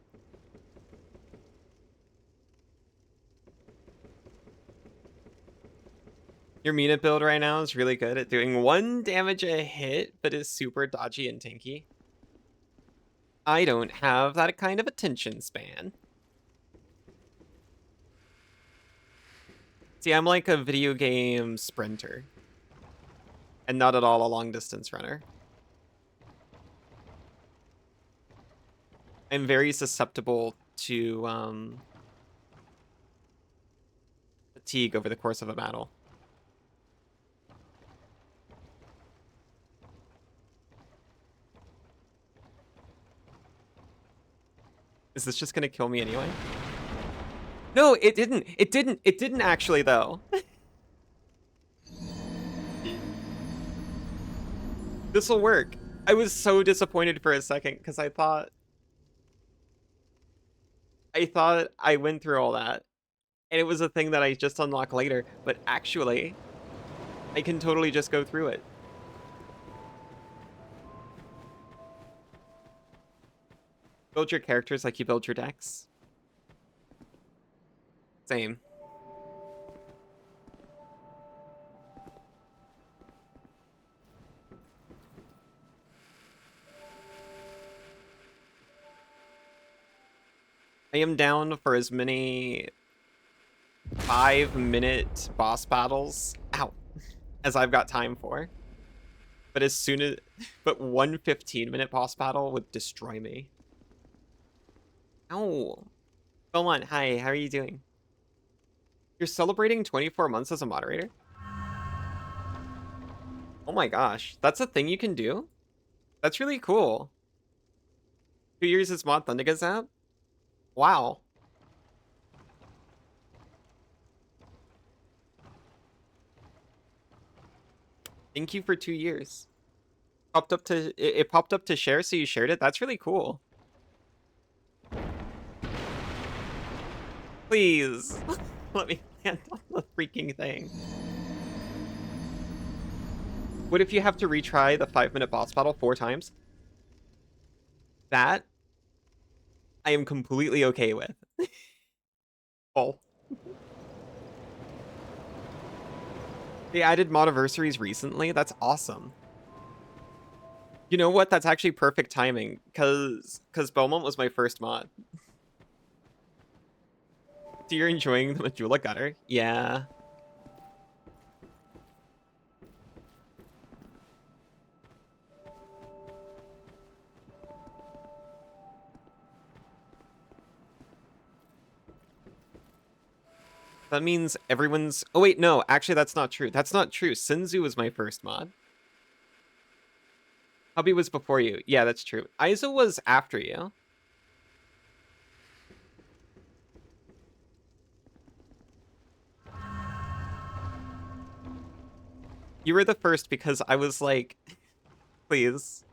Your Mina build right now is really good at doing 1 damage a hit, but is super dodgy and tanky. I don't have that kind of attention span. See, I'm like a video game sprinter. And not at all a long distance runner. I'm very susceptible to fatigue over the course of a battle. Is this just gonna kill me anyway? No, it didn't. It didn't. It didn't actually, though. This'll work. I was so disappointed for a second because I thought I went through all that and it was a thing that I just unlock later, but actually I can totally just go through it. Build your characters like you build your decks. Same. I am down for as many 5-minute boss battles, ow, as I've got time for. But but one 15-minute boss battle would destroy me. Ow. Go on, hi, how are you doing? You're celebrating 24 months as a moderator? Oh my gosh, that's a thing you can do? That's really cool. 2 years as Mod Thunderga's app? Wow. Thank you for 2 years. It popped up to share, so you shared it? That's really cool. Please, let me land on the freaking thing. What if you have to retry the 5-minute boss battle 4 times? That I am completely okay with. Oh. They added modiversaries recently. That's awesome. You know what? That's actually perfect timing, because Belmont was my first mod. So you're enjoying the Majula Gutter? Yeah. That means everyone's... Oh, wait, no. Actually, that's not true. That's not true. Sinzu was my first mod. Hubby was before you. Yeah, that's true. Aizo was after you. You were the first because I was like, please.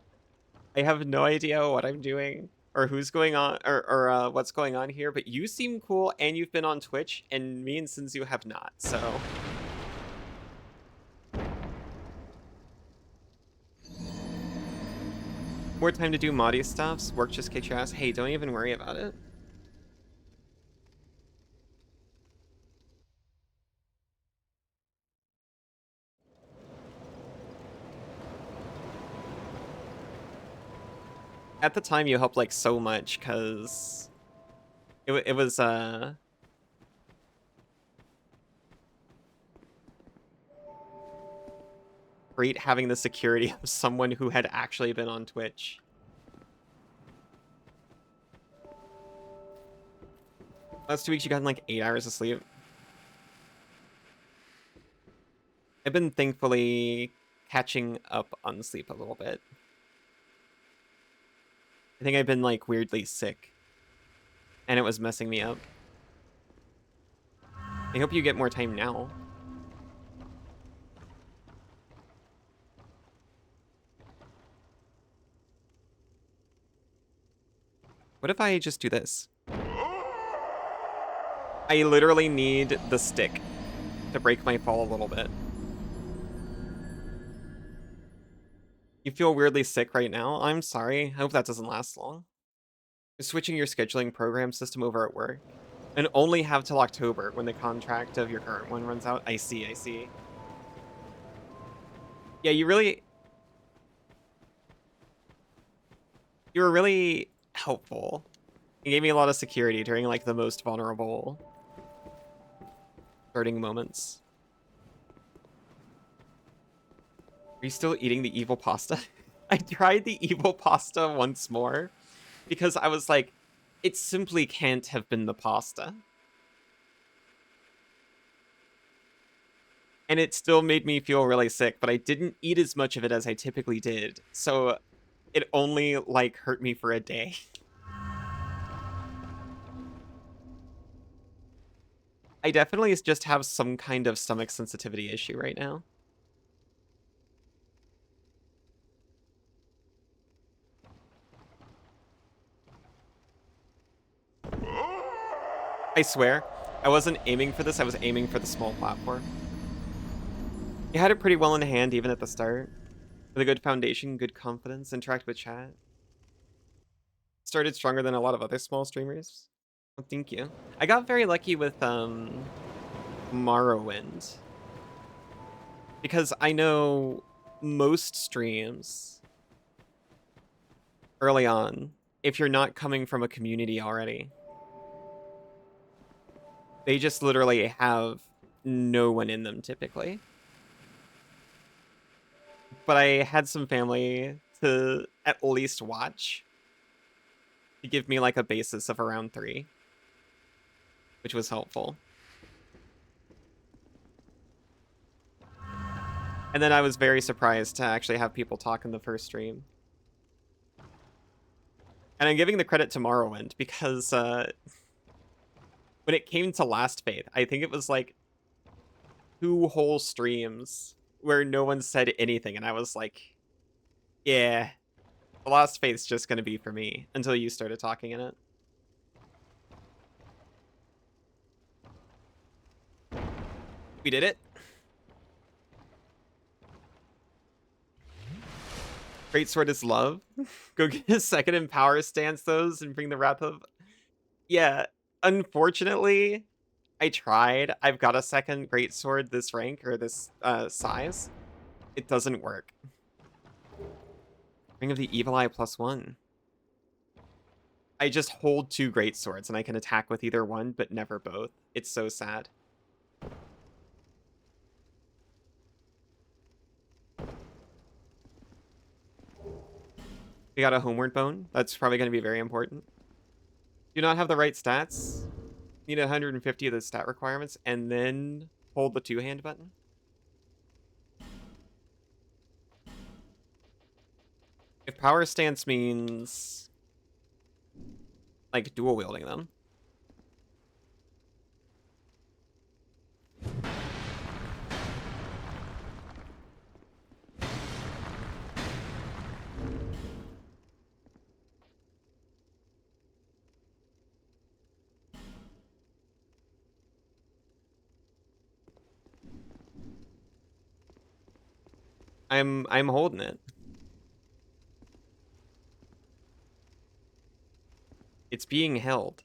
I have no idea what I'm doing or who's going on or what's going on here, but you seem cool and you've been on Twitch and me and Sinzu have not, so... More time to do moddy stuffs. Work just kicks your ass. Hey, don't even worry about it. At the time, you helped like so much because it was great having the security of someone who had actually been on Twitch. Last 2 weeks, you got like 8 hours of sleep. I've been thankfully catching up on sleep a little bit. I think I've been like weirdly sick. And it was messing me up. I hope you get more time now. What if I just do this? I literally need the stick to break my fall a little bit. You feel weirdly sick right now? I'm sorry. I hope that doesn't last long. You're switching your scheduling program system over at work. And only have till October when the contract of your current one runs out. I see, I see. Yeah, you were really helpful. You gave me a lot of security during like the most vulnerable starting moments. Are you still eating the evil pasta? I tried the evil pasta once more because I was like, it simply can't have been the pasta. And it still made me feel really sick, but I didn't eat as much of it as I typically did. So it only like hurt me for a day. I definitely just have some kind of stomach sensitivity issue right now. I swear, I wasn't aiming for this, I was aiming for the small platform. You had it pretty well in hand even at the start. With a good foundation, good confidence, interact with chat. Started stronger than a lot of other small streamers. Well, thank you. I got very lucky with Morrowind. Because I know most streams early on, if you're not coming from a community already, they just literally have no one in them typically. But I had some family to at least watch to give me like a basis of around 3, which was helpful. And then I was very surprised to actually have people talk in the first stream. And I'm giving the credit to Morrowind because when it came to Last Faith, I think it was like 2 whole streams where no one said anything. And I was like, yeah, the Last Faith's just going to be for me until you started talking in it. We did it. Greatsword is love. Go get a second and power stance those and bring the wrath of... Yeah, unfortunately, I tried. I've got a second greatsword this rank, or this size. It doesn't work. Ring of the Evil Eye +1. I just hold 2 greatswords, and I can attack with either one, but never both. It's so sad. We got a homeward bone. That's probably going to be very important. Do not have the right stats. Need 150 of the stat requirements, and then hold the 2-hand button. If power stance means like dual wielding them. I'm holding it. It's being held.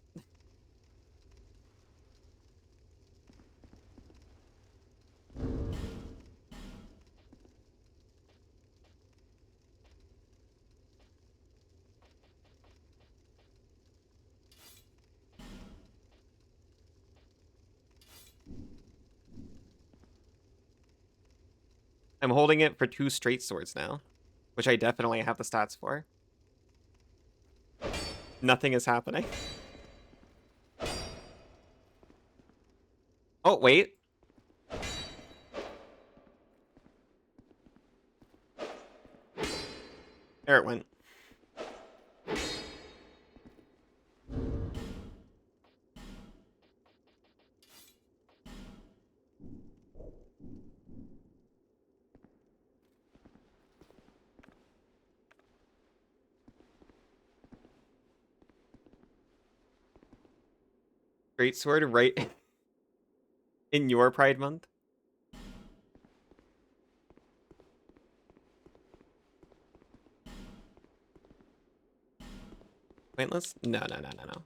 I'm holding it for 2 straight swords now, which I definitely have the stats for. Nothing is happening. Oh, wait. There it went. Great sword right in your Pride Month? Pointless? No, no, no, no, no.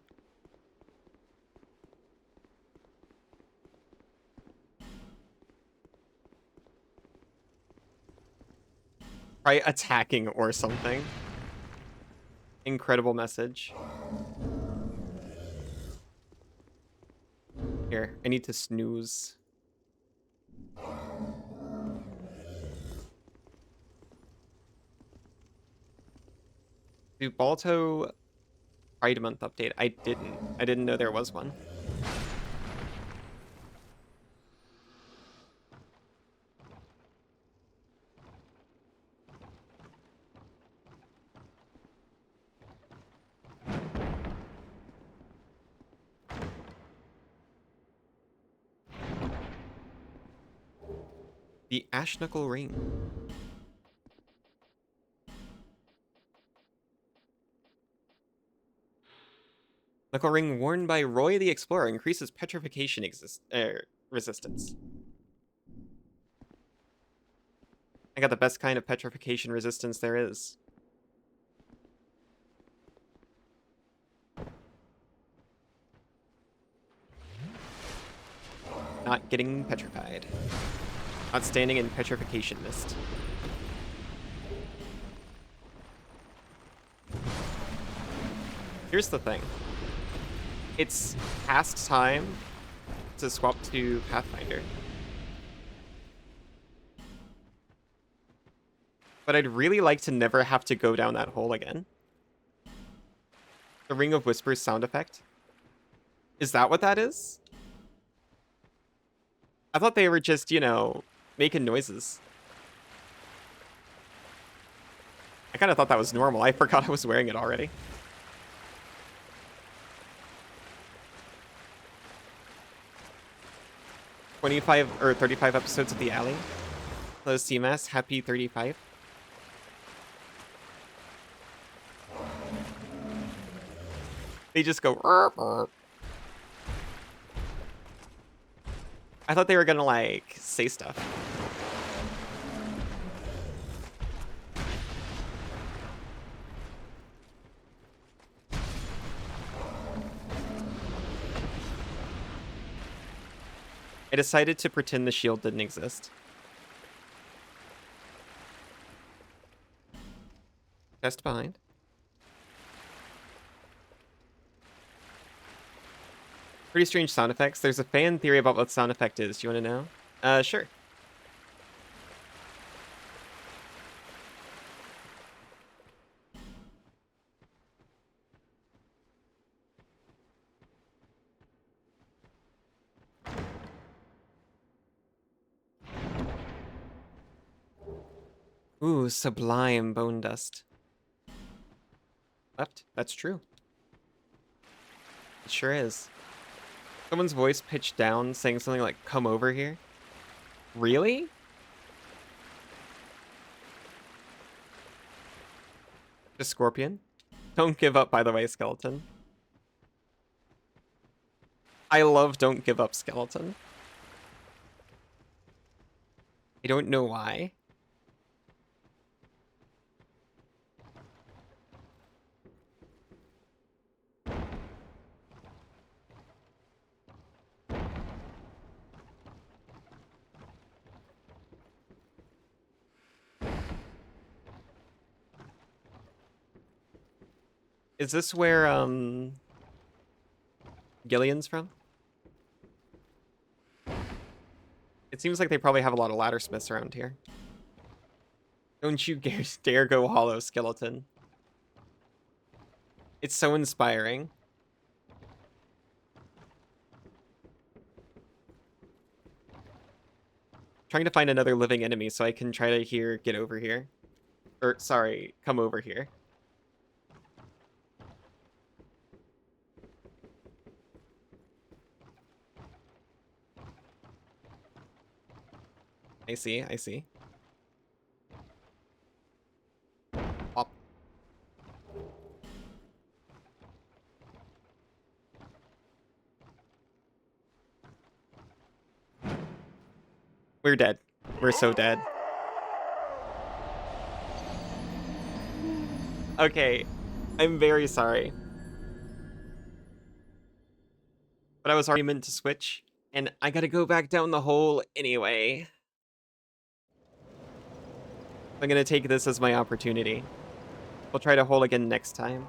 Try attacking or something. Incredible message. Here, I need to snooze. Do Balto Pride Month update? I didn't. I didn't know there was one. The Ash Knuckle Ring. Knuckle Ring worn by Roy the Explorer increases petrification resistance. I got the best kind of petrification resistance there is. Not getting petrified. Not standing in petrification mist. Here's the thing. It's past time to swap to Pathfinder. But I'd really like to never have to go down that hole again. The Ring of Whispers sound effect. Is that what that is? I thought they were just, you know, making noises. I kind of thought that was normal. I forgot I was wearing it already. "25 or 35 episodes of The Alley." Hello, CMAS. Happy 35. They just go. "Erp, erp." I thought they were gonna like say stuff. I decided to pretend the shield didn't exist. Chest behind. Pretty strange sound effects. There's a fan theory about what sound effect is. Do you want to know? Sure. Ooh, sublime bone dust. Left? That's true. It sure is. Someone's voice pitched down saying something like, "Come over here." Really? The Scorpion? Don't give up, by the way, Skeleton. I love Don't Give Up, Skeleton. I don't know why. Is this where, Gillian's from? It seems like they probably have a lot of ladder smiths around here. Don't you dare go hollow, Skeleton. It's so inspiring. Trying to find another living enemy so I can try to get over here. Or, sorry, come over here. I see, I see. Pop. We're dead. We're so dead. Okay, I'm very sorry. But I was already meant to switch, and I gotta go back down the hole anyway. I'm gonna take this as my opportunity. We'll try to hole again next time.